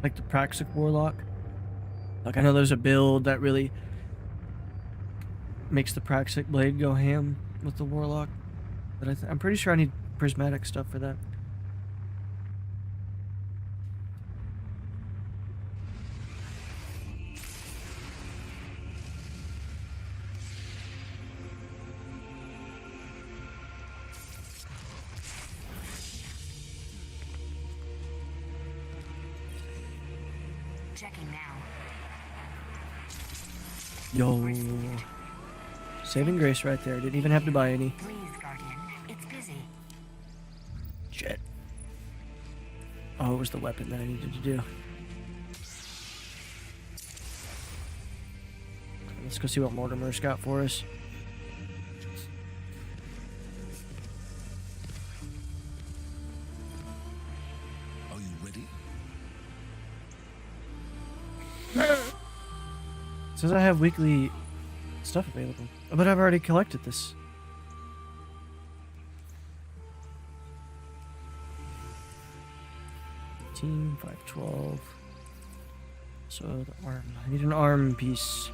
[SPEAKER 1] like the Praxic Warlock. Like I know there's a build that really makes the Praxic blade go ham with the Warlock, but I'm pretty sure I need prismatic stuff for that.
[SPEAKER 2] Checking now.
[SPEAKER 1] Yo, saving grace right there. Didn't even have to buy any.
[SPEAKER 2] Please, Guardian. It's busy.
[SPEAKER 1] Shit. Oh, it was the weapon that I needed to do. Let's go see what Mortimer's got for us.
[SPEAKER 3] Are you ready?
[SPEAKER 1] Says I have weekly stuff available. But I've already collected this. Team 512. So the arm. I need an arm piece.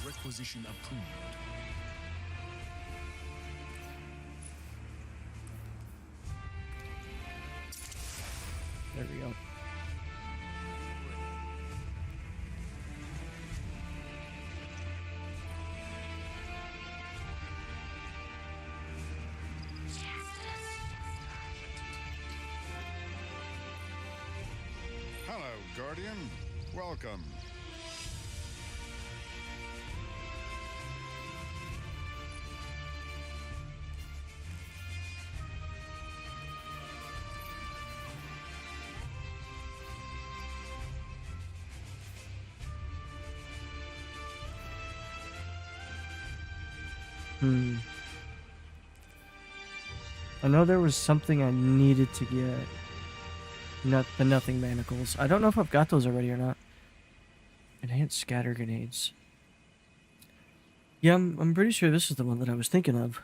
[SPEAKER 3] Requisition approved.
[SPEAKER 1] There we go.
[SPEAKER 6] Hello, Guardian. Welcome.
[SPEAKER 1] I know there was something I needed to get. Not the nothing manacles. I don't know if I've got those already or not. Enhanced scatter grenades. Yeah, I'm pretty sure this is the one that I was thinking of.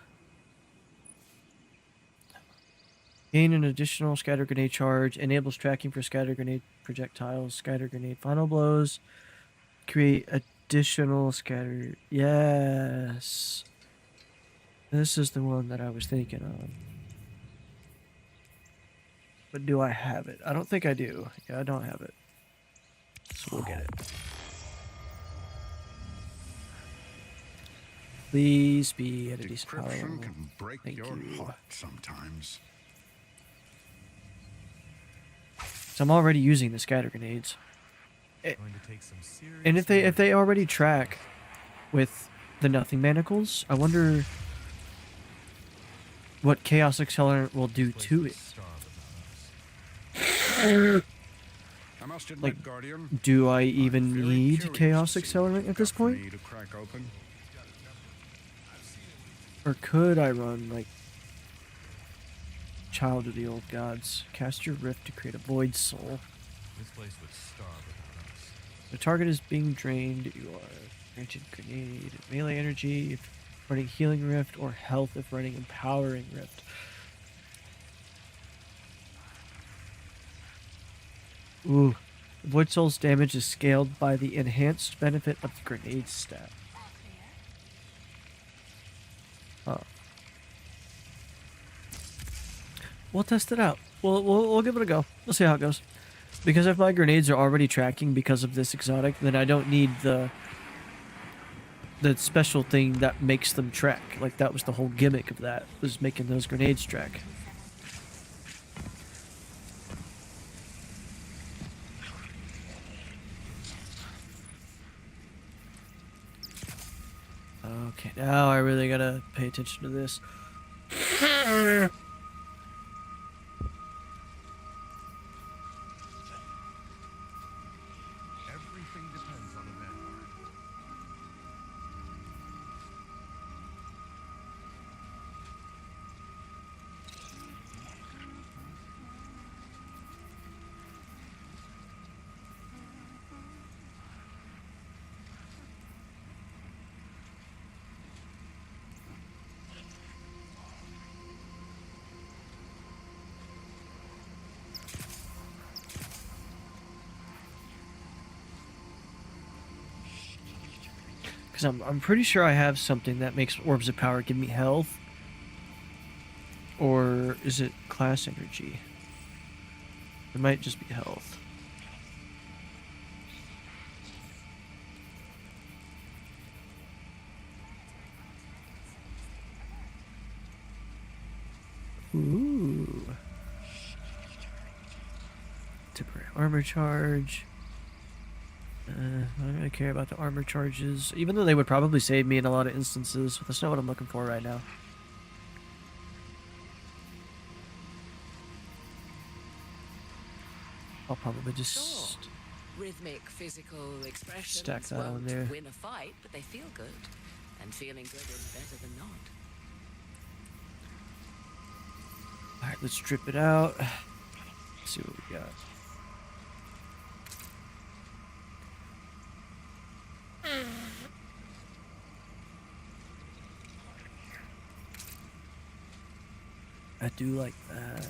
[SPEAKER 1] Gain an additional scatter grenade charge. Enables tracking for scatter grenade projectiles. Scatter grenade final blows. Create additional scatter. Yes. This is the one that I was thinking of. But do I have it? I don't think I do. Yeah, I don't have it. So we'll get it. Please be at a decent power
[SPEAKER 6] Encryption
[SPEAKER 1] level.
[SPEAKER 6] can break
[SPEAKER 1] Thank
[SPEAKER 6] your
[SPEAKER 1] you.
[SPEAKER 6] heart sometimes.
[SPEAKER 1] So I'm already using the scatter grenades.
[SPEAKER 7] Going to take some serious
[SPEAKER 1] And if they already track with the nothing manacles, I wonder what Chaos Accelerant will do to it.
[SPEAKER 6] I must admit,
[SPEAKER 1] Like,
[SPEAKER 6] Guardian,
[SPEAKER 1] do I
[SPEAKER 6] I'm
[SPEAKER 1] even
[SPEAKER 6] very
[SPEAKER 1] need
[SPEAKER 6] curious
[SPEAKER 1] Chaos
[SPEAKER 6] to see
[SPEAKER 1] Accelerant
[SPEAKER 6] what
[SPEAKER 1] at
[SPEAKER 6] you've
[SPEAKER 1] this
[SPEAKER 6] got for
[SPEAKER 1] point?
[SPEAKER 6] me to crack open.
[SPEAKER 1] Or could I run, like, Child of the Old Gods? Cast your rift to create a Void Soul.
[SPEAKER 7] This place would starve without us.
[SPEAKER 1] The target is being drained. You are granted grenade, melee energy if running healing rift, or health if running empowering rift. Ooh. Void Soul's damage is scaled by the enhanced benefit of the grenade stat. Oh. We'll test it out. We'll give it a go. We'll see how it goes. Because if my grenades are already tracking because of this exotic, then I don't need the special thing that makes them track. Like, that was the whole gimmick of that, was making those grenades track. Okay, now I really gotta pay attention to this.
[SPEAKER 7] Everything depends on the Vanguard.
[SPEAKER 1] Because I'm pretty sure I have something that makes Orbs of Power give me health. Or is it class energy? It might just be health. Ooh. Temporary armor charge. I don't really care about the armor charges, even though they would probably save me in a lot of instances, but that's not what I'm looking for right now. I'll probably just...
[SPEAKER 2] Sure. Rhythmic physical expressions
[SPEAKER 1] Stack that on
[SPEAKER 2] won't
[SPEAKER 1] there.
[SPEAKER 2] win a fight, but they feel good. And feeling good is better than not.
[SPEAKER 1] Alright, let's strip it out. Let's see what we got. I do like that.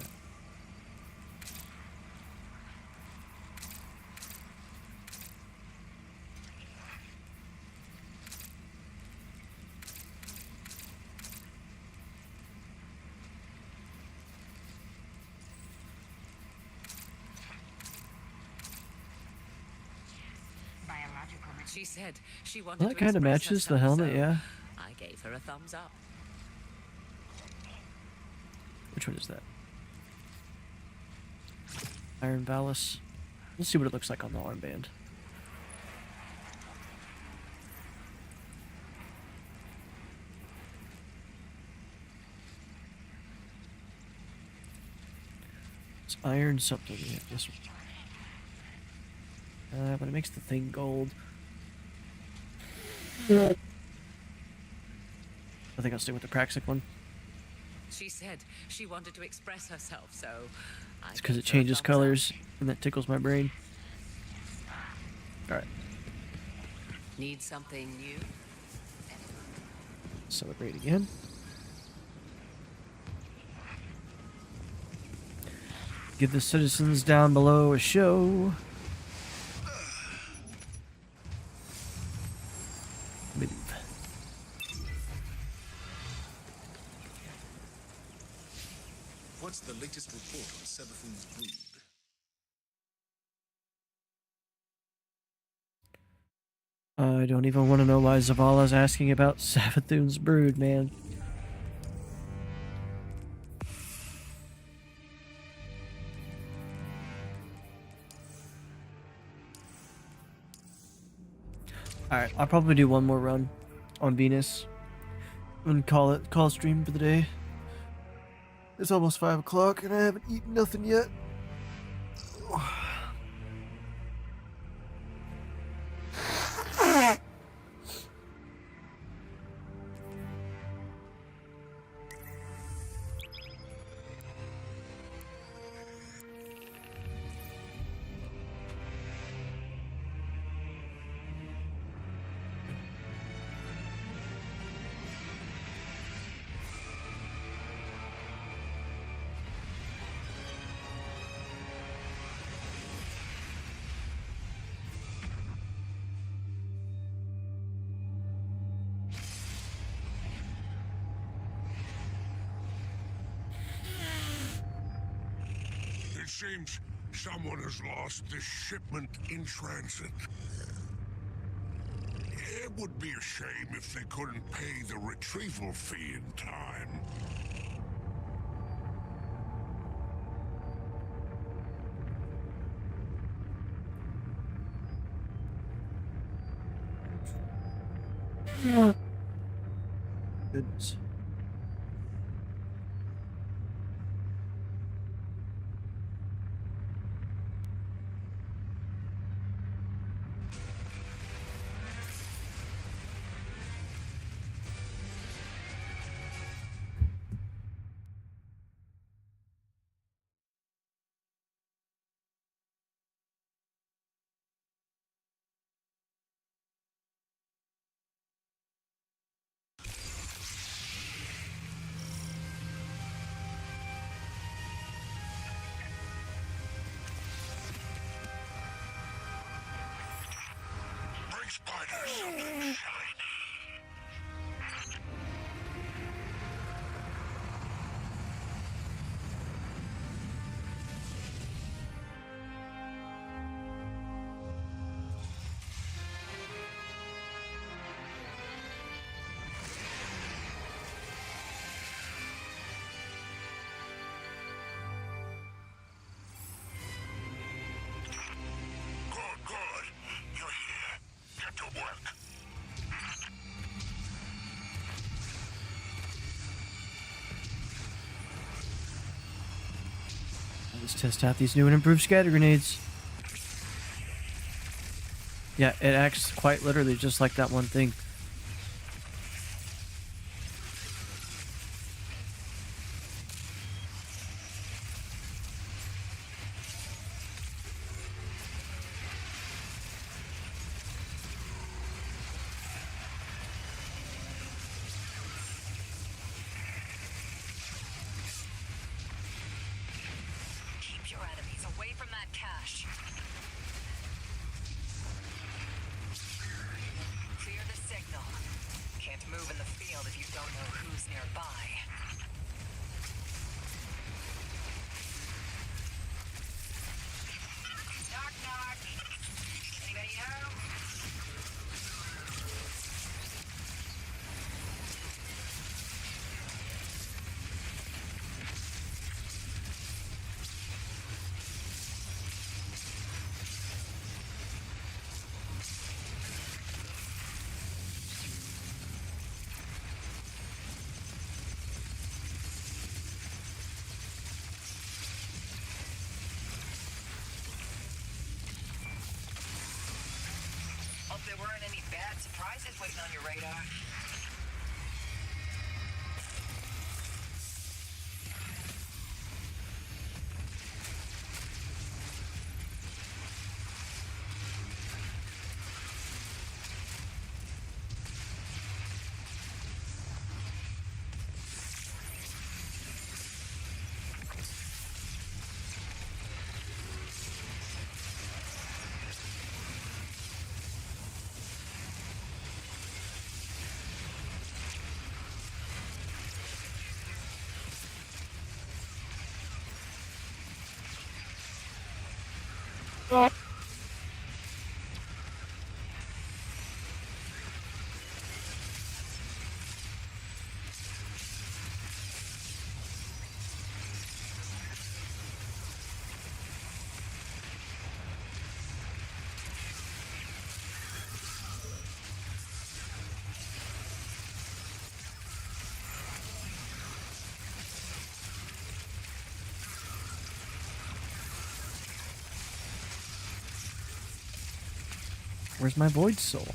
[SPEAKER 2] She said she wanted
[SPEAKER 1] Well,
[SPEAKER 2] to
[SPEAKER 1] that kind of
[SPEAKER 2] express
[SPEAKER 1] matches the
[SPEAKER 2] herself,
[SPEAKER 1] helmet,
[SPEAKER 2] so
[SPEAKER 1] yeah.
[SPEAKER 2] I gave her a thumbs up.
[SPEAKER 1] Which one is that? Iron Valus. Let's see what it looks like on the armband. It's iron something. Yeah, this one. But it makes the thing gold. I think I'll stay with the Praxic one.
[SPEAKER 8] She said she wanted to express herself, so
[SPEAKER 1] It's because it changes colors, and that tickles my brain. Alright,
[SPEAKER 8] Need something new?
[SPEAKER 1] celebrate again. Give the citizens down below a show. Let me leave.
[SPEAKER 9] What's the latest report on Savathun's brood?
[SPEAKER 1] I don't even want to know why Zavala's asking about Savathun's brood, man. Alright, I'll probably do one more run on Venus and call stream for the day. It's almost 5 o'clock and I haven't eaten nothing yet.
[SPEAKER 4] It seems someone has lost this shipment in transit. It would be a shame if they couldn't pay the retrieval fee in time.
[SPEAKER 1] Goodness.
[SPEAKER 4] Bring Spider something shiny. Good. You're here. Get to work.
[SPEAKER 1] Let's test out these new and improved scatter grenades. Yeah, it acts quite literally just like that one thing.
[SPEAKER 2] Keep your enemies away from that cache. Clear the signal. Can't move in the field if you don't know who's nearby.
[SPEAKER 5] Knock, knock. Anybody home? Hope there weren't any bad surprises waiting on your radar.
[SPEAKER 1] Where's my void soul?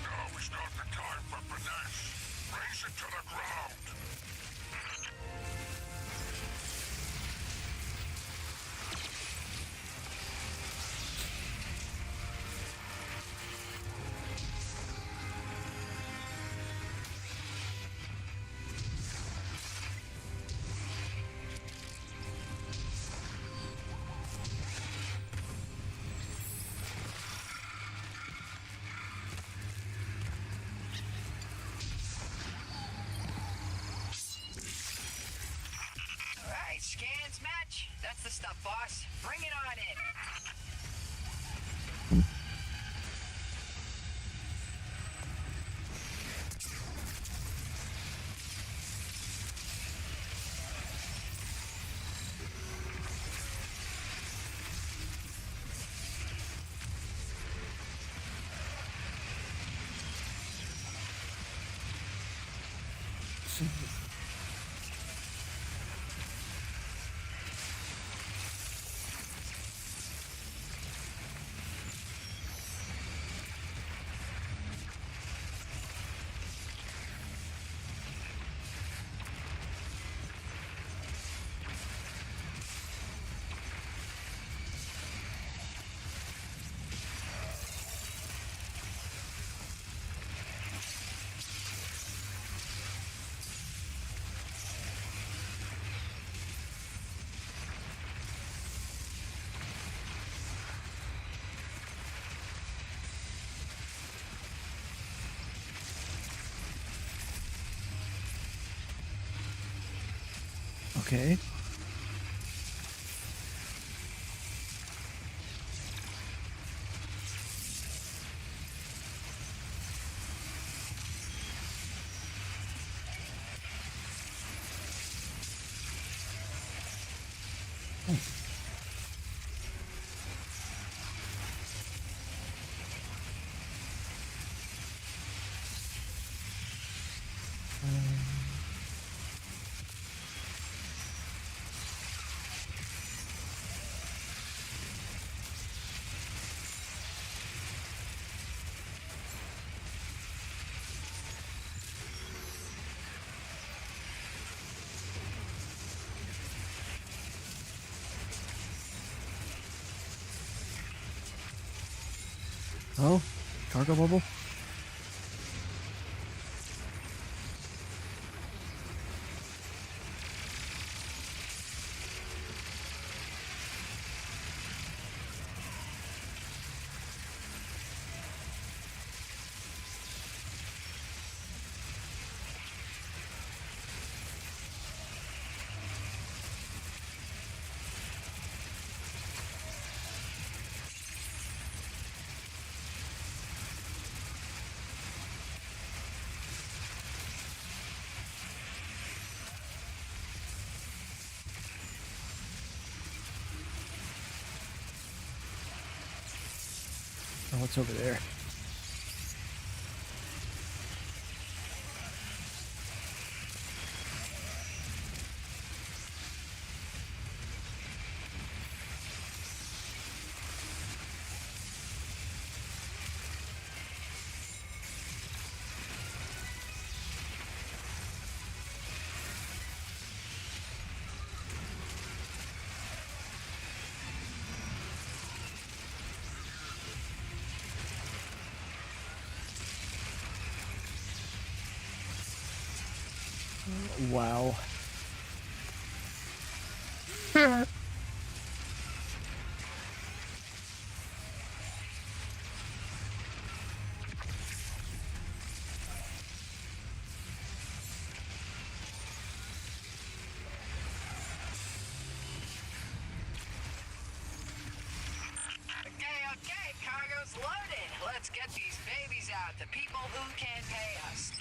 [SPEAKER 4] Now is not the time for finesse. Raise it to the ground.
[SPEAKER 5] Alright, scans match. That's the stuff, boss. Bring it on in.
[SPEAKER 1] Okay. Oh, cargo bubble. Oh, what's over there? Wow.
[SPEAKER 5] Okay, cargo's loaded. Let's get these babies out to people who can pay us.